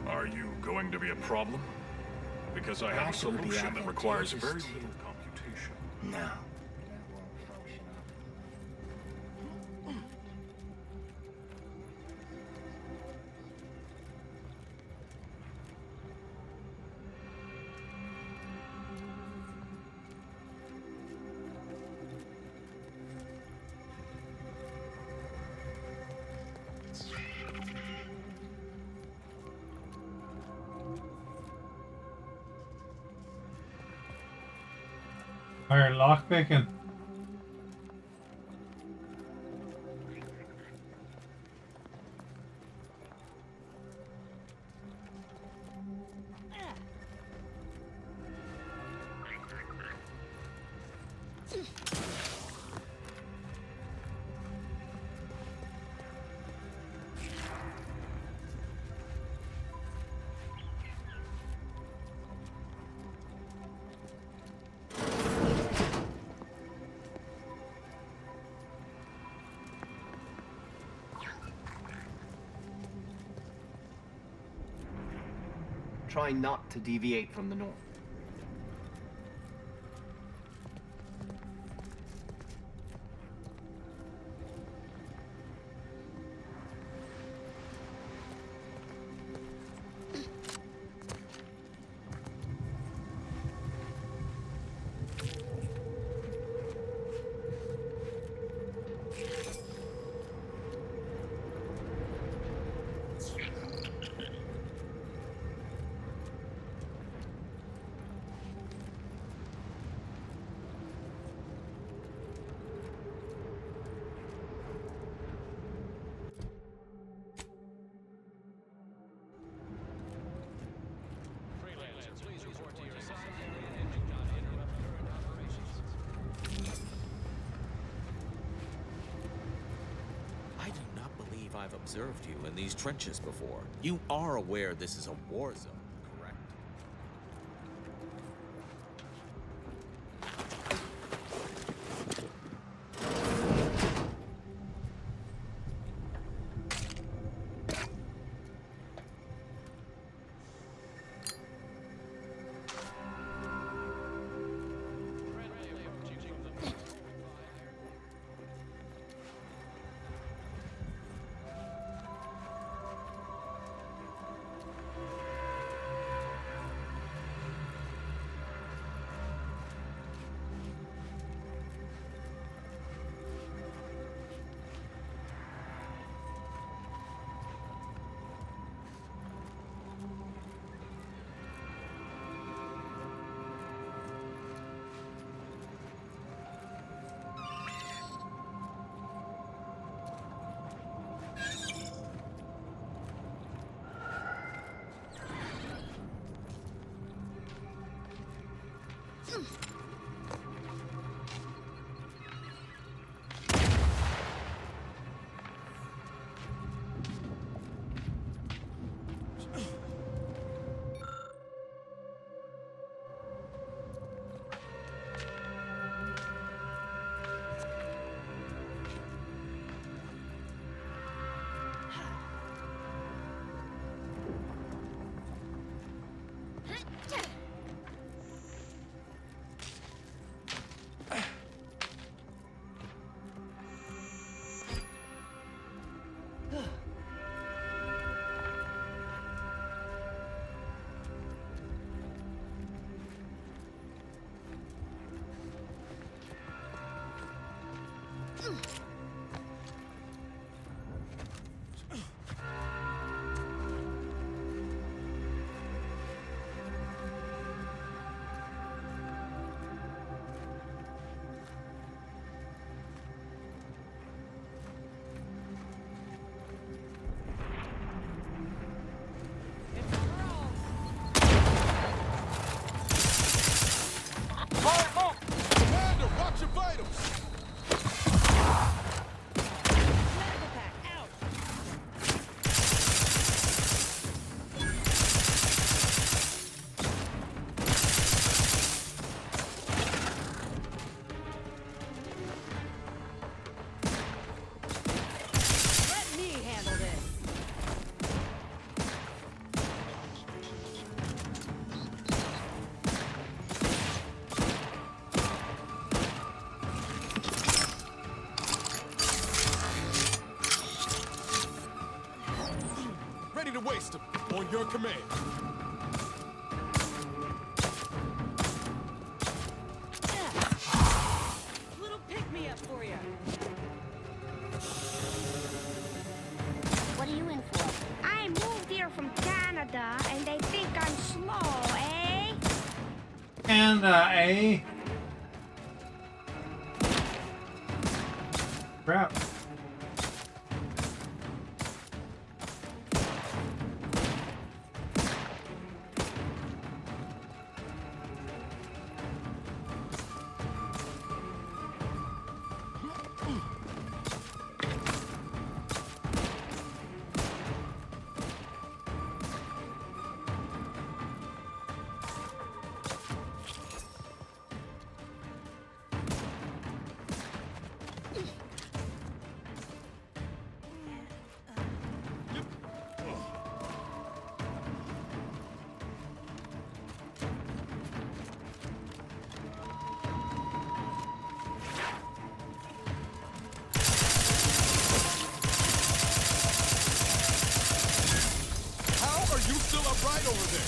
Are you going to be a problem? Because I have a solution that requires very little computation. No. Alright, lockpicking. Try not to deviate from the norm. I've observed you in these trenches before. You are aware this is a war zone, correct? To waste them on your command. Little pick-me-up for you. What are you in for? I moved here from Canada, and they think I'm slow, eh? And, eh? Crap. Right over there.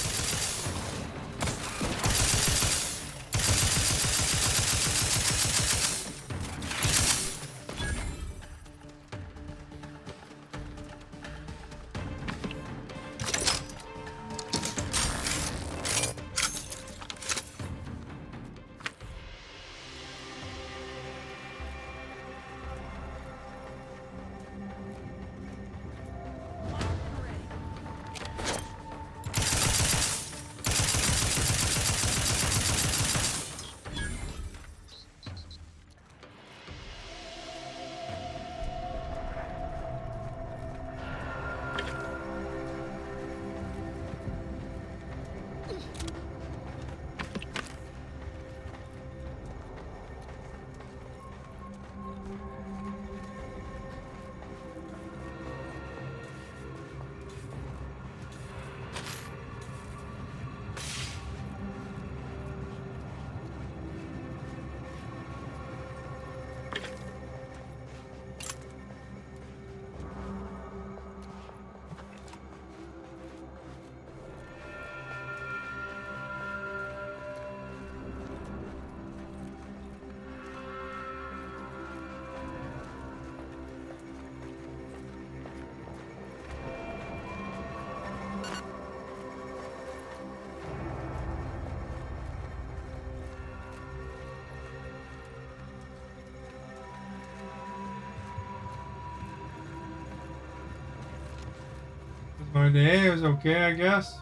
My day was okay, I guess.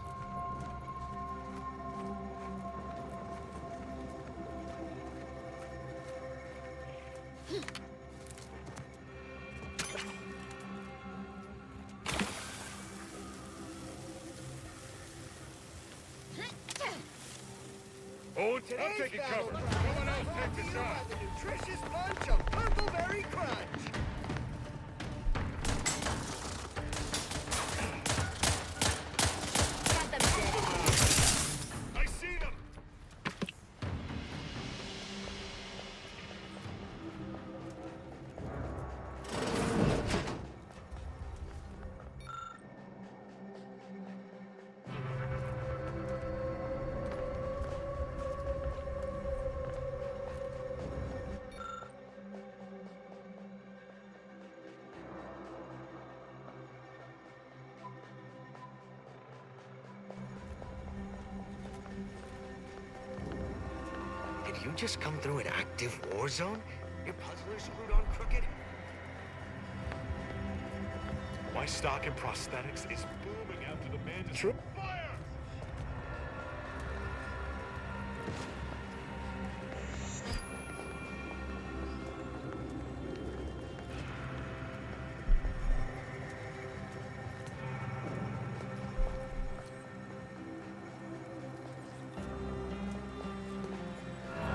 Oh, I'm taking cover. Someone else take the shot. The nutritious punch of Purpleberry Crunch. Got them dead. I see them. Did you just come through an active war zone? Your puzzler screwed on crooked? My stock in prosthetics is booming after the mandatory. Fire!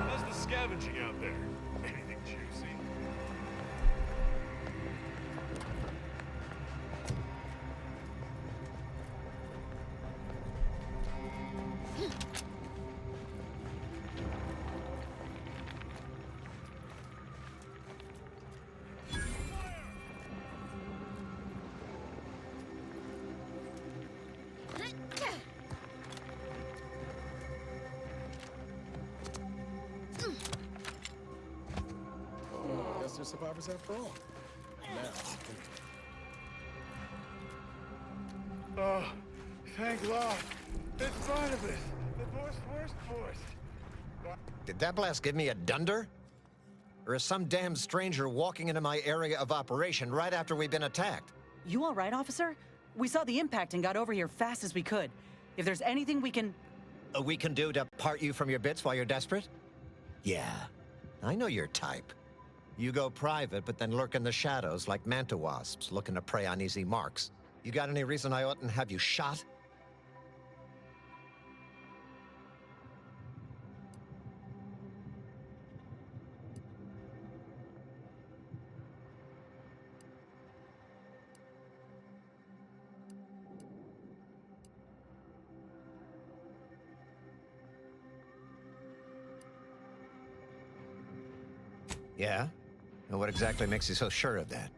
How's the scavenging out there? Anything juicy? Guess they're survivors after all. Oh, thank God. It's Barnabas, the worst force. Did that blast give me a dunder? Or is some damn stranger walking into my area of operation right after we've been attacked? You all right, officer? We saw the impact and got over here fast as we could. If there's anything we can... We can do to part you from your bits while you're desperate? Yeah, I know your type. You go private, but then lurk in the shadows like manta wasps looking to prey on easy marks. You got any reason I oughtn't have you shot? Yeah? And what exactly makes you so sure of that?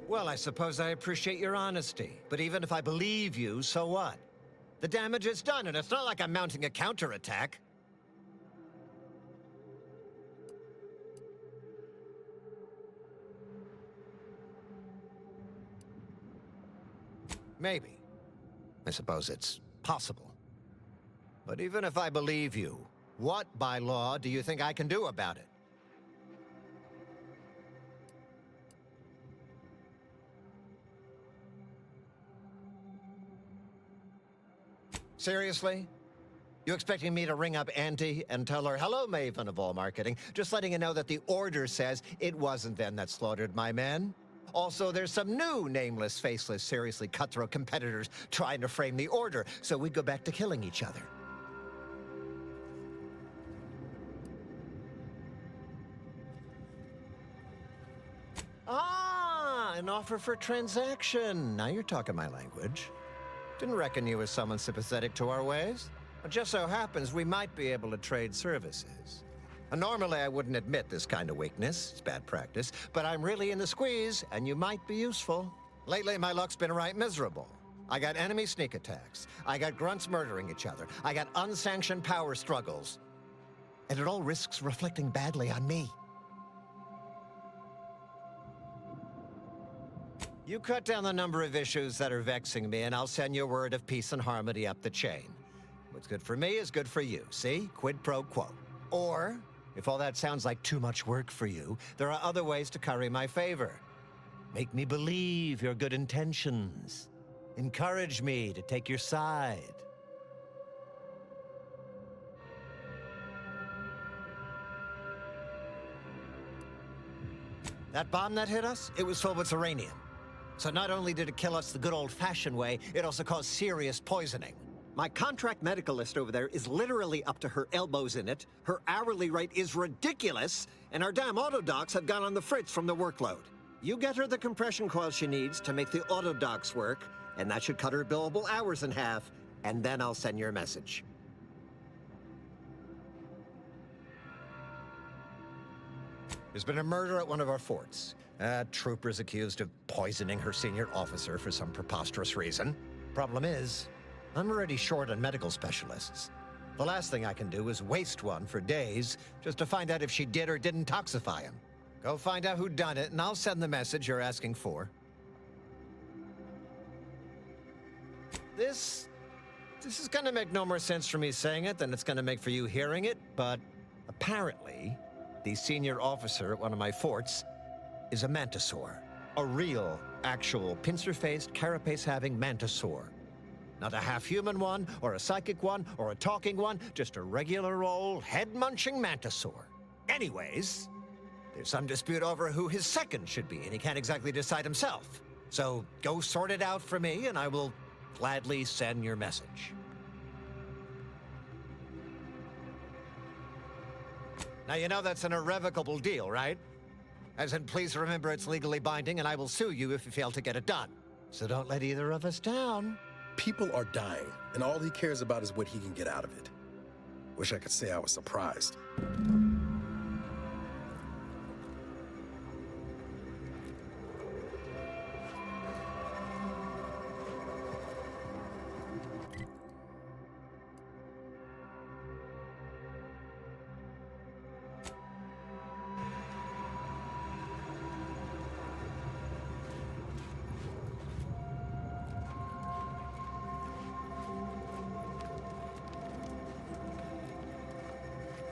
Well, I suppose I appreciate your honesty. But even if I believe you, so what? The damage is done, and it's not like I'm mounting a counterattack. Maybe. I suppose it's possible. But even if I believe you, what, by law, do you think I can do about it? Seriously? You expecting me to ring up Auntie and tell her, hello, Maven of all marketing, just letting you know that the order says it wasn't them that slaughtered my men? Also, there's some new nameless, faceless, seriously cutthroat competitors trying to frame the order, so we go back to killing each other. Ah, an offer for transaction. Now you're talking my language. Didn't reckon you as someone sympathetic to our ways. It just so happens we might be able to trade services. Normally, I wouldn't admit this kind of weakness. It's bad practice. But I'm really in the squeeze, and you might be useful. Lately, my luck's been right miserable. I got enemy sneak attacks. I got grunts murdering each other. I got unsanctioned power struggles. And it all risks reflecting badly on me. You cut down the number of issues that are vexing me, and I'll send you a word of peace and harmony up the chain. What's good for me is good for you, see? Quid pro quo. Or, if all that sounds like too much work for you, there are other ways to curry my favor. Make me believe your good intentions. Encourage me to take your side. That bomb that hit us, it was filled with uranium. So not only did it kill us the good old-fashioned way, it also caused serious poisoning. My contract medicalist over there is literally up to her elbows in it, her hourly rate is ridiculous, and our damn autodocs have gone on the fritz from the workload. You get her the compression coil she needs to make the autodocs work, and that should cut her billable hours in half, and then I'll send your message. There's been a murder at one of our forts. A trooper's accused of poisoning her senior officer for some preposterous reason. Problem is, I'm already short on medical specialists. The last thing I can do is waste one for days just to find out if she did or didn't toxify him. Go find out who done it, and I'll send the message you're asking for. This is gonna make no more sense for me saying it than it's gonna make for you hearing it, but apparently, the senior officer at one of my forts is a mantisaur. A real, actual, pincer-faced, carapace-having mantisaur. Not a half-human one, or a psychic one, or a talking one, just a regular old, head-munching mantisaur. Anyways, there's some dispute over who his second should be, and he can't exactly decide himself. So go sort it out for me, and I will gladly send your message. Now, you know that's an irrevocable deal, right? As in, please remember it's legally binding, and I will sue you if you fail to get it done. So don't let either of us down. People are dying, and all he cares about is what he can get out of it. Wish I could say I was surprised.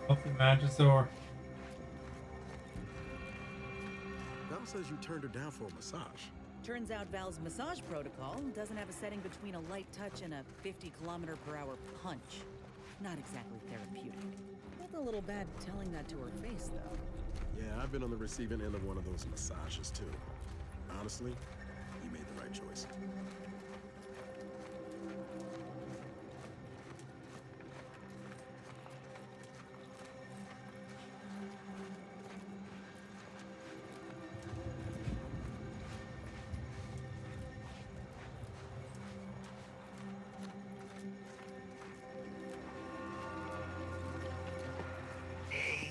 Healthy Magisaur. Val says you turned her down for a massage. Turns out Val's massage protocol doesn't have a setting between a light touch and a 50-kilometer-per-hour punch. Not exactly therapeutic. Felt a little bad telling that to her face, though. Yeah, I've been on the receiving end of one of those massages, too. Honestly, you made the right choice.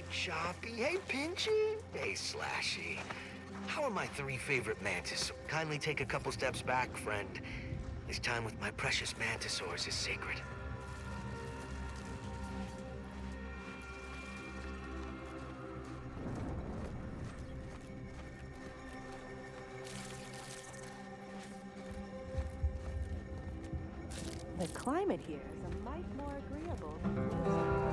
Choppy, hey Pinchy, hey Slashy. How are my three favorite mantis? Kindly take a couple steps back, friend. This time with my precious mantisaurs is sacred. The climate here is a mite more agreeable than it was.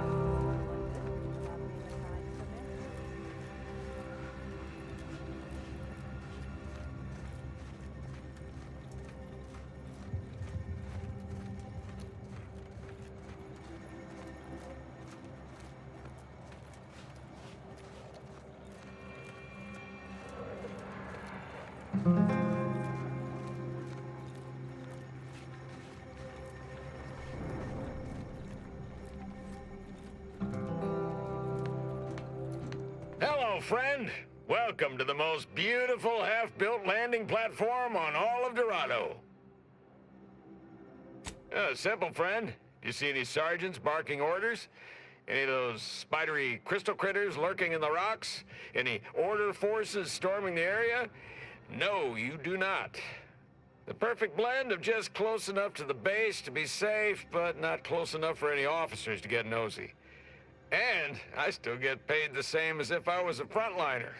Hello, friend. Welcome to the most beautiful half-built landing platform on all of Dorado. Simple, friend. You see any sergeants barking orders? Any of those spidery crystal critters lurking in the rocks? Any order forces storming the area? No, you do not. The perfect blend of just close enough to the base to be safe, but not close enough for any officers to get nosy. And I still get paid the same as if I was a frontliner.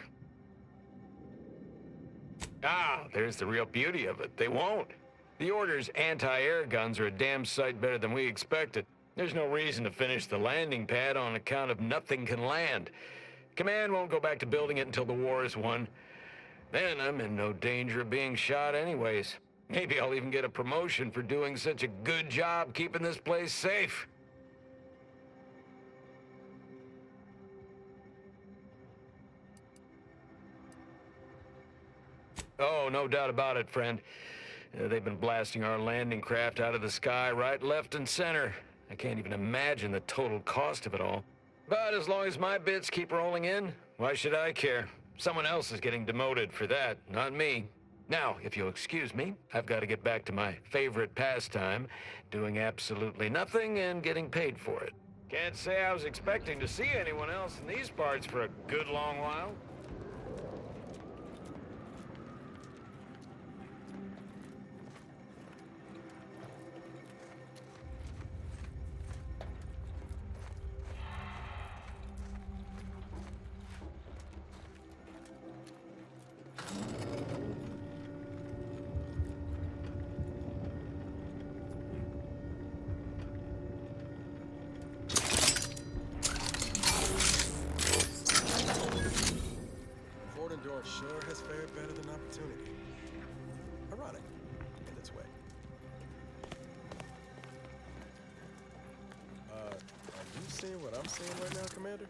Ah, there's the real beauty of it. They won't. The Order's anti-air guns are a damn sight better than we expected. There's no reason to finish the landing pad on account of nothing can land. Command won't go back to building it until the war is won. Then I'm in no danger of being shot anyways. Maybe I'll even get a promotion for doing such a good job keeping this place safe. Oh, no doubt about it, friend. They've been blasting our landing craft out of the sky right, left, and center. I can't even imagine the total cost of it all. But as long as my bits keep rolling in, why should I care? Someone else is getting demoted for that, not me. Now, if you'll excuse me, I've got to get back to my favorite pastime, doing absolutely nothing and getting paid for it. Can't say I was expecting to see anyone else in these parts for a good long while. Sure has fared better than Opportunity. Ironic, in its way. Are you seeing what I'm seeing right now, Commander?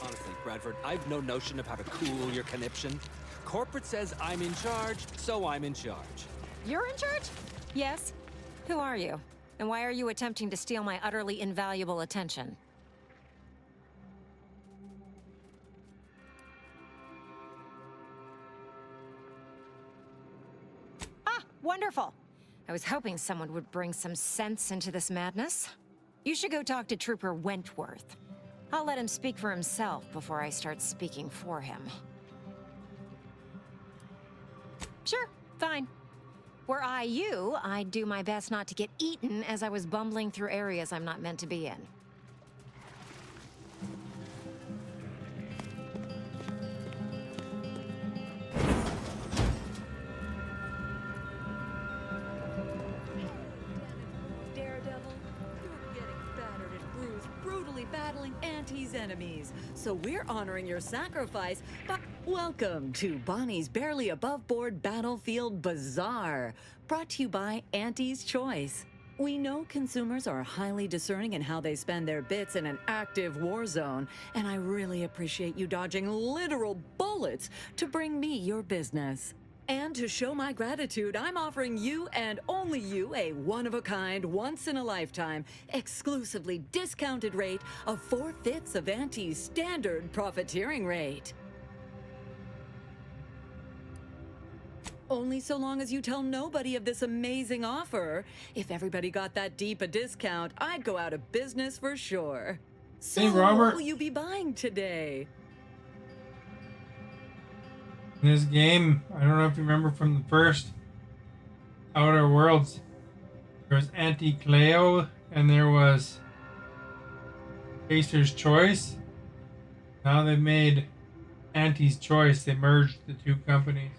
Honestly, Bradford, I've no notion of how to cool your conniption. Corporate says I'm in charge, so I'm in charge. You're in charge? Yes. Who are you? And why are you attempting to steal my utterly invaluable attention? Wonderful. I was hoping someone would bring some sense into this madness. You should go talk to Trooper Wentworth. I'll let him speak for himself before I start speaking for him. Sure, fine. Were I you, I'd do my best not to get eaten as I was bumbling through areas I'm not meant to be in. Battling Auntie's enemies, so we're honoring your sacrifice. But welcome to Bonnie's Barely Above Board Battlefield Bazaar, brought to you by Auntie's Choice. We know consumers are highly discerning in how they spend their bits in an active war zone, and I really appreciate you dodging literal bullets to bring me your business. And to show my gratitude, I'm offering you and only you a one-of-a-kind, once-in-a-lifetime, exclusively discounted rate of 4/5 of Auntie's standard profiteering rate. Only so long as you tell nobody of this amazing offer. If everybody got that deep a discount, I'd go out of business for sure. So, hey, Robert. what will you be buying today? In this game, I don't know if you remember from the first Outer Worlds, there was Anti-Cleo and there was Pacer's Choice. Now they've made Auntie's Choice. They merged the two companies.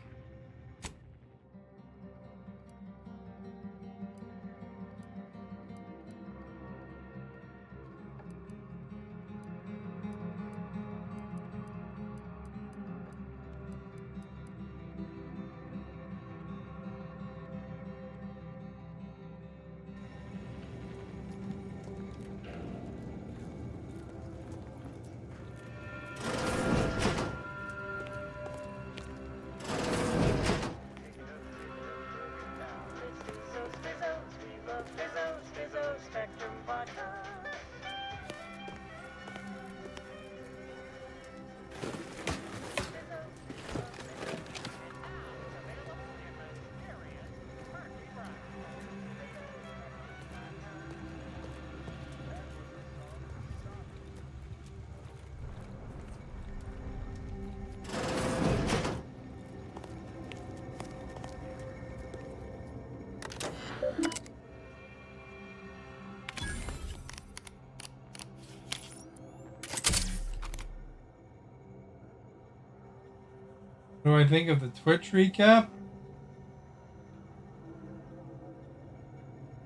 What do I think of the Twitch recap?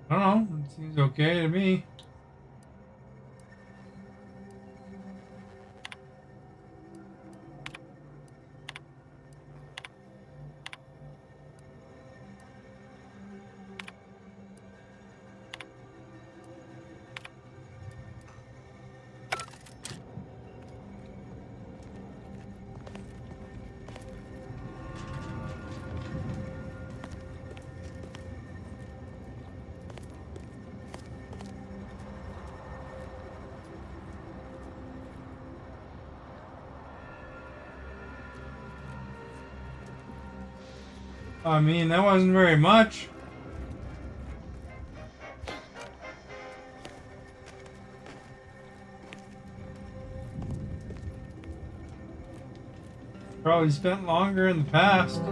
I don't know. It seems okay to me. I mean, that wasn't very much. Probably spent longer in the past.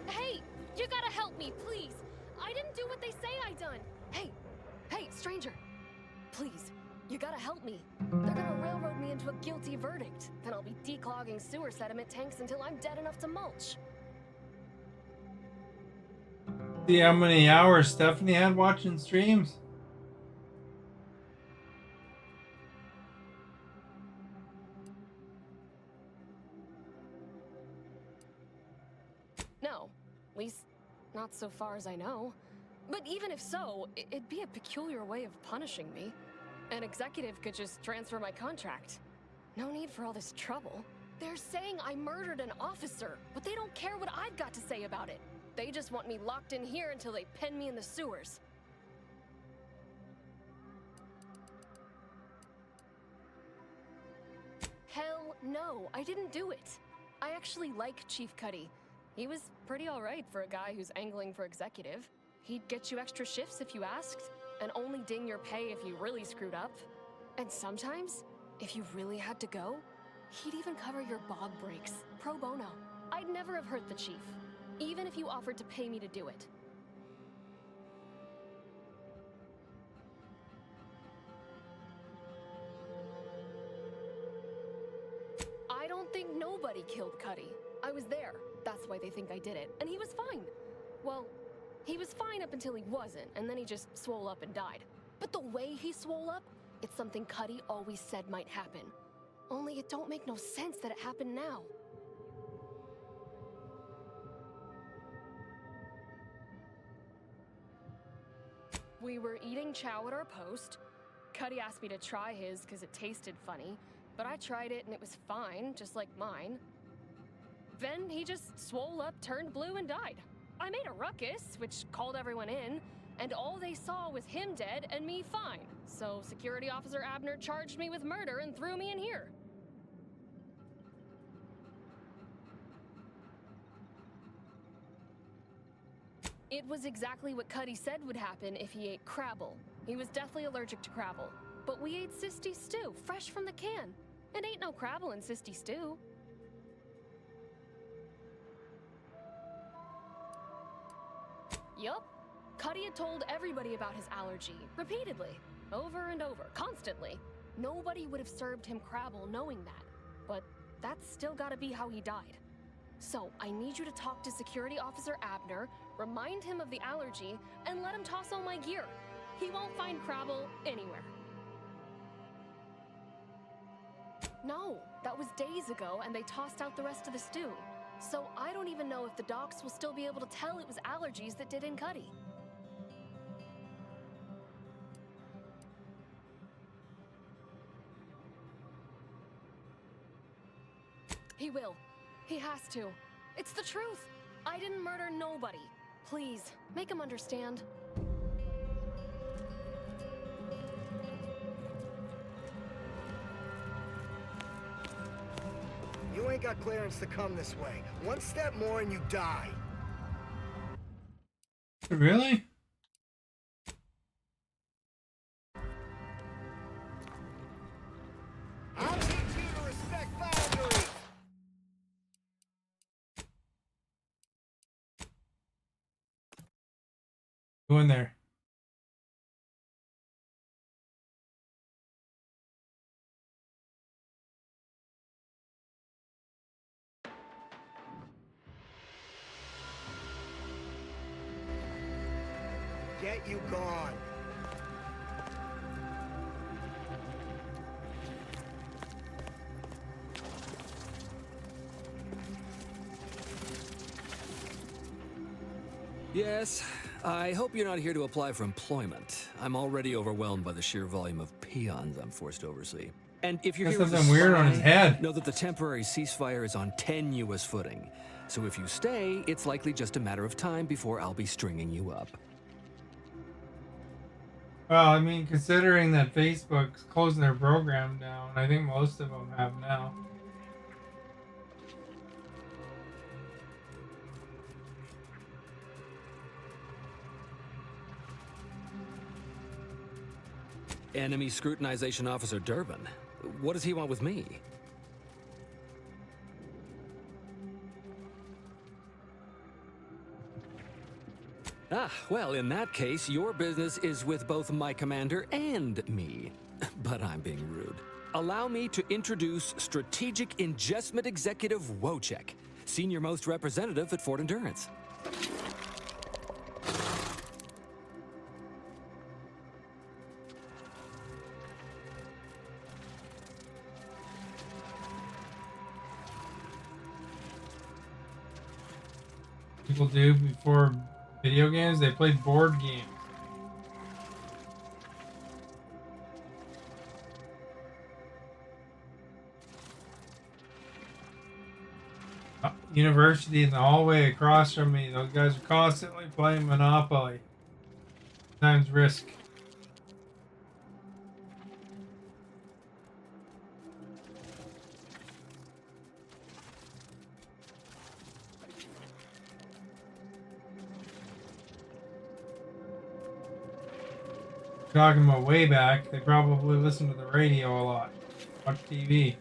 Hey, you gotta help me, please. I didn't do what they say I done. Hey, stranger. Please, you gotta help me. They're gonna railroad me into a guilty verdict. Then I'll be declogging sewer sediment tanks until I'm dead enough to mulch. See how many hours Stephanie had watching streams? No, at least not so far as I know. But even if so, it'd be a peculiar way of punishing me. An executive could just transfer my contract. No need for all this trouble. They're saying I murdered an officer, but they don't care what I've got to say about it. They just want me locked in here until they pen me in the sewers. Hell no, I didn't do it. I actually like Chief Cuddy. He was pretty alright for a guy who's angling for executive. He'd get you extra shifts if you asked, and only ding your pay if you really screwed up. And sometimes, if you really had to go, he'd even cover your bog breaks, pro bono. I'd never have hurt the chief, even if you offered to pay me to do it. I don't think nobody killed Cuddy. I was there. That's why they think I did it. And he was fine. Well, he was fine up until he wasn't, and then he just swole up and died. But the way he swole up, it's something Cuddy always said might happen. Only it don't make no sense that it happened now. We were eating chow at our post. Cuddy asked me to try his because it tasted funny, but I tried it and it was fine, just like mine. Then he just swole up, turned blue, and died. I made a ruckus, which called everyone in, and all they saw was him dead and me fine. So Security Officer Abner charged me with murder and threw me in here. It was exactly what Cuddy said would happen if he ate Crabble. He was deathly allergic to Crabble. But we ate Sisty stew, fresh from the can. And ain't no Crabble in Sisty stew. Yup. Cuddy had told everybody about his allergy, repeatedly. Over and over, constantly. Nobody would have served him Crabble knowing that. But that's still gotta be how he died. So, I need you to talk to Security Officer Abner, remind him of the allergy, and let him toss all my gear. He won't find Crabble anywhere. No, that was days ago, and they tossed out the rest of the stew. So I don't even know if the docs will still be able to tell it was allergies that did in Cuddy. He will. He has to. It's the truth. I didn't murder nobody. Please, make him understand. You ain't got clearance to come this way. One step more and you die. Really? I'll teach you to respect boundaries. Go in there. Get you gone. Yes, I hope you're not here to apply for employment. I'm already overwhelmed by the sheer volume of peons I'm forced to oversee. And if you're That's here with a something weird on his spy, head. know that the temporary ceasefire is on tenuous footing. So if you stay, it's likely just a matter of time before I'll be stringing you up. Well, I mean, considering that Facebook's closing their program down, I think most of them have now. Enemy Scrutinization Officer Durban. What does he want with me? Ah, well, in that case, your business is with both my commander and me. But I'm being rude. Allow me to introduce Strategic Ingestment Executive Wojciech, Senior Most Representative at Fort Endurance. People do before video games, they played board games. University in the hallway across from me, those guys are constantly playing Monopoly. Times Risk. Talking about way back, they probably listen to the radio a lot, watch TV.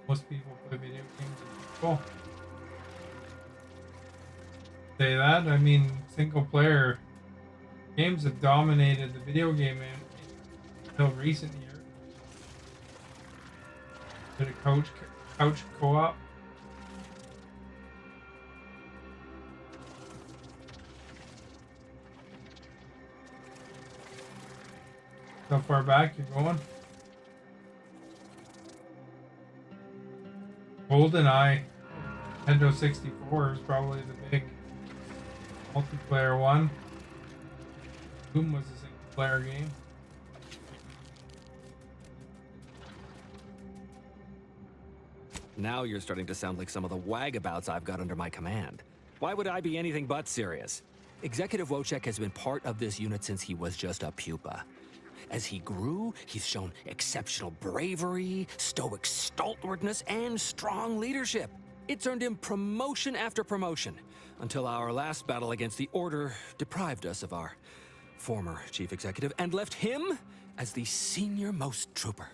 Most people play video games. Cool. Say that, I mean, single player games have dominated the video game until recent years. Bit of couch co-op. How far back you're going? GoldenEye, Nintendo 64 is probably the big multiplayer one. Doom was a single player game. Now you're starting to sound like some of the wagabouts I've got under my command. Why would I be anything but serious? Executive Wojciech has been part of this unit since he was just a pupa. As he grew, he's shown exceptional bravery, stoic stalwartness, and strong leadership. It's earned him promotion after promotion, until our last battle against the Order deprived us of our former chief executive and left him as the senior-most trooper.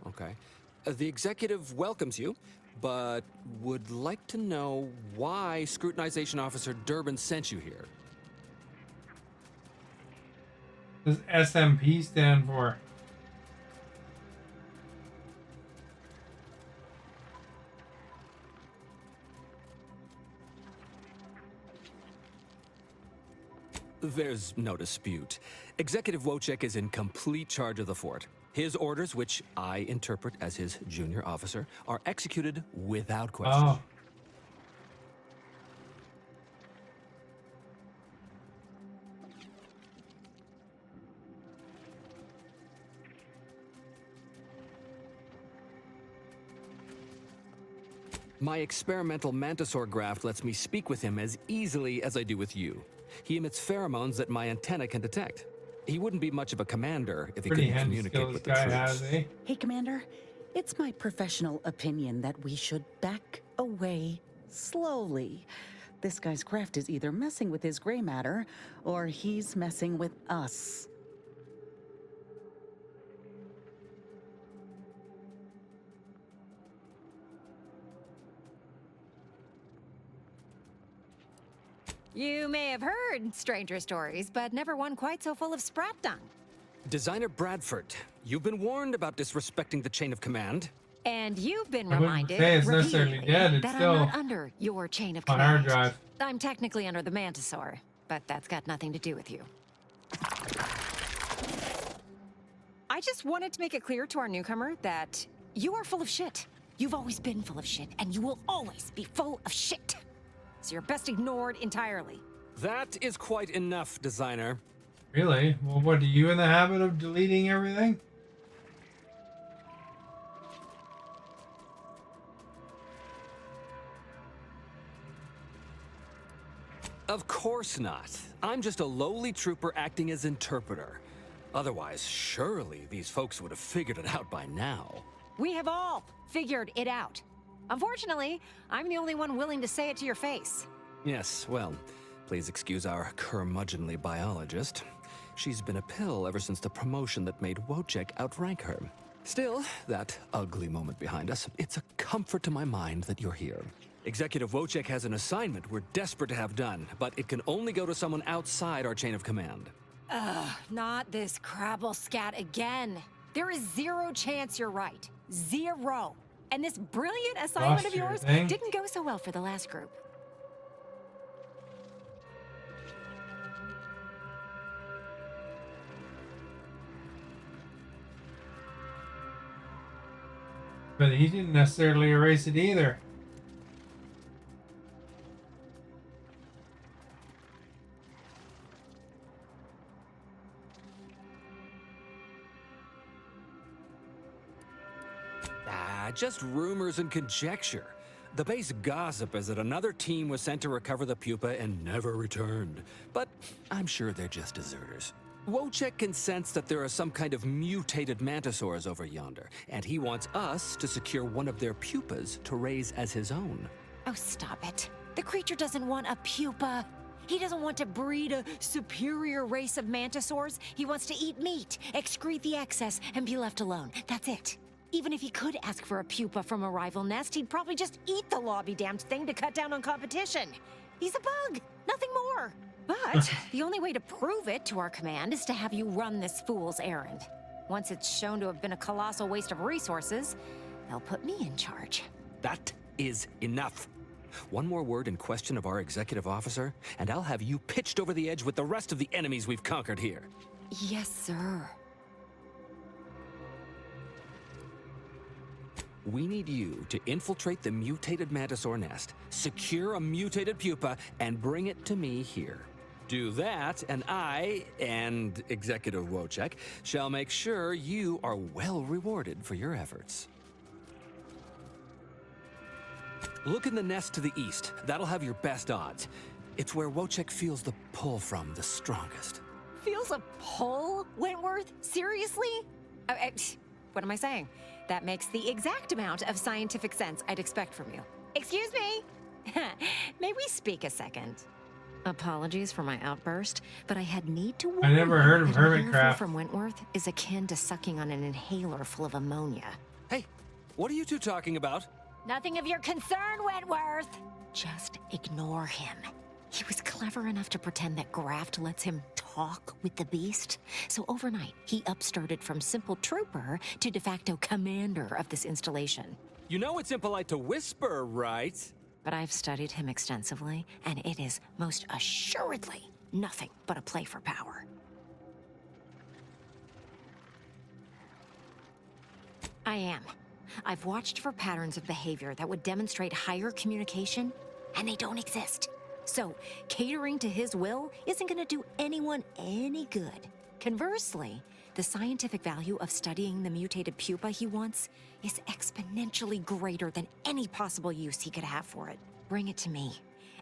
Okay. The executive welcomes you, but would like to know why Scrutinization Officer Durban sent you here. What does SMP stand for? There's no dispute. Executive Wojciech is in complete charge of the fort. His orders, which I interpret as his junior officer, are executed without question. Oh. My experimental mantisaur graft lets me speak with him as easily as I do with you. He emits pheromones that my antenna can detect. He wouldn't be much of a commander if he couldn't communicate with the troops. Hey, Commander. It's my professional opinion that we should back away slowly. This guy's craft is either messing with his gray matter, or he's messing with us. You may have heard stranger stories, but never one quite so full of sprat dung. Designer Bradford, you've been warned about disrespecting the chain of command. And you've been I wouldn't reminded say it's necessarily dead, it's that still I'm not under your chain of on command. our drive. I'm technically under the Mantisaur, but that's got nothing to do with you. I just wanted to make it clear to our newcomer that you are full of shit. You've always been full of shit, and you will always be full of shit. So you're best ignored entirely. That is quite enough, designer. Really? Well, what, are you in the habit of deleting everything? Of course not. I'm just a lowly trooper acting as interpreter. Otherwise, surely these folks would have figured it out by now. We have all figured it out. Unfortunately, I'm the only one willing to say it to your face. Yes, well, please excuse our curmudgeonly biologist. She's been a pill ever since the promotion that made Wojciech outrank her. Still, that ugly moment behind us, it's a comfort to my mind that you're here. Executive Wojciech has an assignment we're desperate to have done, but it can only go to someone outside our chain of command. Ugh, not this crabble scat again. There is zero chance you're right. Zero. And this brilliant assignment of yours didn't go so well for the last group. But he didn't necessarily erase it either. Just rumors and conjecture. The base gossip is that another team was sent to recover the pupa and never returned. But I'm sure they're just deserters. Wojciech can sense that there are some kind of mutated mantisaurs over yonder, and he wants us to secure one of their pupas to raise as his own. Oh, stop it. The creature doesn't want a pupa. He doesn't want to breed a superior race of mantisaurs. He wants to eat meat, excrete the excess, and be left alone. That's it. Even if he could ask for a pupa from a rival nest, he'd probably just eat the law-be-damned thing to cut down on competition. He's a bug, nothing more. But the only way to prove it to our command is to have you run this fool's errand. Once it's shown to have been a colossal waste of resources, they'll put me in charge. That is enough. One more word in question of our executive officer, and I'll have you pitched over the edge with the rest of the enemies we've conquered here. Yes, sir. We need you to infiltrate the mutated mantisaur nest, secure a mutated pupa, and bring it to me here. Do that, and I, and Executive Wojciech, shall make sure you are well rewarded for your efforts. Look in the nest to the east. That'll have your best odds. It's where Wojciech feels the pull from the strongest. Feels a pull, Wentworth? Seriously? What am I saying? That makes the exact amount of scientific sense I'd expect from you. Excuse me? May we speak a second? Apologies for my outburst, but I had need to warn I never heard of you that an hermitcraft. earful from Wentworth is akin to sucking on an inhaler full of ammonia. Hey, what are you two talking about? Nothing of your concern, Wentworth! Just ignore him. He was clever enough to pretend that Graft lets him talk with the beast. So overnight, he upstarted from simple trooper to de facto commander of this installation. You know it's impolite to whisper, right? But I've studied him extensively, and it is most assuredly nothing but a play for power. I am. I've watched for patterns of behavior that would demonstrate higher communication, and they don't exist. So, catering to his will isn't going to do anyone any good. Conversely, the scientific value of studying the mutated pupa he wants is exponentially greater than any possible use he could have for it. Bring it to me,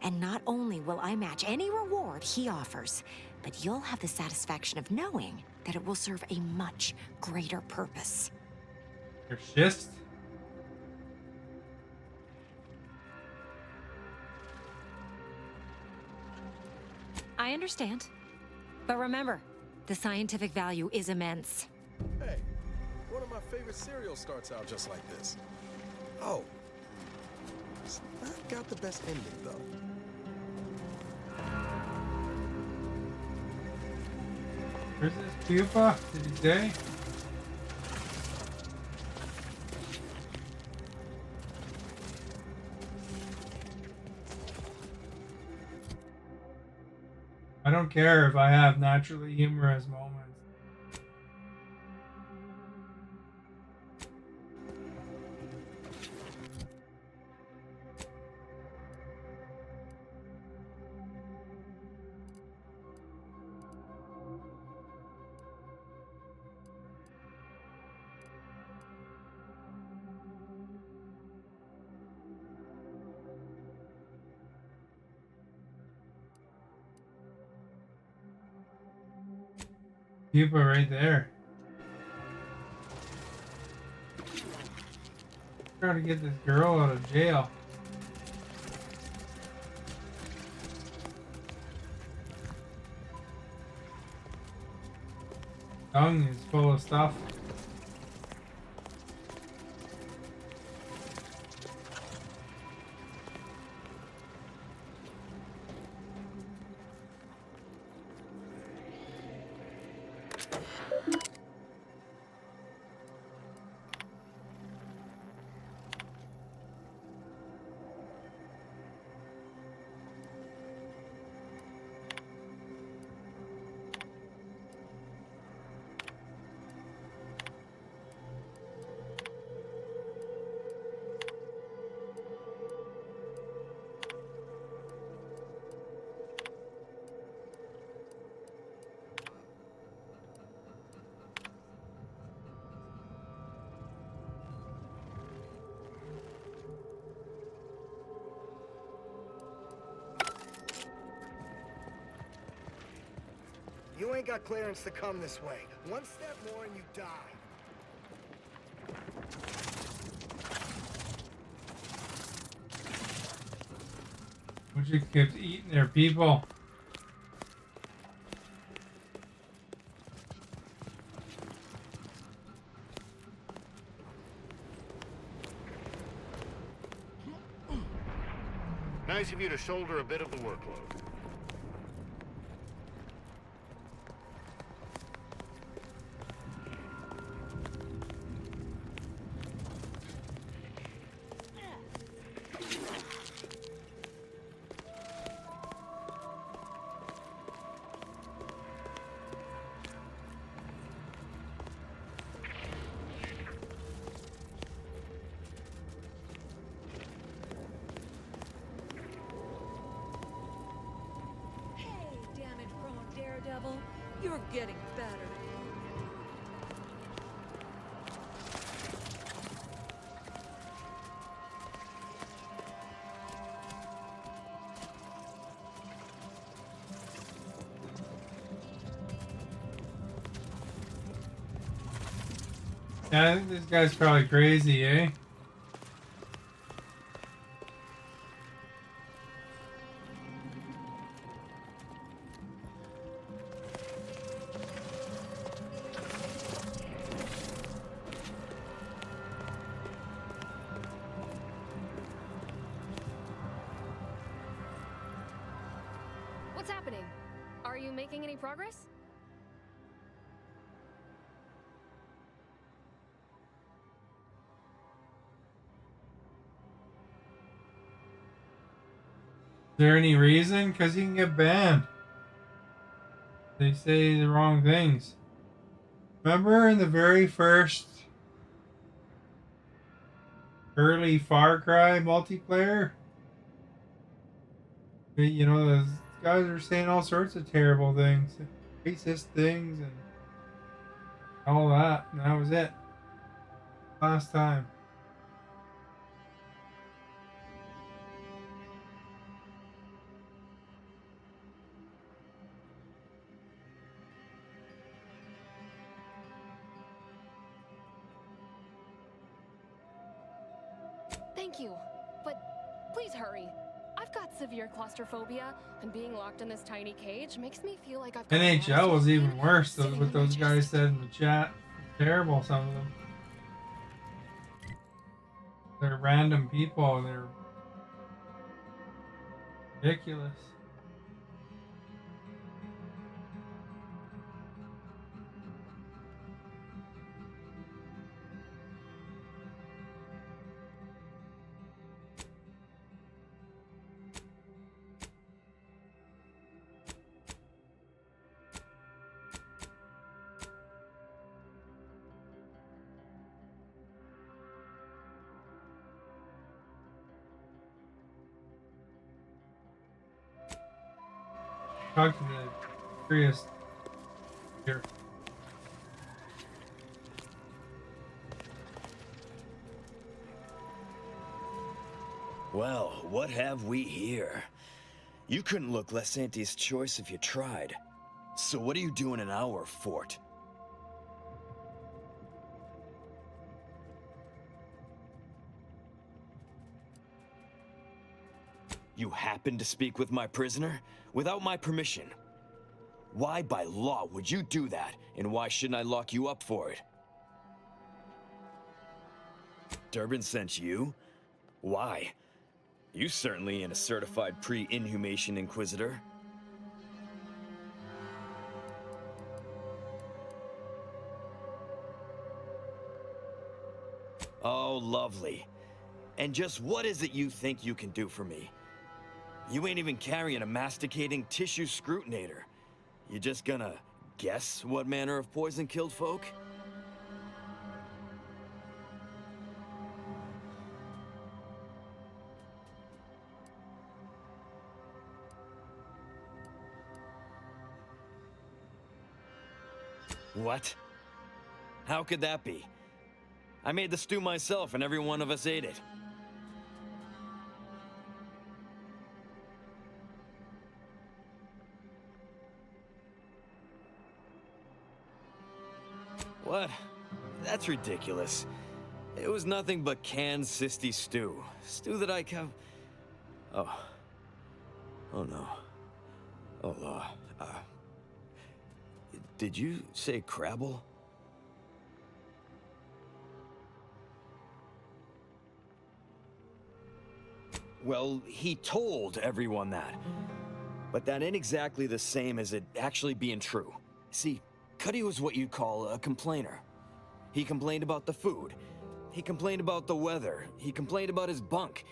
and not only will I match any reward he offers, but you'll have the satisfaction of knowing that it will serve a much greater purpose. Your schist? I understand. But remember, the scientific value is immense. Hey, one of my favorite cereals starts out just like this. Oh. It's not got the best ending, though. Where's this pupa? Did he say? I don't care if I have naturally humorous moments. Puppa right there. Trying to get this girl out of jail. Tongue is full of stuff. You ain't got clearance to come this way. One step more and you die. Which keeps eating their people. Nice of you to shoulder a bit of the workload. Daredevil, you're getting better. Yeah, I think this guy's probably crazy, eh? What's happening? Are you making any progress? Is there any reason? Because he can get banned. They say the wrong things. Remember in the very first early Far Cry multiplayer? You know, those guys are saying all sorts of terrible things. Racist things and all that. And that was it. Last time. Thank you, but please hurry. I've got severe claustrophobia, and being locked in this tiny cage makes me feel like I've got NHL was even worse than what those guys said in the chat. Terrible, some of them. They're random people and they're ridiculous. Talk to the curious here. Well, what have we here? You couldn't look less Auntie's choice if you tried. So what are you doing in our fort? You happened to speak with my prisoner without my permission. Why by law would you do that, and why shouldn't I lock you up for it? Durban sent you? Why? You certainly ain't a certified pre-inhumation inquisitor. Oh, lovely. And just what is it you think you can do for me? You ain't even carrying a masticating tissue scrutinator. You just gonna guess what manner of poison killed folk? What? How could that be? I made the stew myself and every one of us ate it. What? That's ridiculous. It was nothing but canned cysty stew. Stew that I have. Oh. Oh no. Oh, did you say crabble? Well, he told everyone that. But that ain't exactly the same as it actually being true. See, Cuddy was what you'd call a complainer. He complained about the food. He complained about the weather. He complained about his bunk.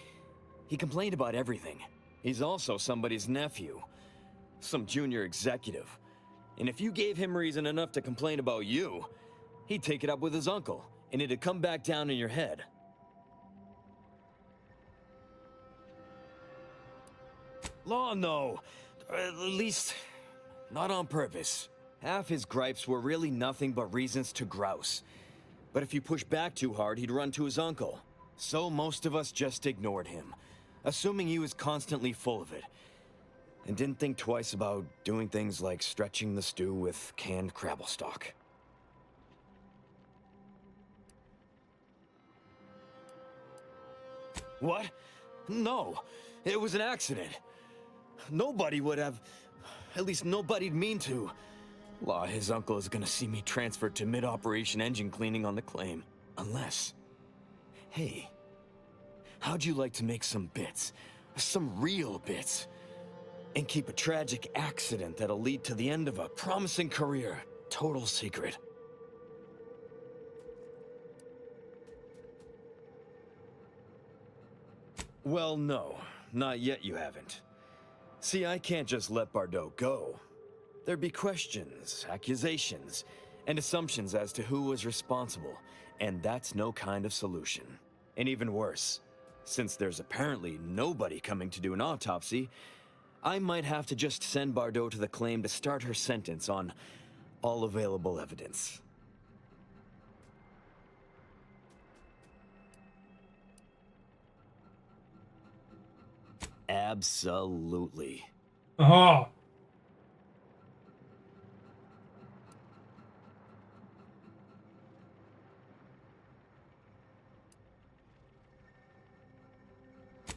He complained about everything. He's also somebody's nephew. Some junior executive. And if you gave him reason enough to complain about you, he'd take it up with his uncle, and it'd come back down in your head. Law, no. At least, not on purpose. Half his gripes were really nothing but reasons to grouse. But if you push back too hard, he'd run to his uncle. So most of us just ignored him, assuming he was constantly full of it. And didn't think twice about doing things like stretching the stew with canned crabble stock. What? No, it was an accident. Nobody would have... At least nobody'd mean to. Law, his uncle is gonna see me transferred to mid-operation engine cleaning on the claim. Unless... Hey, how'd you like to make some bits? Some real bits? And keep a tragic accident that'll lead to the end of a promising career. Total secret. Well, no. Not yet you haven't. See, I can't just let Bardot go. There'd be questions, accusations, and assumptions as to who was responsible, and that's no kind of solution. And even worse, since there's apparently nobody coming to do an autopsy, I might have to just send Bardot to the claim to start her sentence on all available evidence. Absolutely. Oh.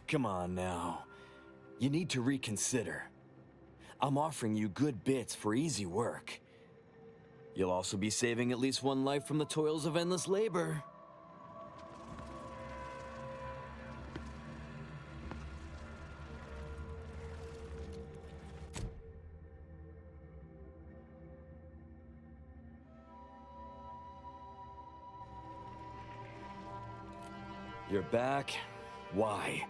Come on now. You need to reconsider. I'm offering you good bits for easy work. You'll also be saving at least one life from the toils of endless labor. You're back? Why?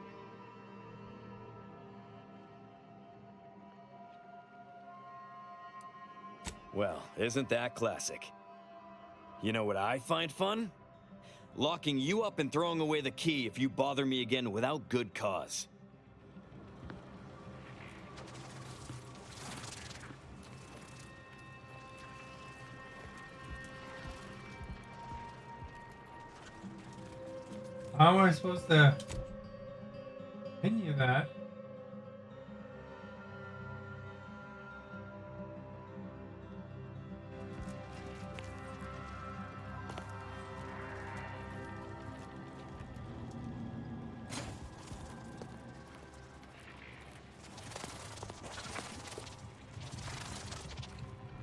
Well, isn't that classic? You know what I find fun? Locking you up and throwing away the key if you bother me again without good cause. How am I supposed to continue that?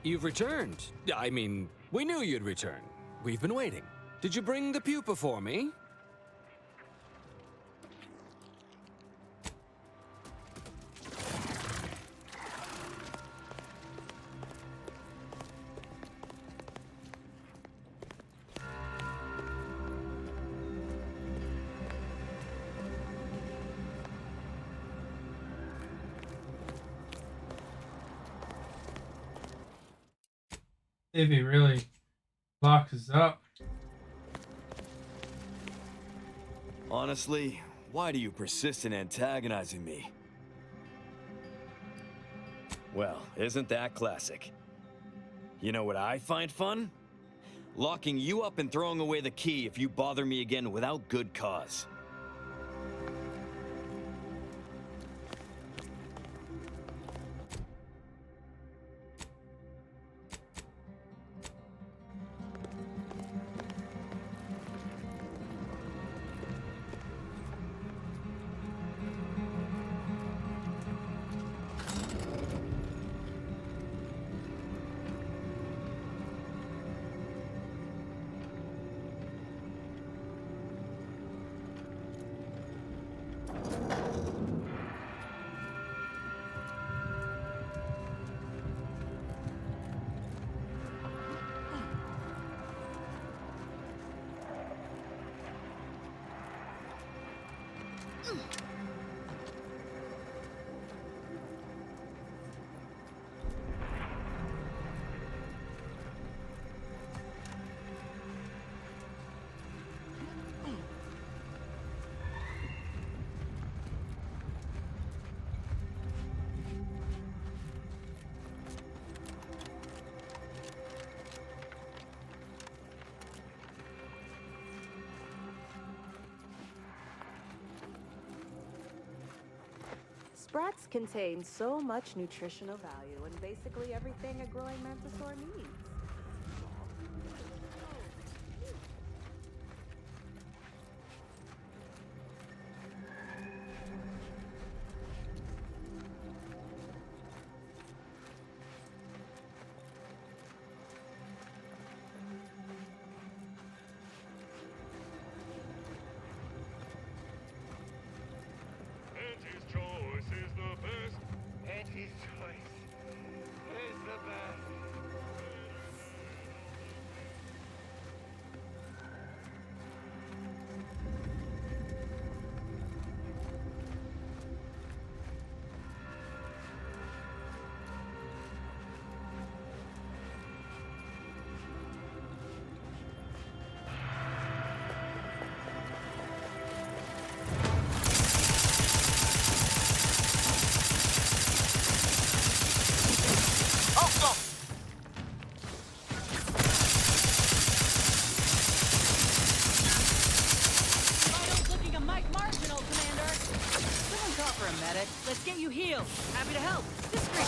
You've returned. I mean, we knew you'd return. We've been waiting. Did you bring the Puppa for me? If he really locks us up. Honestly, why do you persist in antagonizing me? Well, isn't that classic? You know what I find fun? Locking you up and throwing away the key if you bother me again without good cause. Sprats contain so much nutritional value and basically everything a growing mantisaur needs. Let's get you healed. Happy to help. Discreet.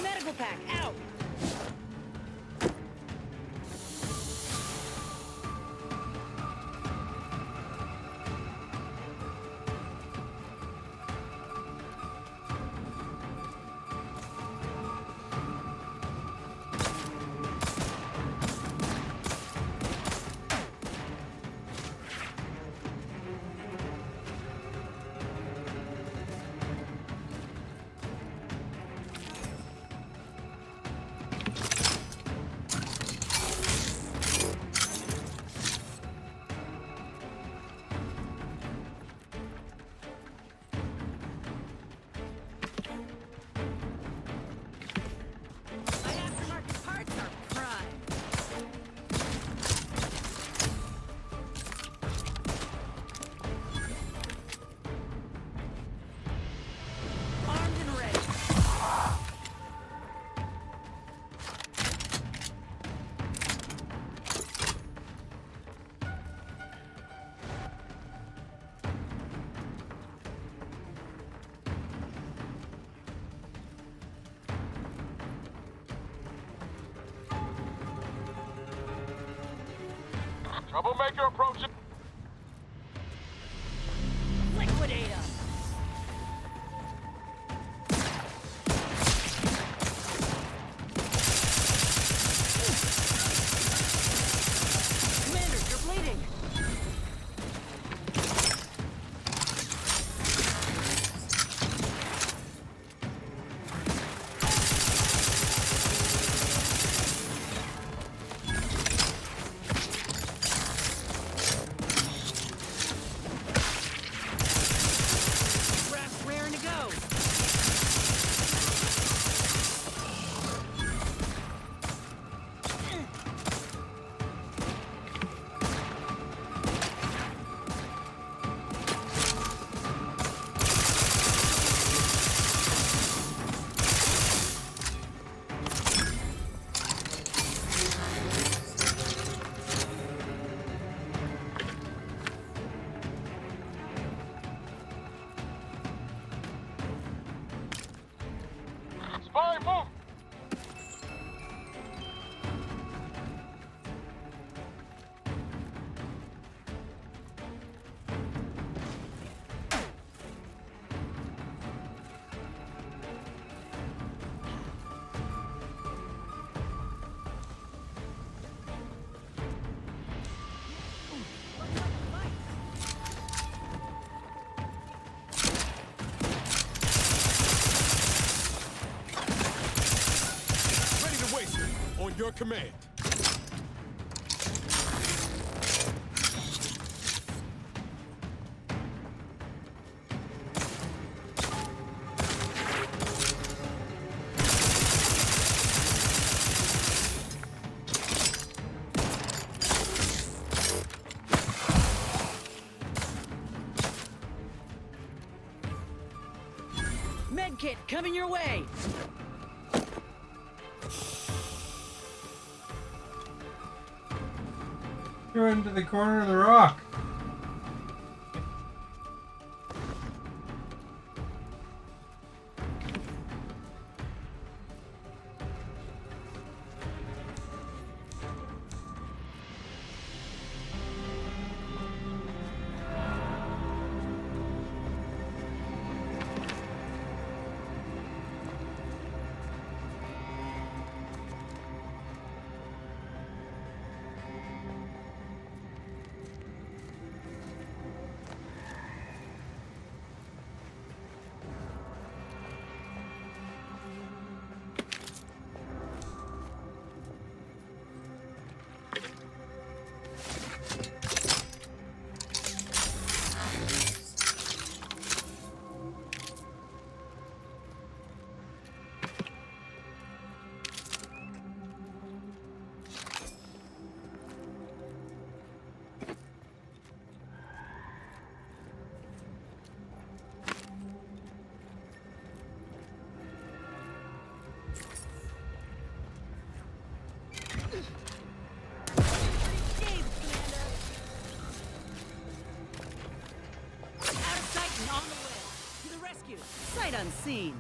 Medical pack out. Troublemaker approaching. Liquidate him! Commander, you're bleeding! Raft's raring to go! Spy, move! Ready to waste it. On your command. Medkit coming your way! You're into the corner of the rock. Sight unseen.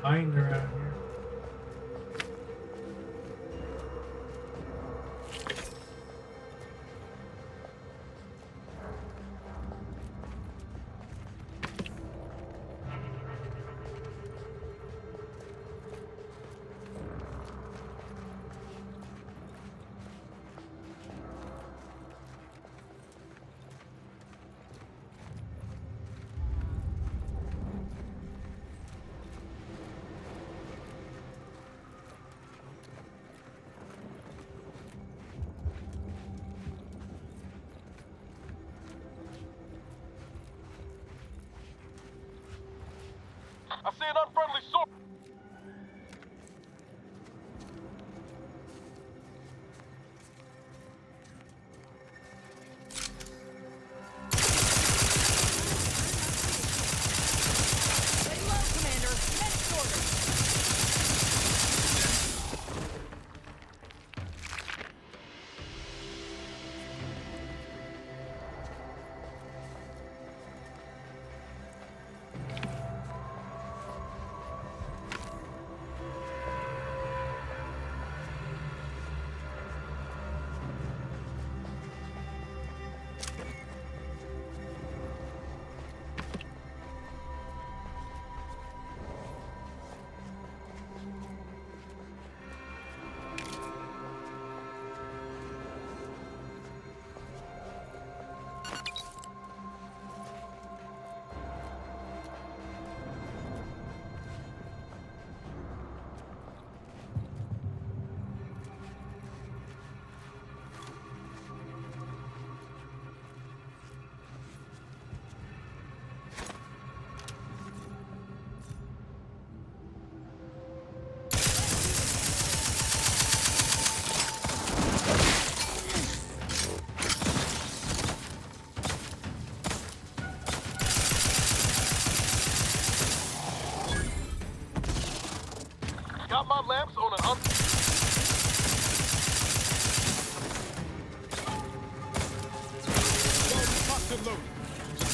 Find around here. I see an unfriendly sword.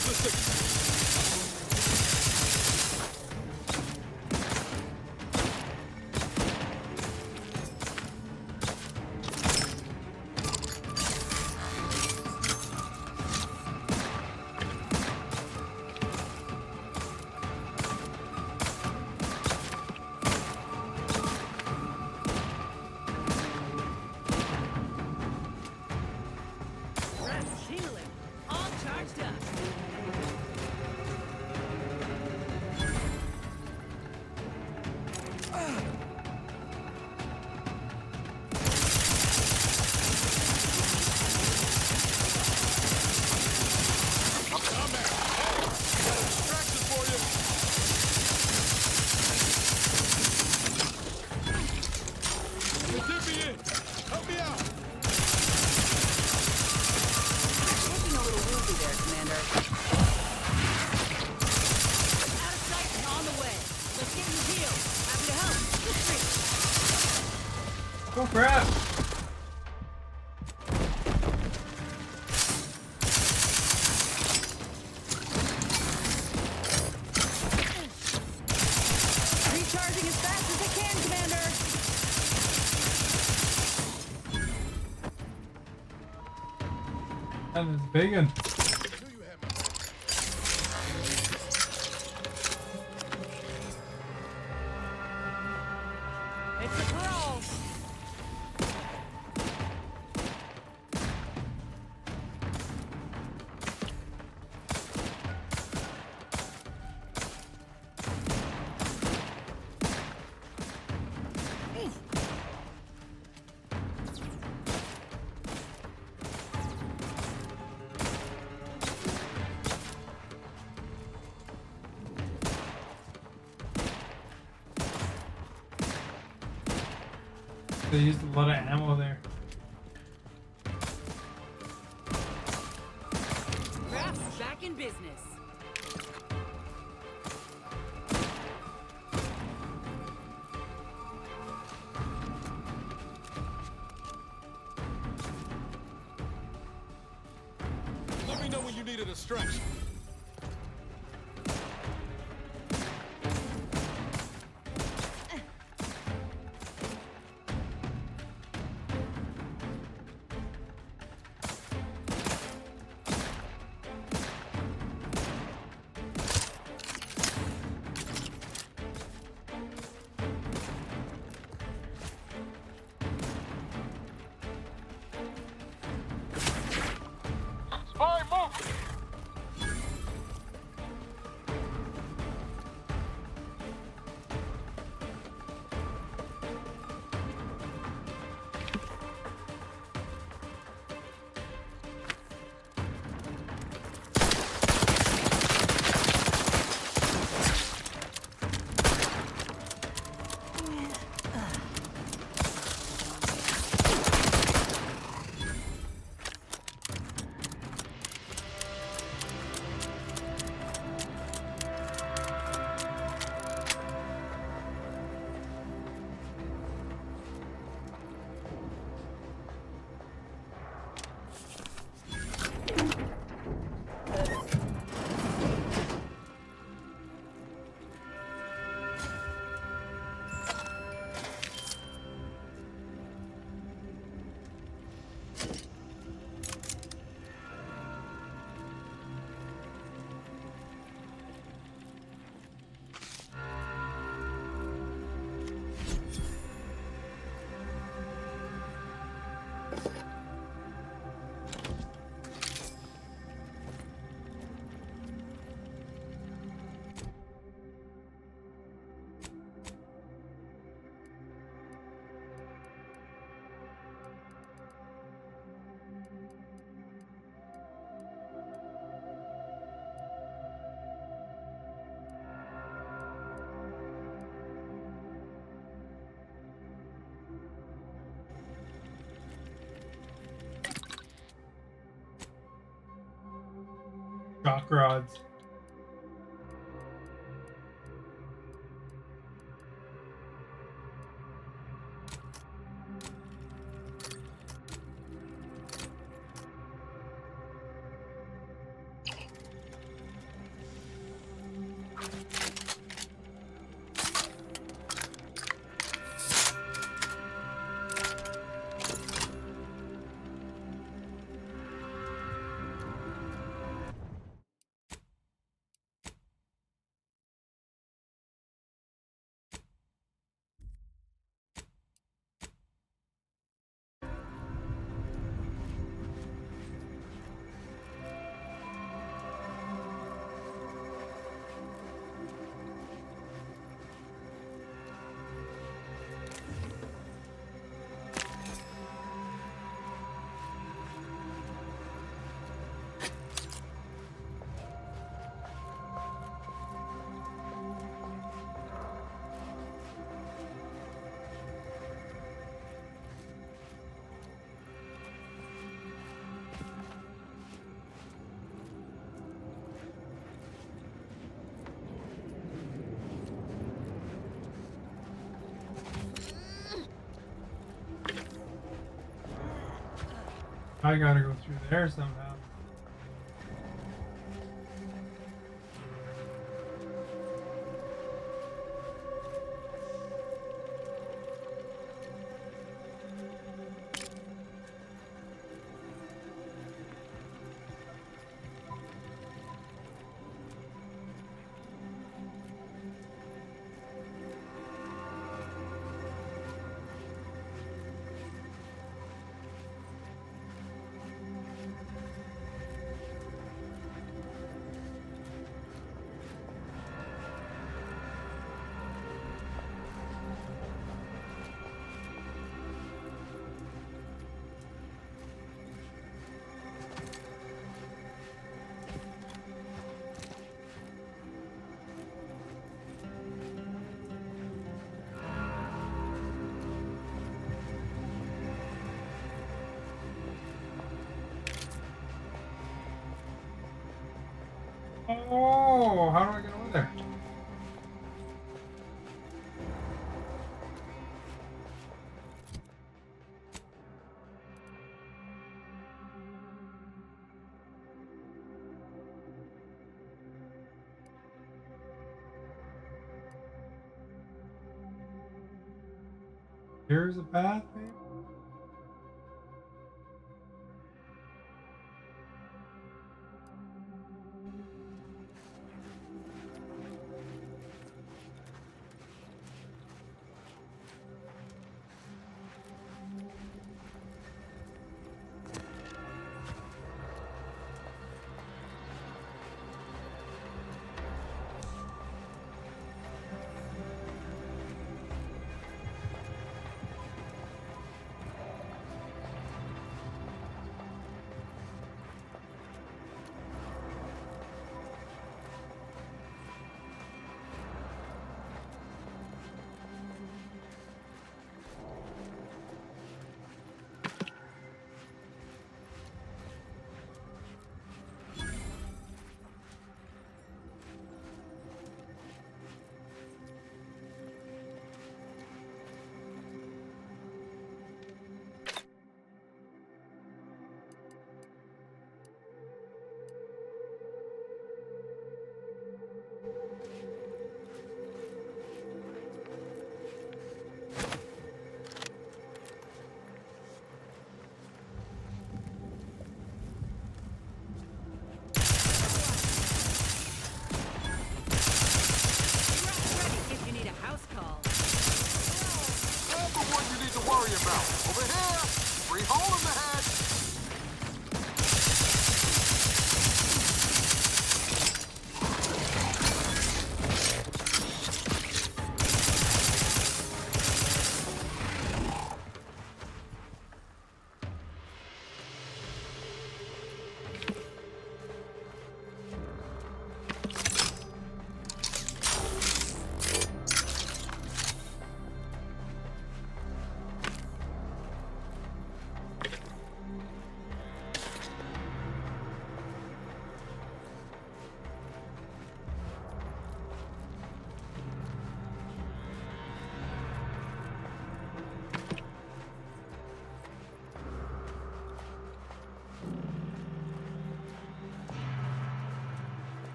Give the signal. Rest healing. All charged up. Help me out! Looking a little woozy there, Commander. Out of sight and on the way. Let's get you healed. Happy to help. Good street. Oh crap! Recharging as fast as I can, Commander. That is big one. It's a crawl. They used a lot of ammo there. Raft's back in business. Let me know when you need a distraction. Spy moving! Shock rods. I gotta go through there somehow. Oh, how do I get over there? Here's a path, maybe?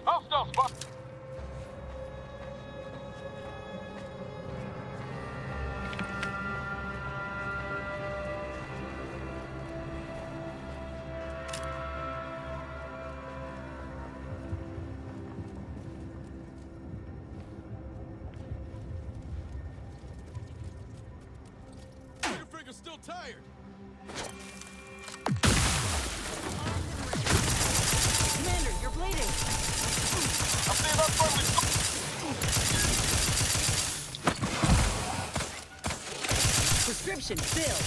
Hostile spot. you're still tired. Commander, you're bleeding. I'll see that friendly. Prescription filled.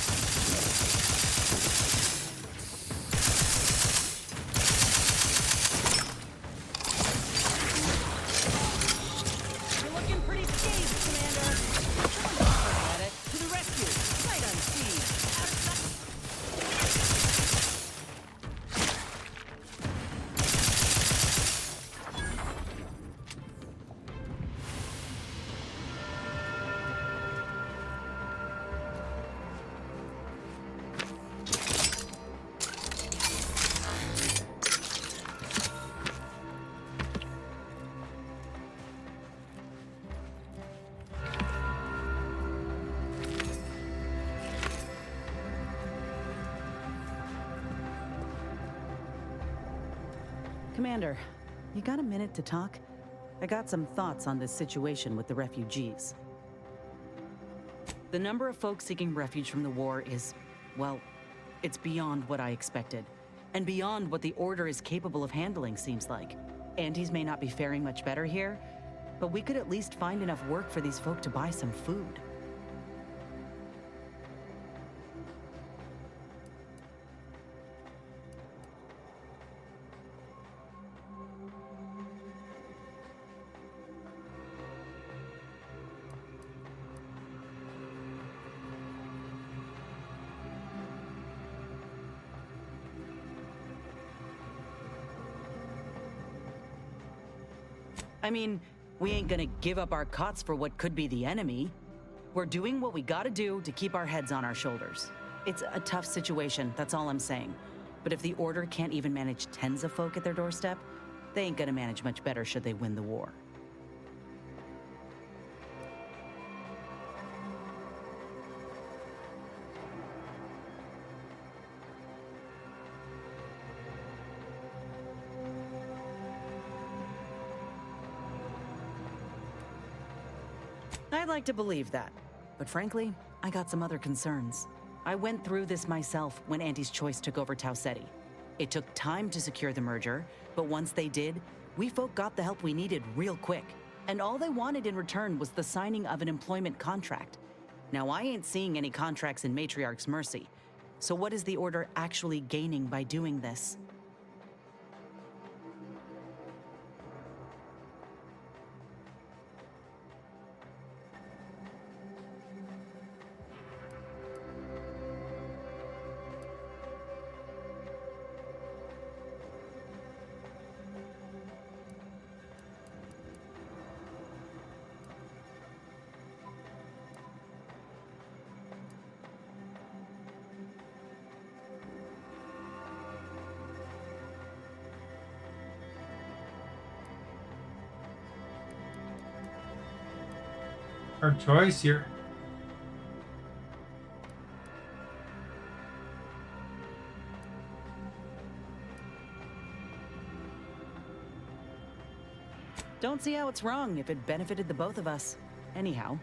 You're looking pretty scathed, Commander. Someone look at it. To the rescue. Sight unseen. Out of sight. Commander, you got a minute to talk? I got some thoughts on this situation with the refugees. The number of folks seeking refuge from the war is, well, it's beyond what I expected. And beyond what the Order is capable of handling, seems like. Antes may not be faring much better here, but we could at least find enough work for these folk to buy some food. I mean, we ain't gonna give up our cots for what could be the enemy. We're doing what we gotta do to keep our heads on our shoulders. It's a tough situation, that's all I'm saying. But if the Order can't even manage tens of folk at their doorstep, they ain't gonna manage much better should they win the war. I'd like to believe that, but frankly, I got some other concerns. I went through this myself when Anti's Choice took over Tau Ceti. It took time to secure the merger, but once they did, we folk got the help we needed real quick. And all they wanted in return was the signing of an employment contract. Now, I ain't seeing any contracts in Matriarch's mercy. So what is the Order actually gaining by doing this? Hard choice here. Don't see how it's wrong if it benefited the both of us. Anyhow,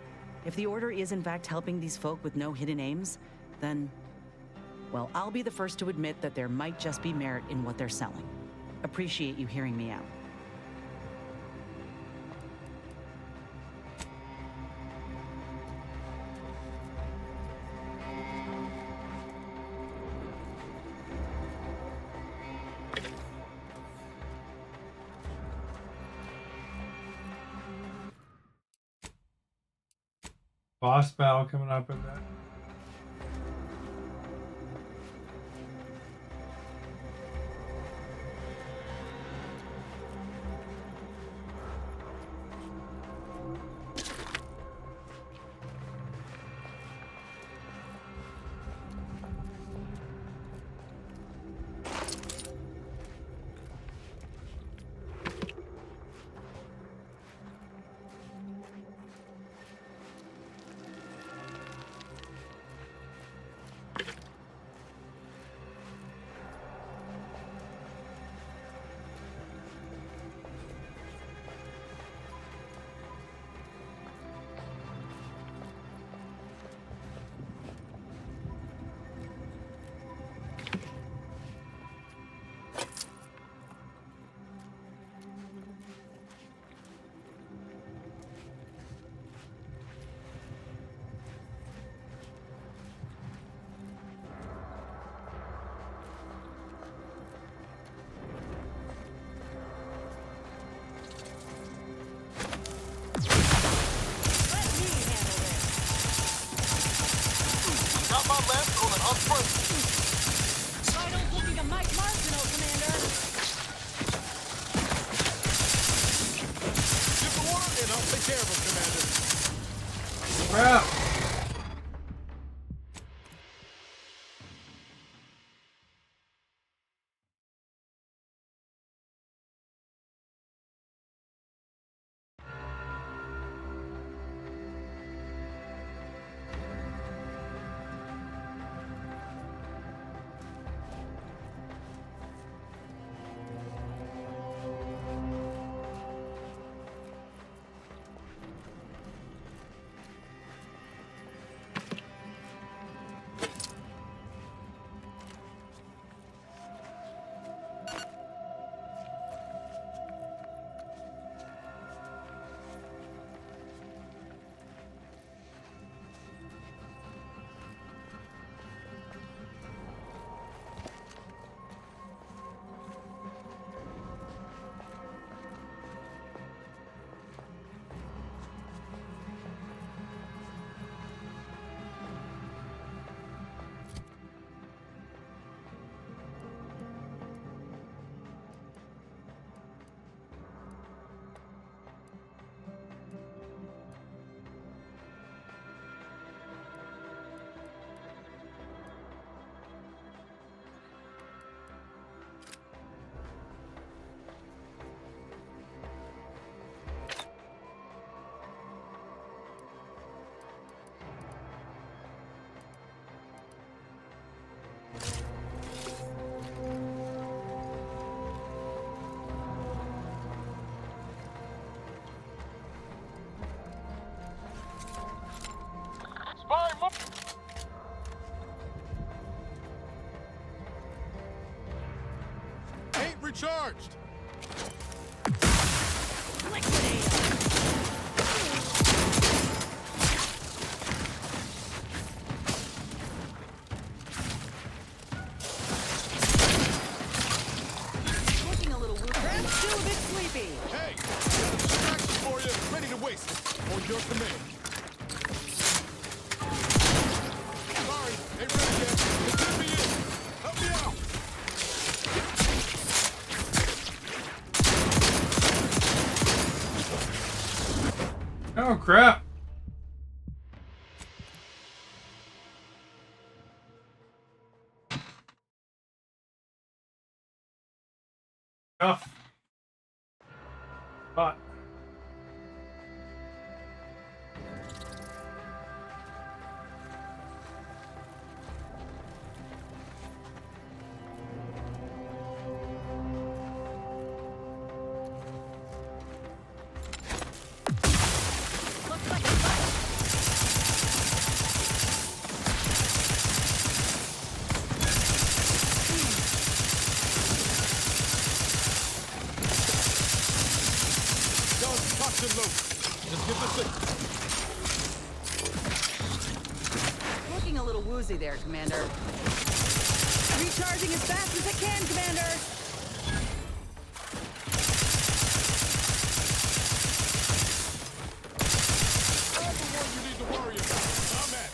if the Order is in fact helping these folk with no hidden aims, then, well, I'll be the first to admit that there might just be merit in what they're selling. Appreciate you hearing me out. Boss battle coming up in that. Got my left on an unfriendly. Rhino's looking a Mike Martineau, Commander. Give the order and I'll take care of him, Commander. Crap. Ain't recharged. Looking a little woozy. Perhaps still a bit sleepy. Hey, got a distraction for you, ready to waste it. On your command. Sorry, ain't ready yet. It's gonna be you. Help me out. Oh crap. Tough. But Toxin load. Just get the signal. Looking a little woozy there, Commander. Recharging as fast as it can, Commander. I'm the one you need to worry about. I'm at.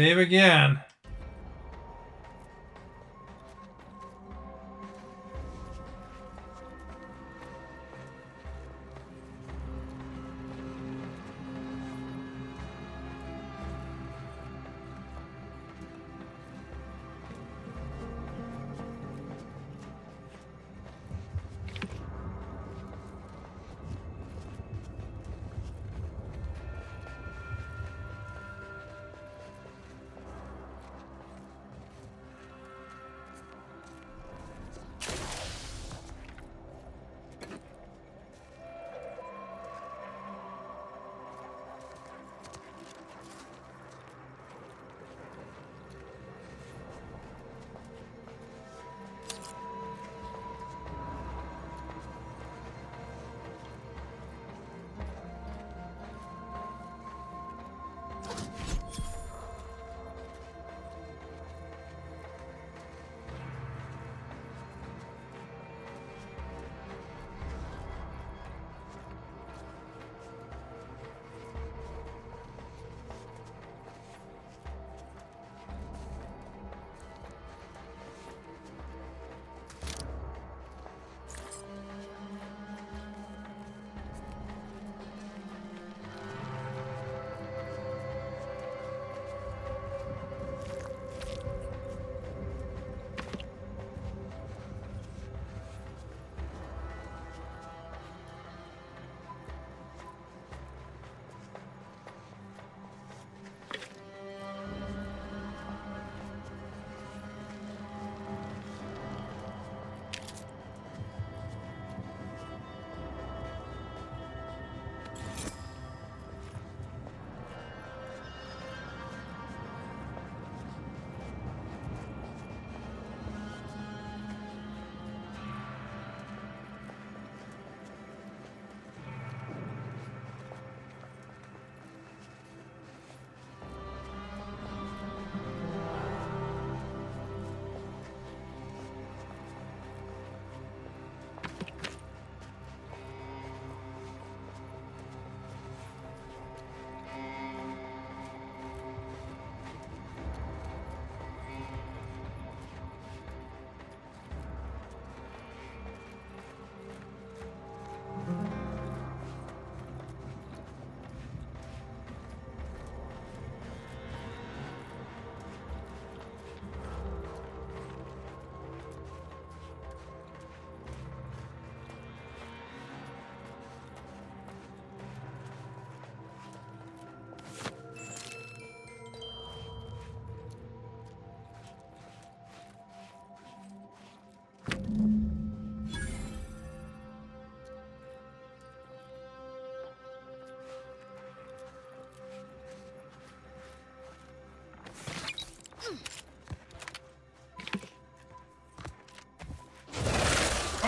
save again.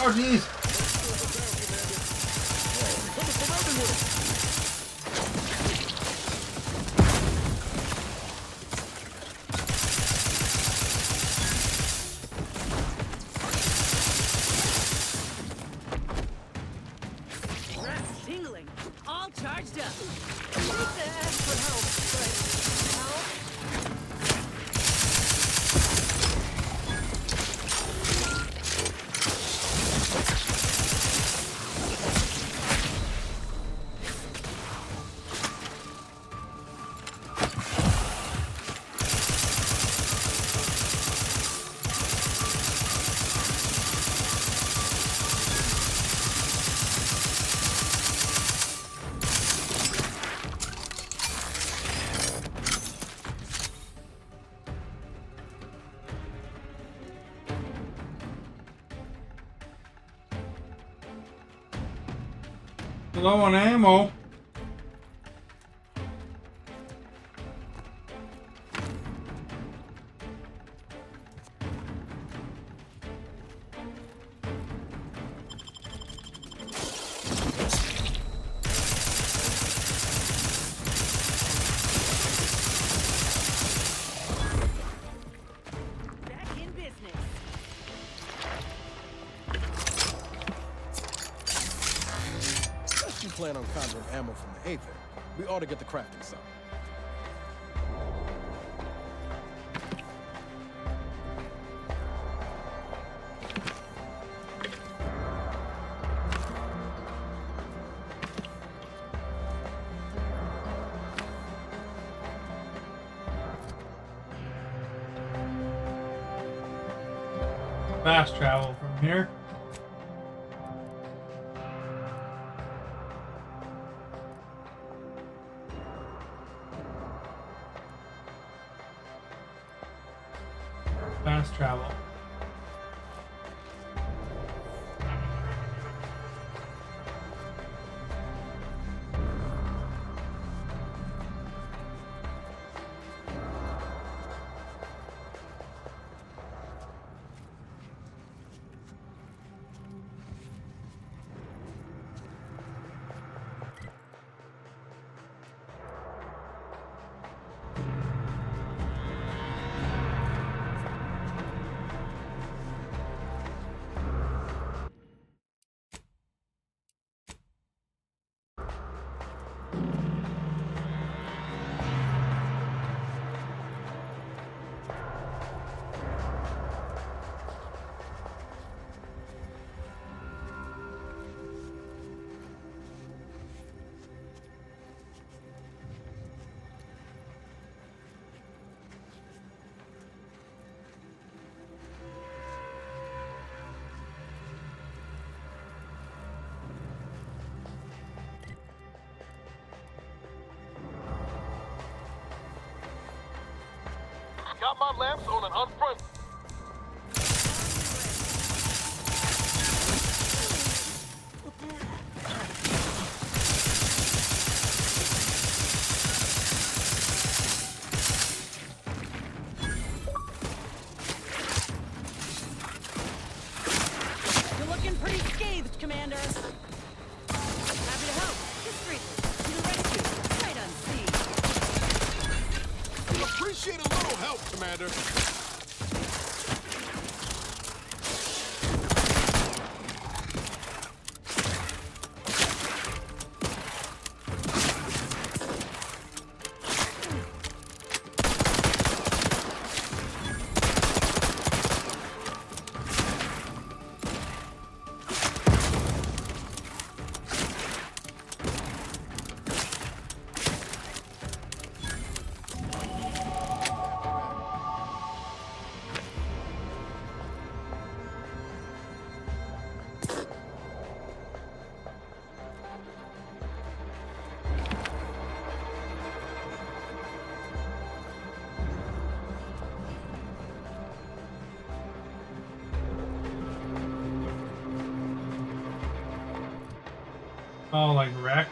Oh, jeez. Coming from everywhere. Rats tingling, all charged up. I hate to ask for help, but help? Low on ammo. Back in business. Unless you plan on conjuring ammo from the Aether, we ought to get the crafting some. Fast travel from here. Fast travel. Got my lamps on an unfront. You're looking pretty scathed, Commander. Happy to help. Discreetly. To the rescue. Right unseen. Appreciate a little help, Commander. Oh, like wrecked.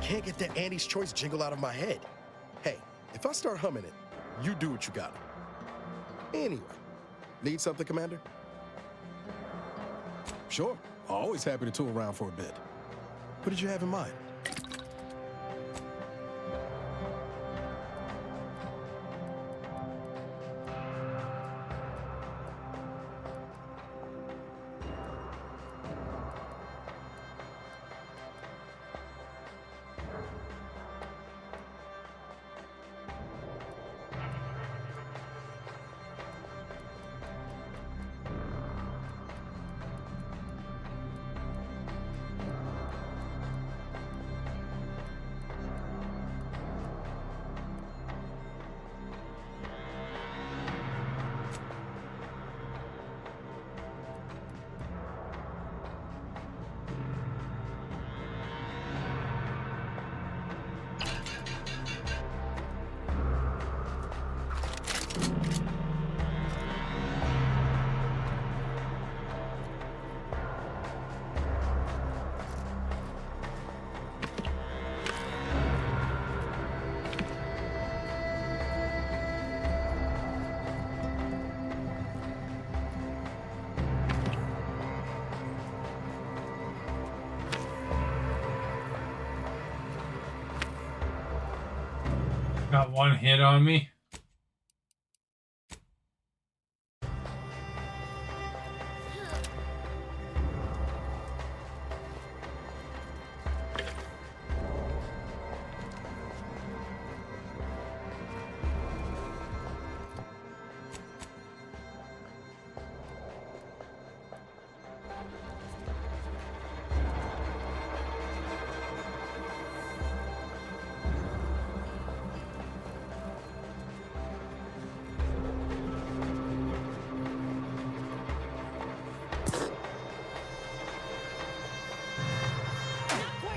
can't get that Andy's Choice jingle out of my head. Hey, if I start humming it, you do what you got. Anyway, need something, Commander? Sure, always happy to tool around for a bit. What did you have in mind? Got one hit on me.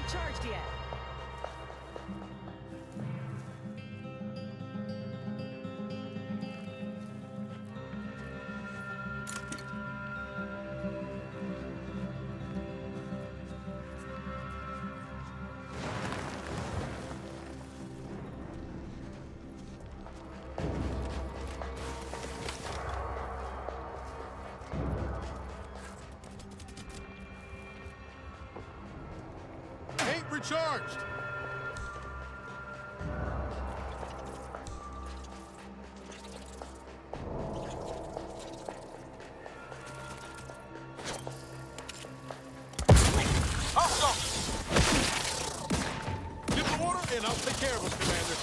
Charged yet. Ain't recharged. Awesome. Get the water and I'll take care of us, Commander.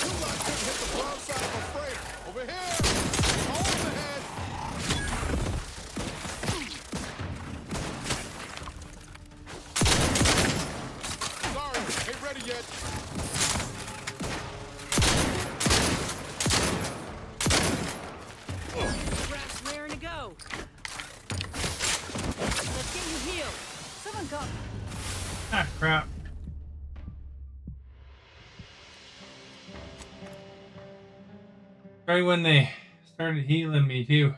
You lot couldn't hit the broad side of a freighter. Over here. Hold the head. Ain't ready yet. Rap's raring to go. Let's get you healed. Someone call. Ah, crap. Right when they started healing me too.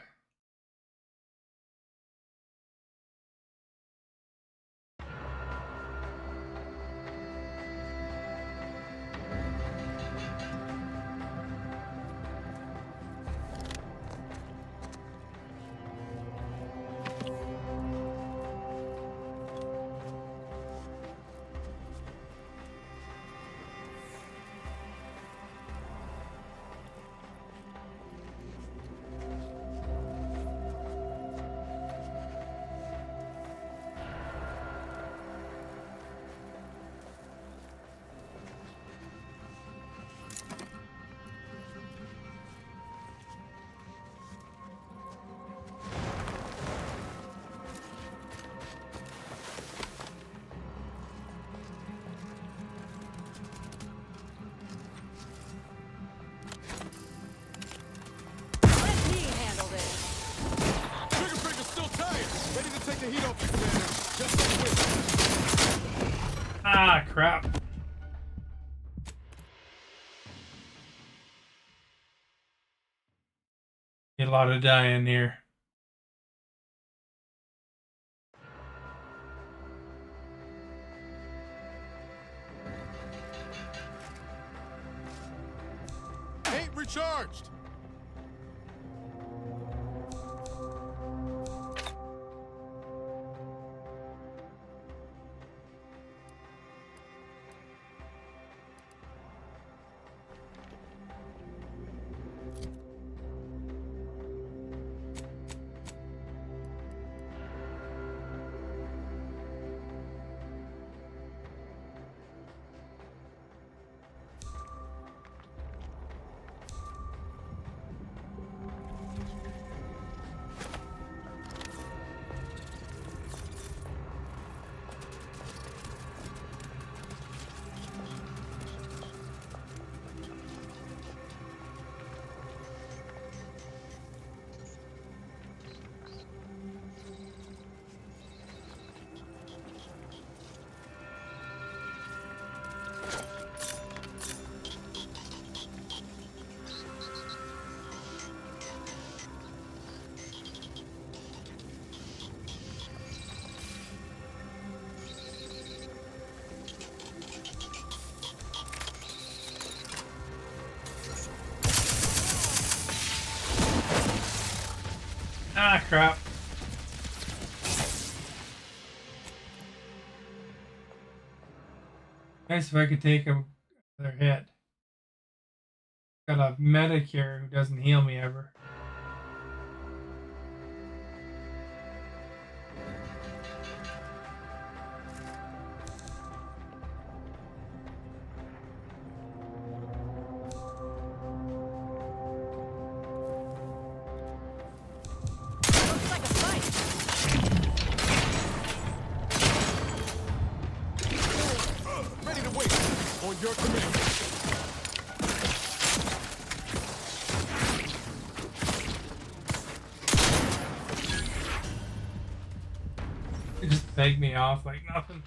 Take the heat off you, Commander. Just like this. Ah, crap. A lot of dying here. recharged. Ah, crap. Nice if I could take another hit. Got a Medicare who doesn't heal me ever. Ready to wait. On your command. It just begged me off like nothing.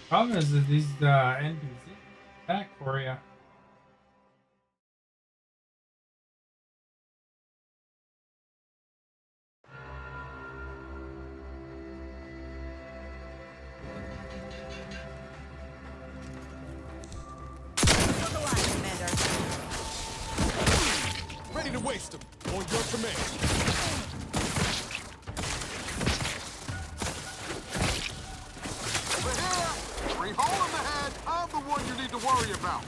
Problem is that these NPCs attack for you. Ready to waste them. On your command. Over here! Free hole in the head! I'm the one you need to worry about!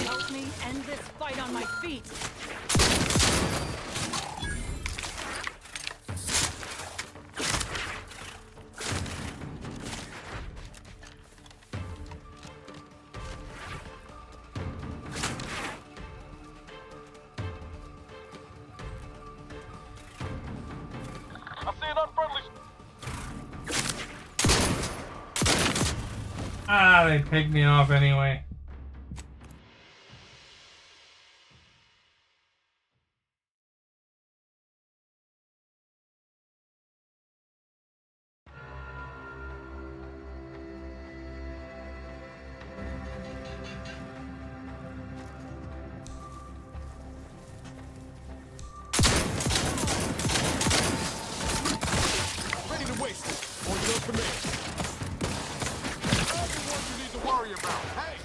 Help me end this fight on my feet. Ah, they picked me off anyway. Ready to waste it. On your command. I'm the one you need to worry about. Hey!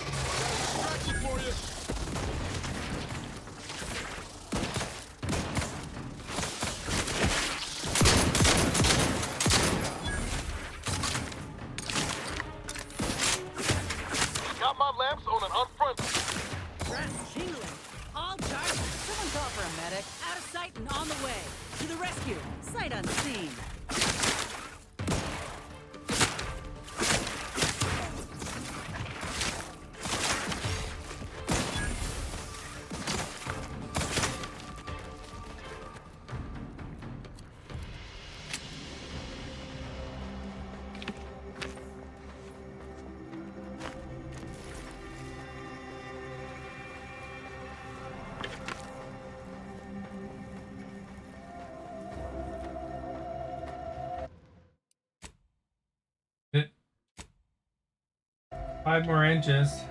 5 more inches.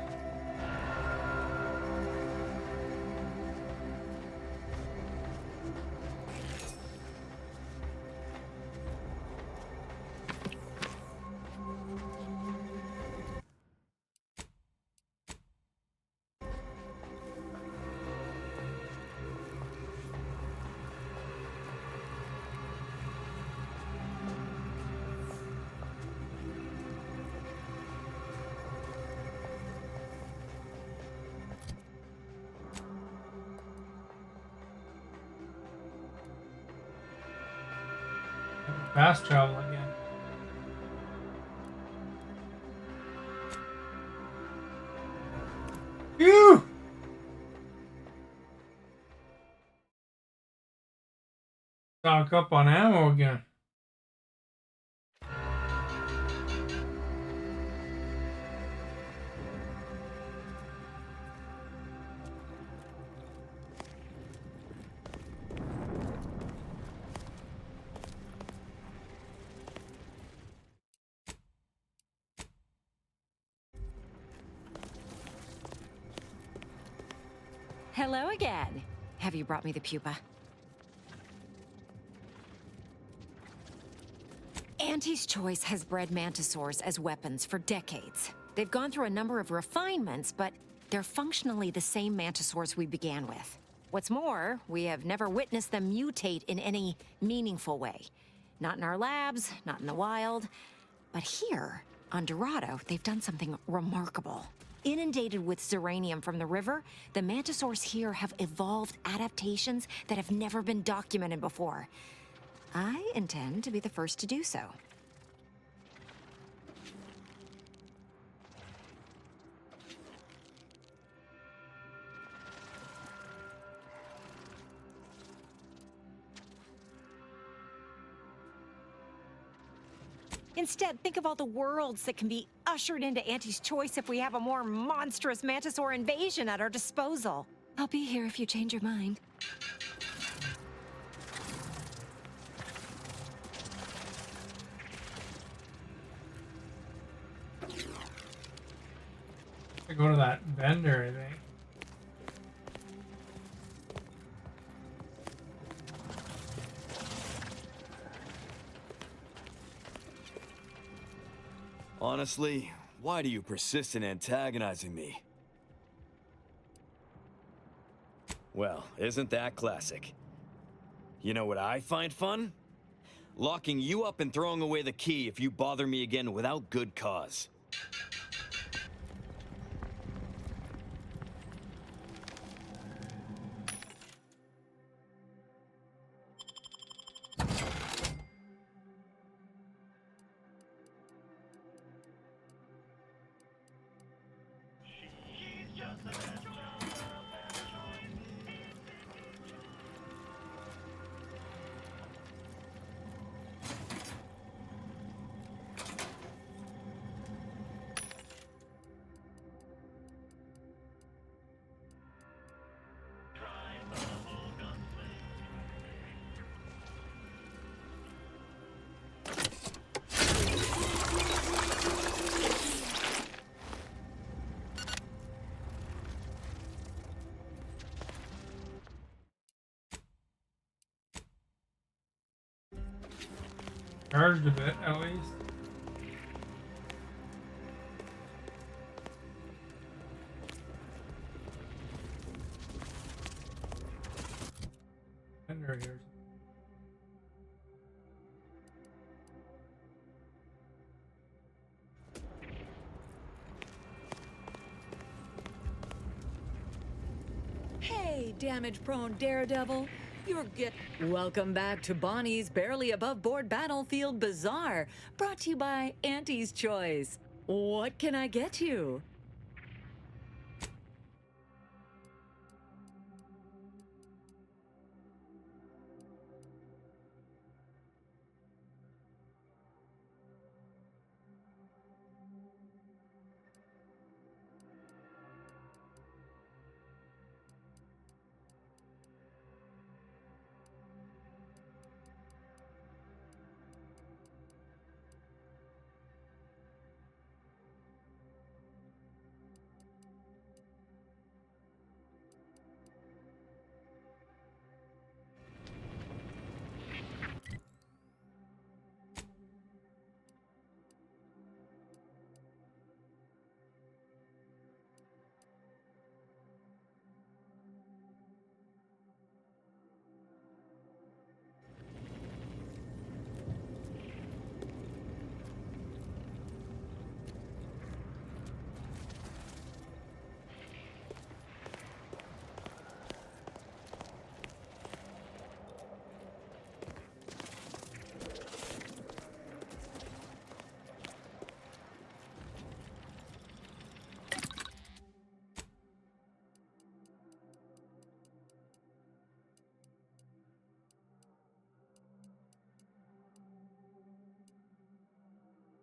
Fast travel again. Phew! Stock up on ammo again. Hello again. Have you brought me the pupa? Auntie's Choice has bred mantisaurs as weapons for decades. They've gone through a number of refinements, but they're functionally the same mantisaurs we began with. What's more, we have never witnessed them mutate in any meaningful way. Not in our labs, not in the wild. But here, on Dorado, they've done something remarkable. Inundated with zeranium from the river, the mantisaurs here have evolved adaptations that have never been documented before. I intend to be the first to do so. Instead, think of all the worlds that can be ushered into Auntie's Choice if we have a more monstrous mantisaur invasion at our disposal. I'll be here if you change your mind. I go to that vendor, I think. Honestly, why do you persist in antagonizing me? Well, isn't that classic? You know what I find fun? Locking you up and throwing away the key if you bother me again without good cause. Charged a bit, at least. Vendor here. Hey, damage-prone daredevil. Welcome back to Bonnie's Barely Above Board Battlefield Bazaar, brought to you by Auntie's Choice. What can I get you?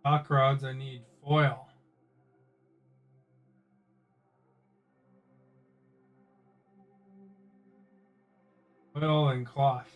Hawk rods, I need foil. Foil and cloth.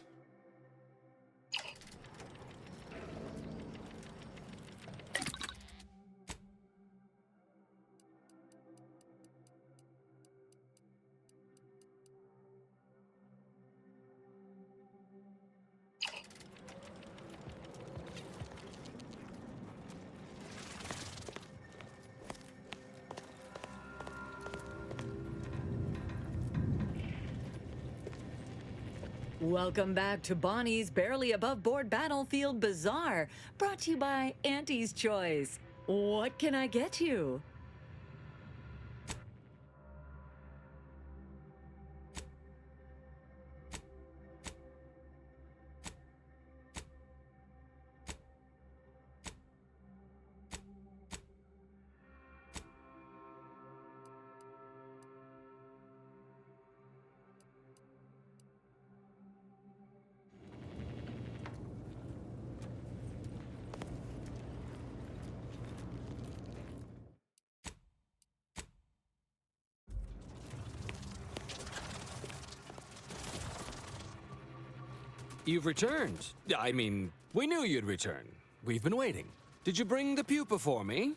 Welcome back to Bonnie's Barely Above Board Battlefield Bazaar, brought to you by Auntie's Choice. What can I get you? You've returned. I mean, we knew you'd return. We've been waiting. Did you bring the Puppa for me?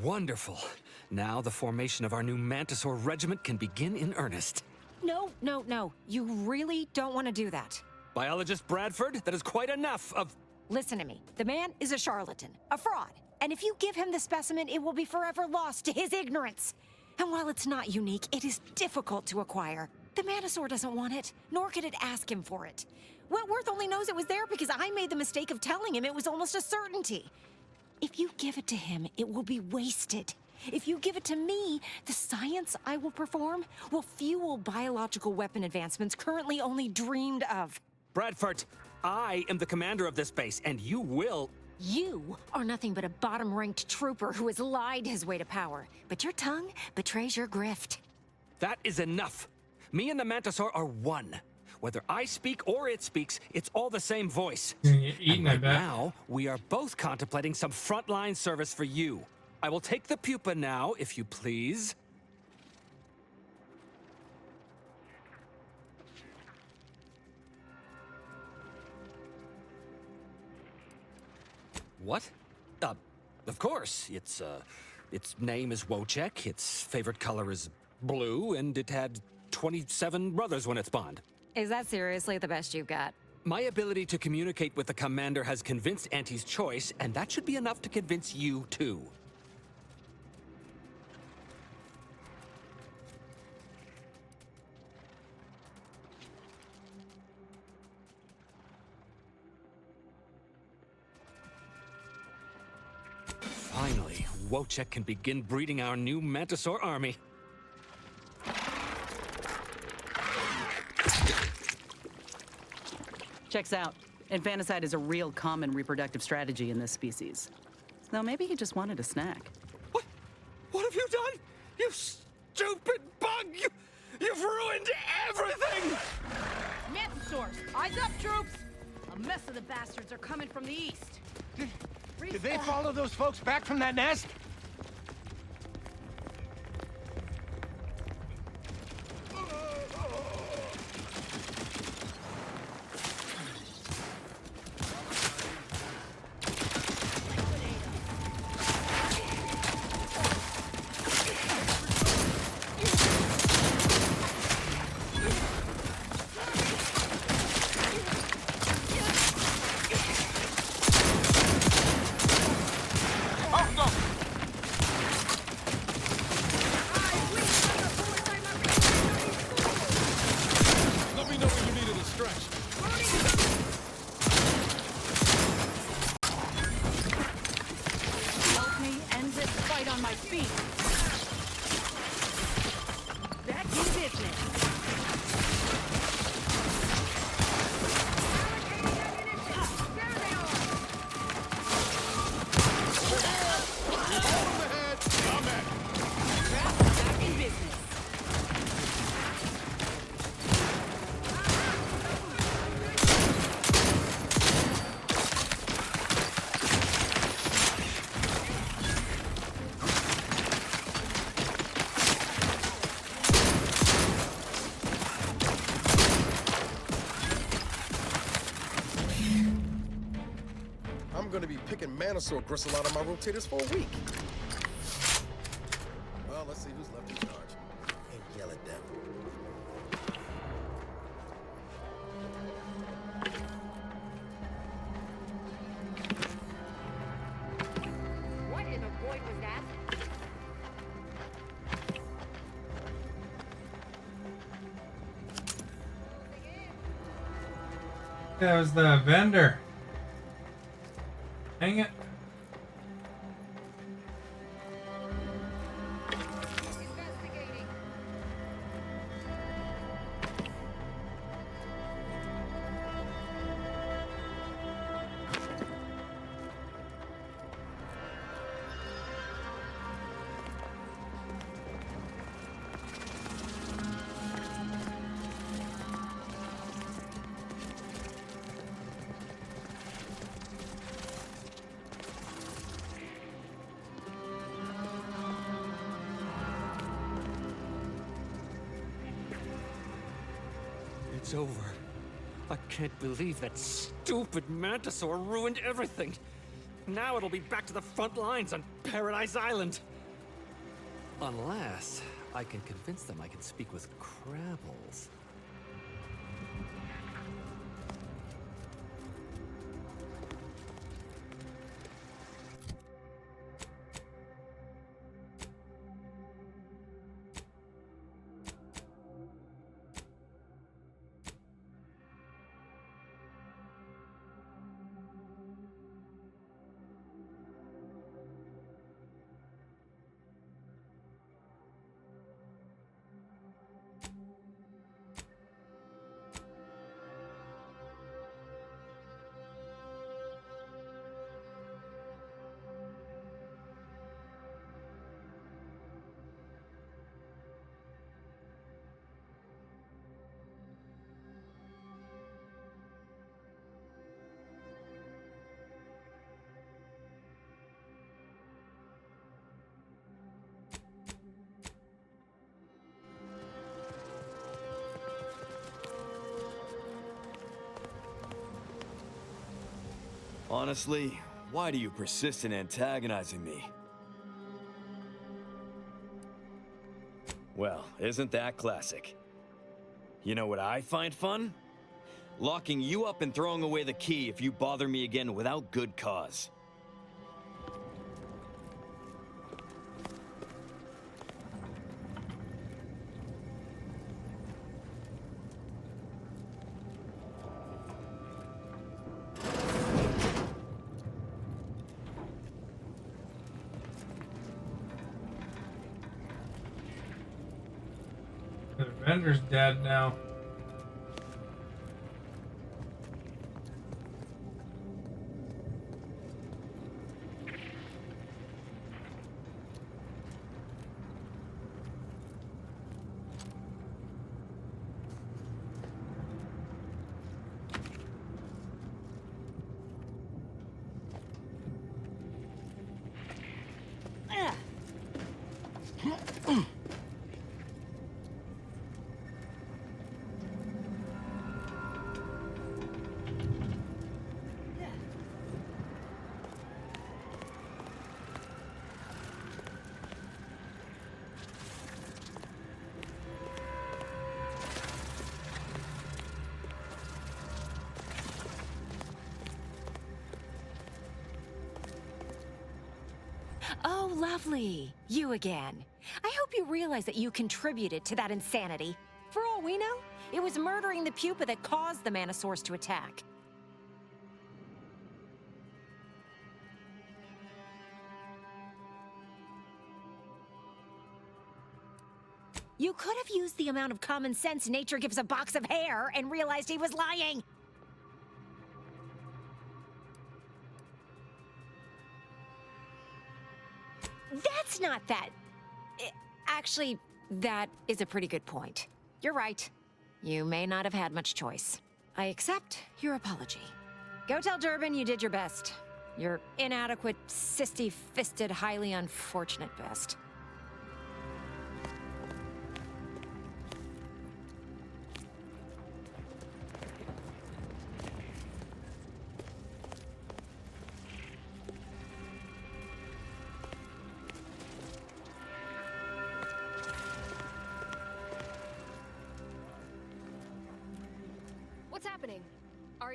Wonderful. Now the formation of our new Mantisaur regiment can begin in earnest. No, no, no. You really don't want to do that. Biologist Bradford, that is quite enough of... Listen to me. The man is a charlatan, a fraud. And if you give him the specimen, it will be forever lost to his ignorance. And while it's not unique, it is difficult to acquire. The Mantisaur doesn't want it, nor could it ask him for it. Wentworth only knows it was there because I made the mistake of telling him it was almost a certainty. If you give it to him, it will be wasted. If you give it to me, the science I will perform will fuel biological weapon advancements currently only dreamed of. Bradford, I am the commander of this base, and you will... You are nothing but a bottom-ranked trooper who has lied his way to power. But your tongue betrays your grift. That is enough. Me and the Mantisaur are one. Whether I speak or it speaks, it's all the same voice. And right now, we are both contemplating some frontline service for you. I will take the Puppa now, if you please. What? Of course. Its name is Wojciech, its favorite color is blue, and it had 27 brothers when it spawned. Is that seriously the best you've got? My ability to communicate with the commander has convinced Auntie's Choice, and that should be enough to convince you, too. Finally, Wojciech can begin breeding our new Mantisaur army. Checks out. Infanticide is a real common reproductive strategy in this species. Though maybe he just wanted a snack. What have you done? You stupid bug! You've ruined everything! Mantisaurs, eyes up, troops! A mess of the bastards are coming from the east. Did they follow those folks back from that nest? Manosaur gristle out of my rotators for a week. Well, let's see who's left in charge. And yell at them. What in the void was that? That was the vendor. Dang it. It's over. I can't believe that stupid Mantisaur ruined everything. Now it'll be back to the front lines on Paradise Island. Unless I can convince them I can speak with Crabbles. Honestly, why do you persist in antagonizing me? Well, isn't that classic? You know what I find fun? Locking you up and throwing away the key if you bother me again without good cause. The vendor's dead now. Oh, lovely. You again. I hope you realize that you contributed to that insanity. For all we know, it was murdering the Puppa that caused the Manosaurs to attack. You could have used the amount of common sense nature gives a box of hair and realized he was lying. That's not that. Actually, that is a pretty good point. You're right. You may not have had much choice. I accept your apology. Go tell Durban you did your best. Your inadequate, cysty-fisted, highly unfortunate best.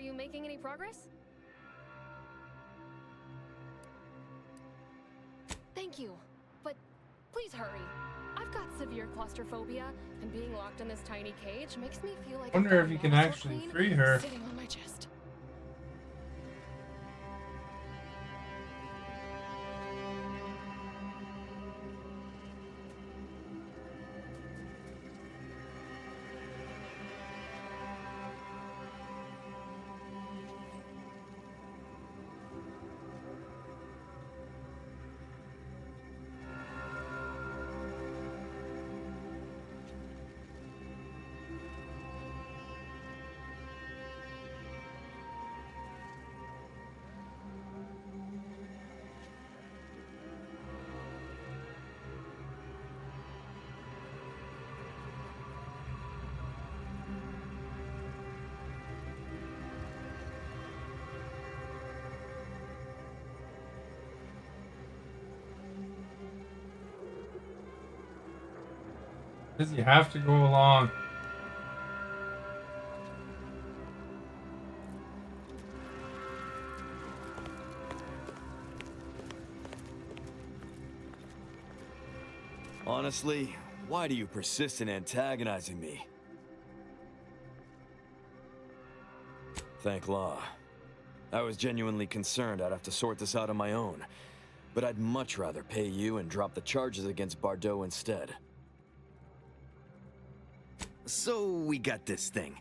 you making any progress? Thank you, but please hurry. I've got severe claustrophobia, and being locked in this tiny cage makes me feel like Wonder if you can actually free her. sitting on my chest. Does he have to go along? Honestly, why do you persist in antagonizing me? Thank law. I was genuinely concerned I'd have to sort this out on my own, but I'd much rather pay you and drop the charges against Bardot instead. So we got this thing.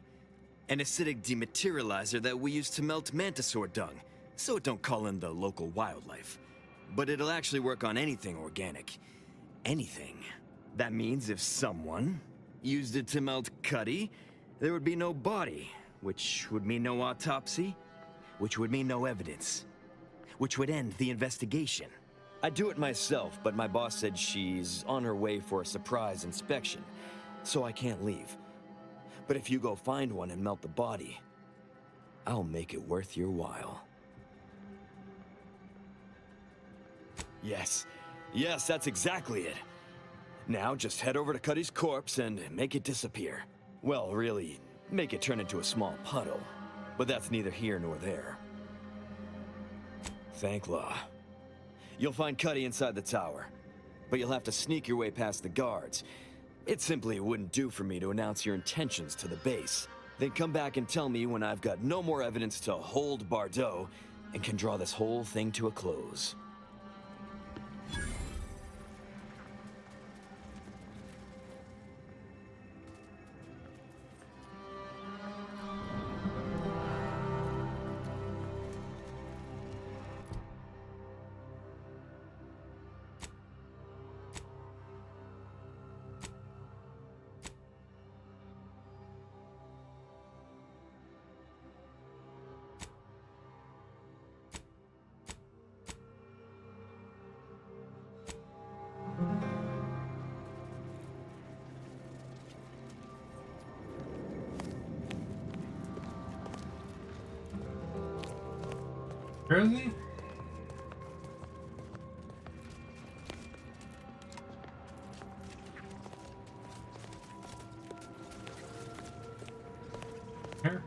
An acidic dematerializer that we use to melt mantisaur dung, so it don't call in the local wildlife. But it'll actually work on anything organic. Anything. That means if someone used it to melt Cuddy, there would be no body, which would mean no autopsy, which would mean no evidence, which would end the investigation. I'd do it myself, but my boss said she's on her way for a surprise inspection, so I can't leave. But if you go find one and melt the body, I'll make it worth your while. Yes, that's exactly it. Now just head over to Cuddy's corpse and make it disappear. Well, really, make it turn into a small puddle. But that's neither here nor there. Thank law. You'll find Cuddy inside the tower, but you'll have to sneak your way past the guards. It simply wouldn't do for me to announce your intentions to the base. Then come back and tell me when I've got no more evidence to hold Bardot and can draw this whole thing to a close. Where is he? Here.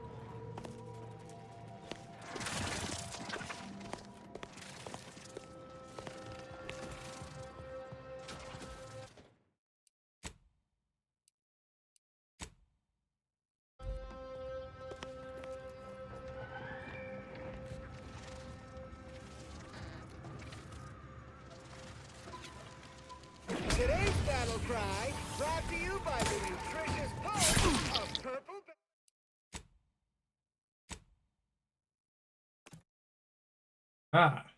Today's battle cry brought to you by the nutritious pulse of purple. Ah.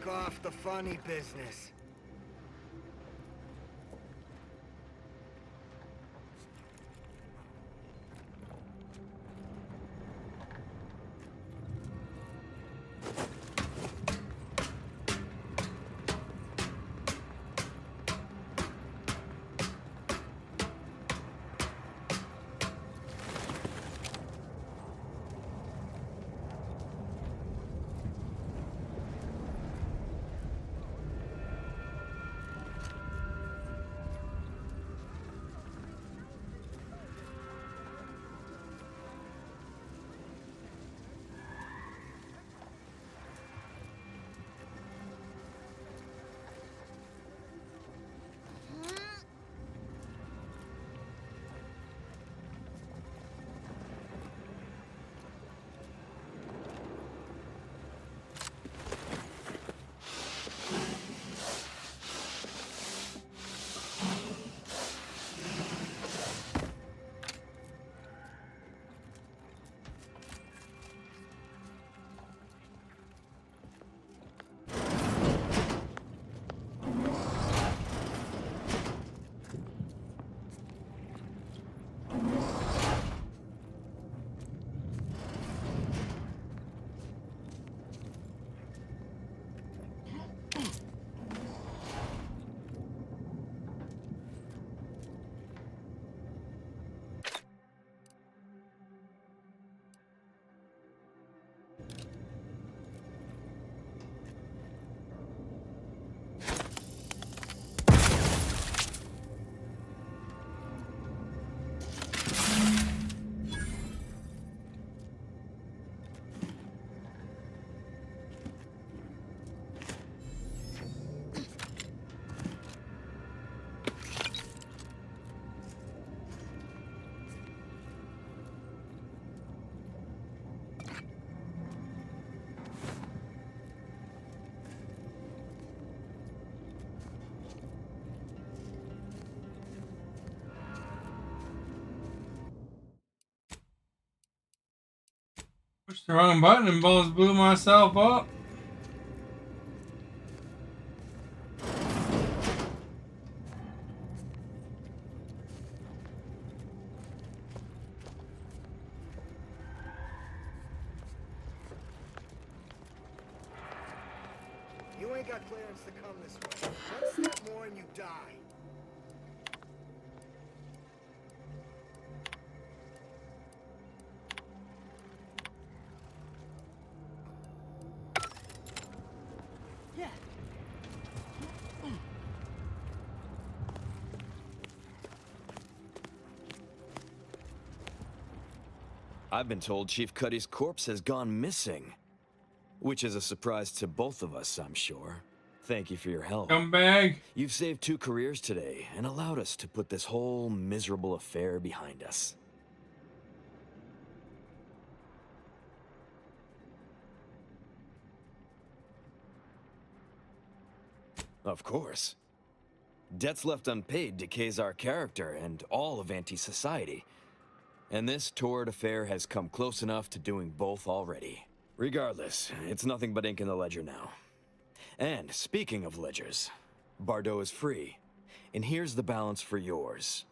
Knock off the funny business. Pushed the wrong button and almost blew myself up. You ain't got clearance to come this way. One step more and you die. I've been told Chief Cuddy's corpse has gone missing. Which is a surprise to both of us, I'm sure. Thank you for your help. Scumbag. You've saved 2 careers today and allowed us to put this whole miserable affair behind us. Of course. Debts left unpaid decays our character and all of anti-society. And this torrid affair has come close enough to doing both already. Regardless, it's nothing but ink in the ledger now. And speaking of ledgers, Bardo is free. And here's the balance for yours.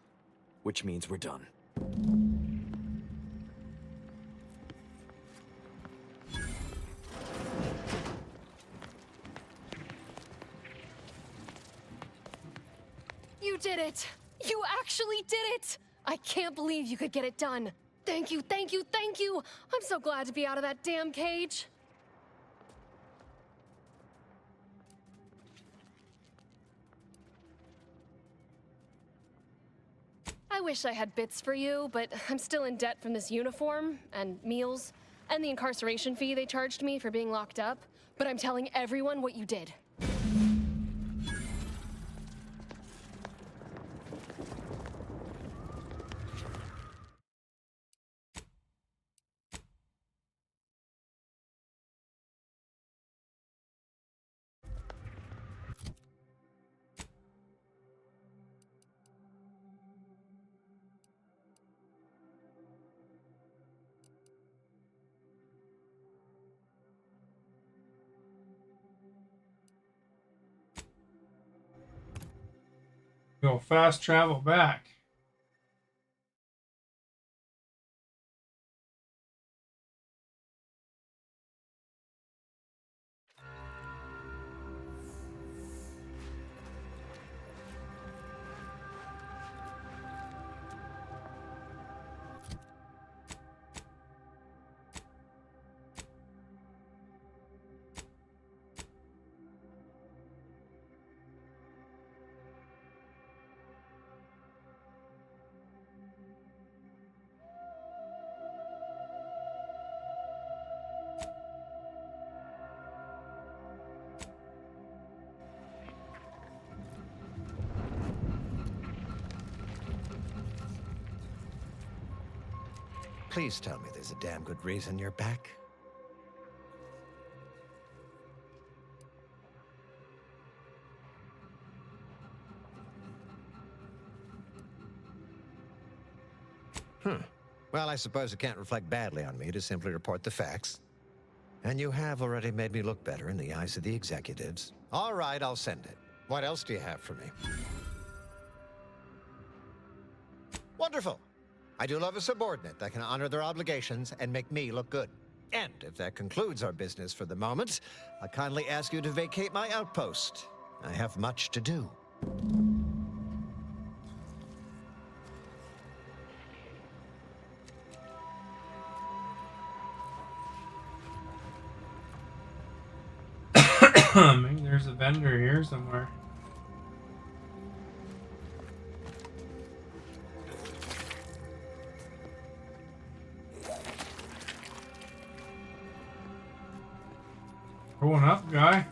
Which means we're done. You did it! You actually did it! I can't believe you could get it done. Thank you, thank you, thank you! I'm so glad to be out of that damn cage. I wish I had bits for you, but I'm still in debt from this uniform, and meals, and the incarceration fee they charged me for being locked up. But I'm telling everyone what you did. go fast travel back. Please tell me there's a damn good reason you're back. Well, I suppose it can't reflect badly on me to simply report the facts. And you have already made me look better in the eyes of the executives. All right, I'll send it. What else do you have for me? Wonderful. I do love a subordinate that can honor their obligations and make me look good. And if that concludes our business for the moment, I kindly ask you to vacate my outpost. I have much to do. Maybe there's a vendor here somewhere. Growing up, guy.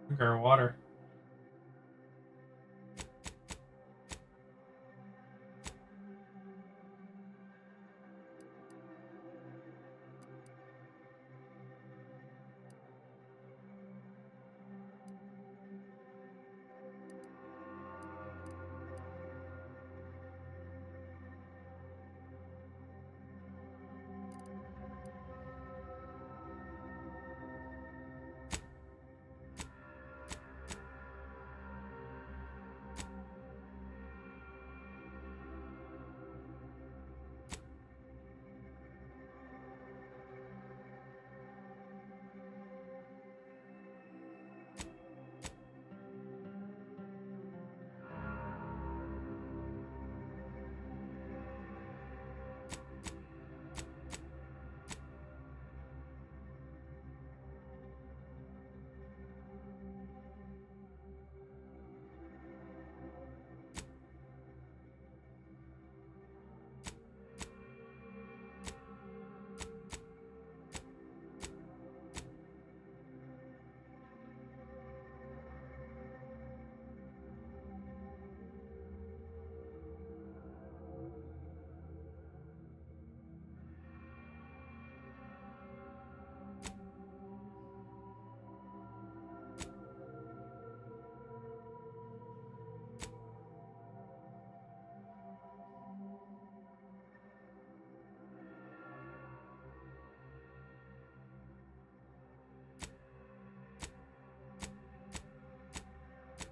Drink our water.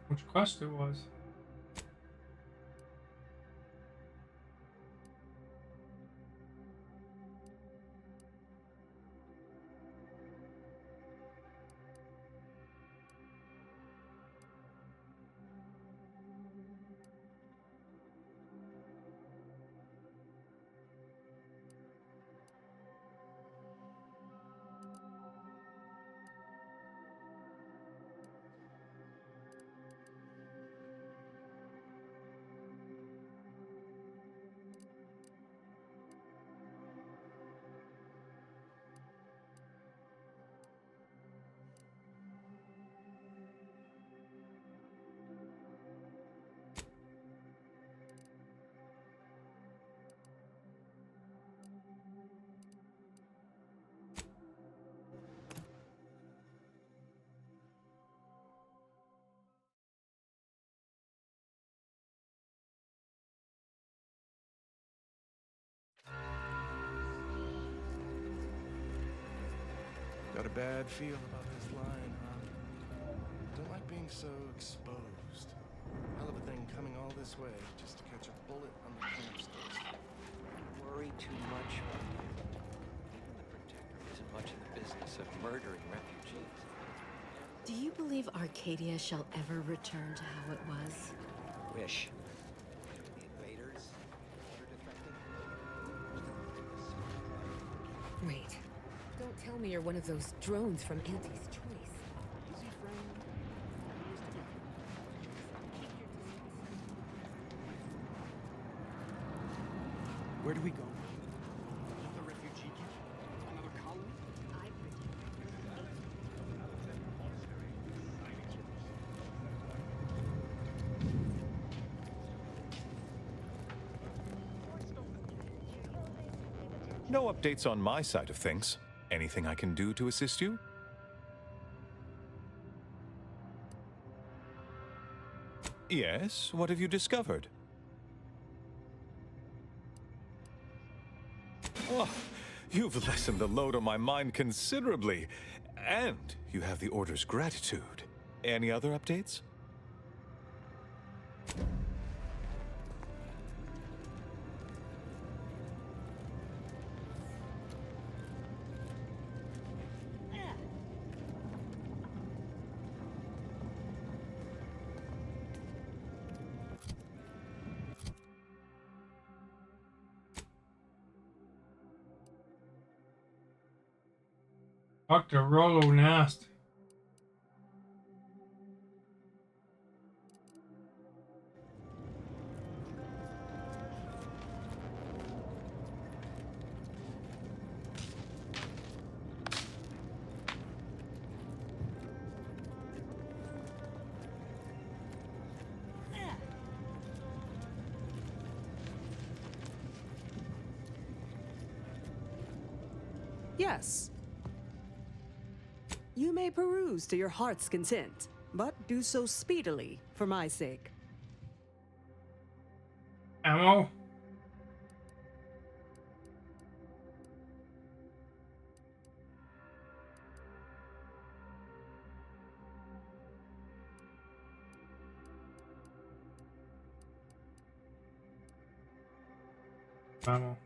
Which quest it was. Got a bad feel about this line, huh? Don't like being so exposed. Hell of a thing coming all this way just to catch a bullet on the campstairs. You worry too much. Even the Protector isn't much in the business of murdering refugees. Do you believe Arcadia shall ever return to how it was? Wish. The invaders, order defecting. Wait. Don't tell me you're one of those drones from Auntie's Choice. Easy, friend. Always together. Keep your distance. Where do we go? Another refugee camp? Another colony? No updates on my side of things. Anything I can do to assist you? Yes, what have you discovered? Oh, you've lessened the load on my mind considerably. And you have the Order's gratitude. Any other updates? Dr. Rollo Nast. Yes. You may peruse to your heart's content, but do so speedily, for my sake. Ammo? Ammo.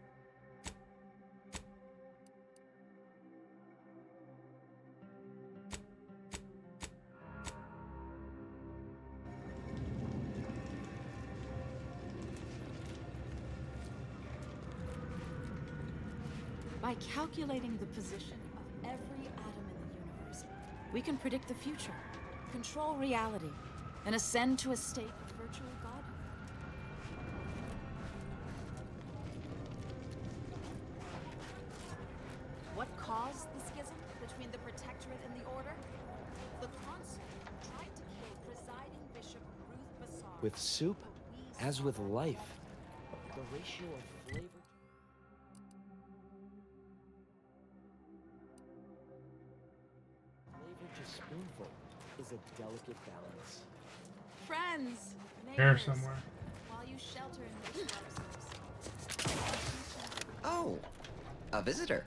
By calculating the position of every atom in the universe, we can predict the future, control reality, and ascend to a state of virtual godhood. What caused the schism between the Protectorate and the Order? The Consul tried to kill presiding Bishop Ruth Bassar. With soup, as with life, the ratio of flavor. To spoonful is a delicate balance. Friends, Here neighbors, somewhere. while you shelter in the shelters. Oh, a visitor.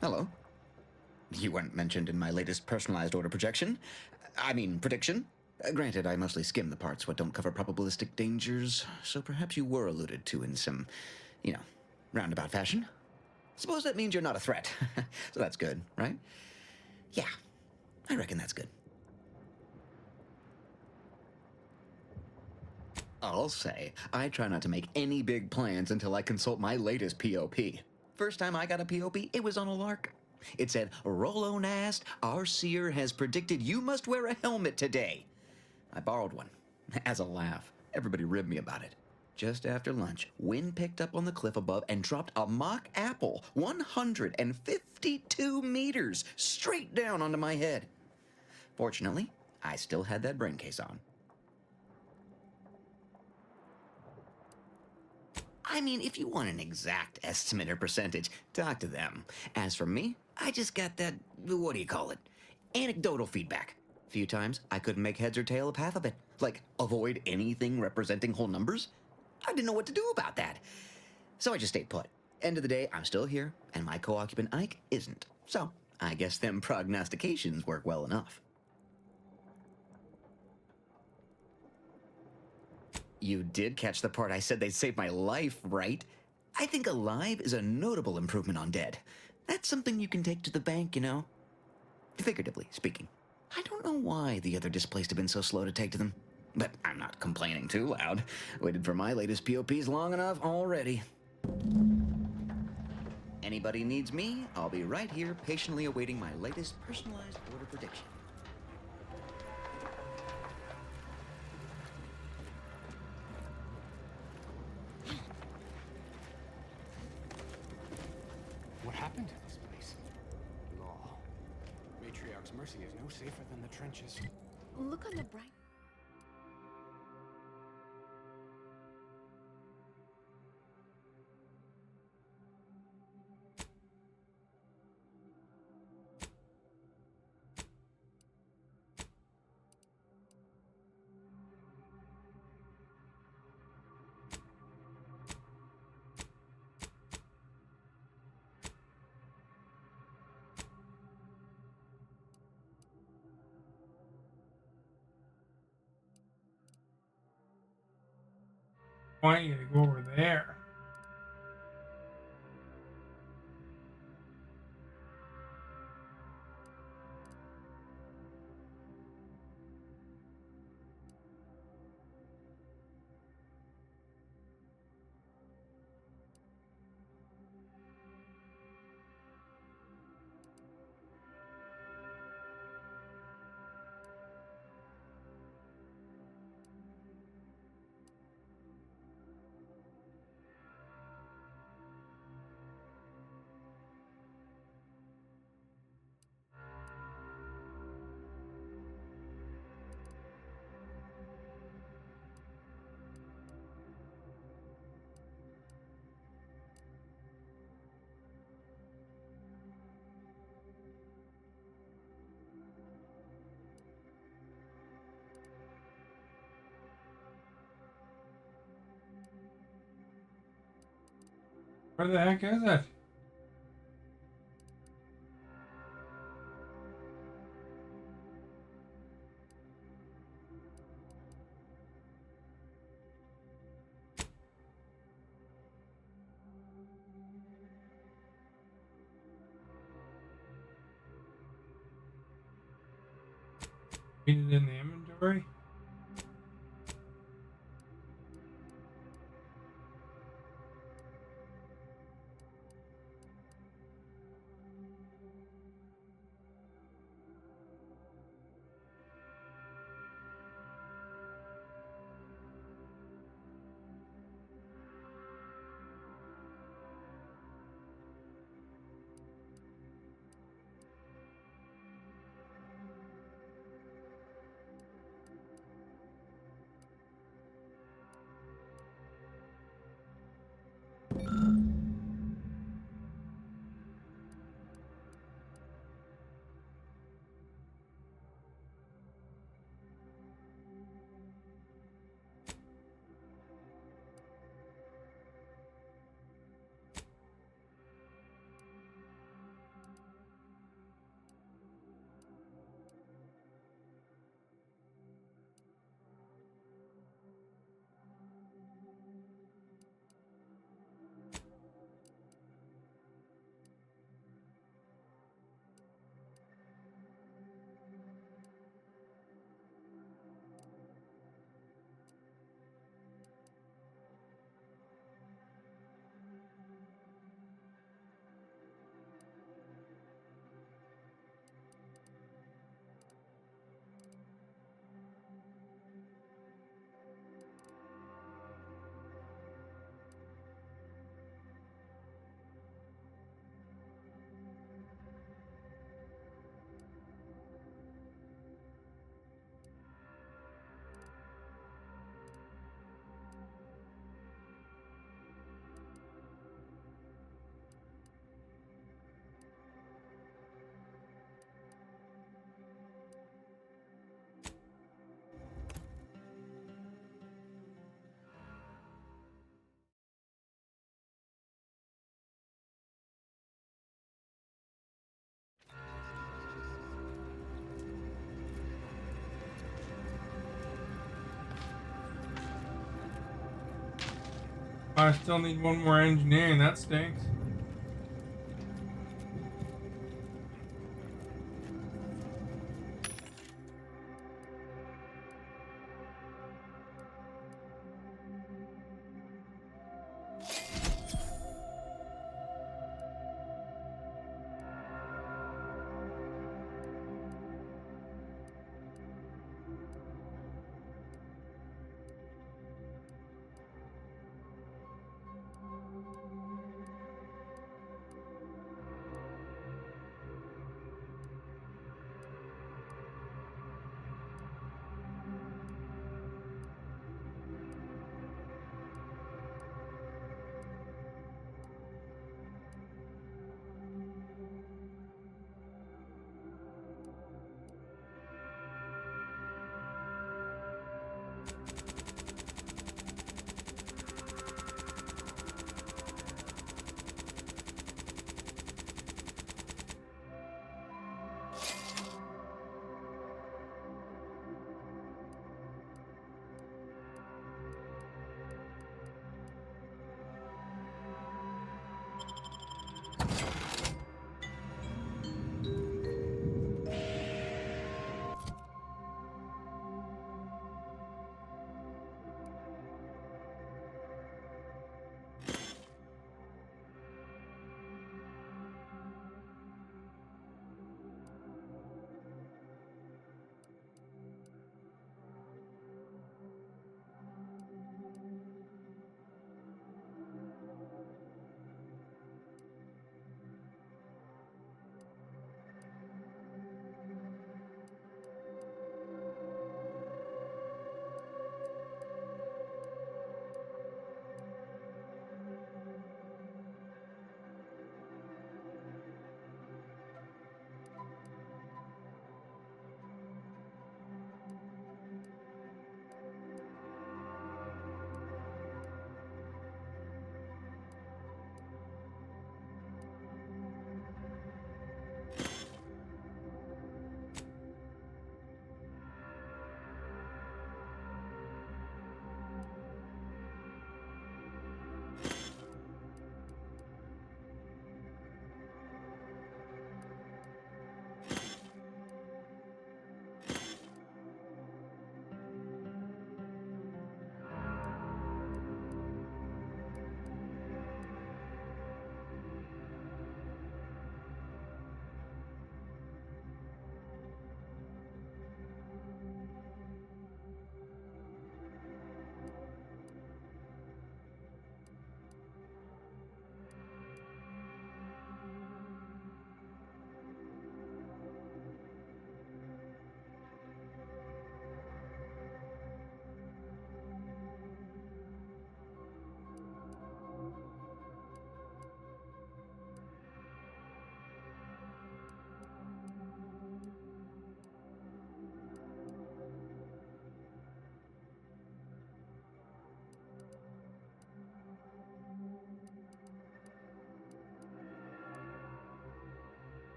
Hello. You weren't mentioned in my latest personalized order projection. I mean, prediction. Granted, I mostly skim the parts what don't cover probabilistic dangers, so perhaps you were alluded to in some, roundabout fashion. Suppose that means you're not a threat. So that's good, right? Yeah, I reckon that's good. I'll say, I try not to make any big plans until I consult my latest POP. First time I got a POP, it was on a lark. It said, Rollo Nast, our seer has predicted you must wear a helmet today. I borrowed one, as a laugh. Everybody ribbed me about it. Just after lunch, wind picked up on the cliff above and dropped a mock apple 152 meters straight down onto my head. Fortunately, I still had that brain case on. I mean, if you want an exact estimate or percentage, talk to them. As for me, I just got that, anecdotal feedback. A few times, I couldn't make heads or tail of half of it. Like, avoid anything representing whole numbers. I didn't know what to do about that. So I just stayed put. End of the day, I'm still here, and my co-occupant Ike isn't. So, I guess them prognostications work well enough. You did catch the part I said they'd save my life, right? I think alive is a notable improvement on dead. That's something you can take to the bank, you know? Figuratively speaking. I don't know why the other displaced have been so slow to take to them. But I'm not complaining too loud. Waited for my latest POPs long enough already. Anybody needs me, I'll be right here patiently awaiting my latest personalized order prediction. What happened to this place? Law. Matriarch's mercy is no safer than the trenches. Look on the bright. Want you to go over there. Where the heck is it? Read it in the inventory. I still need one more engineering. That stinks.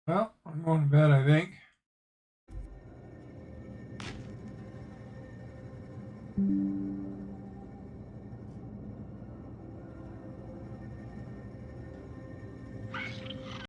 Well, I'm going to bed, I think.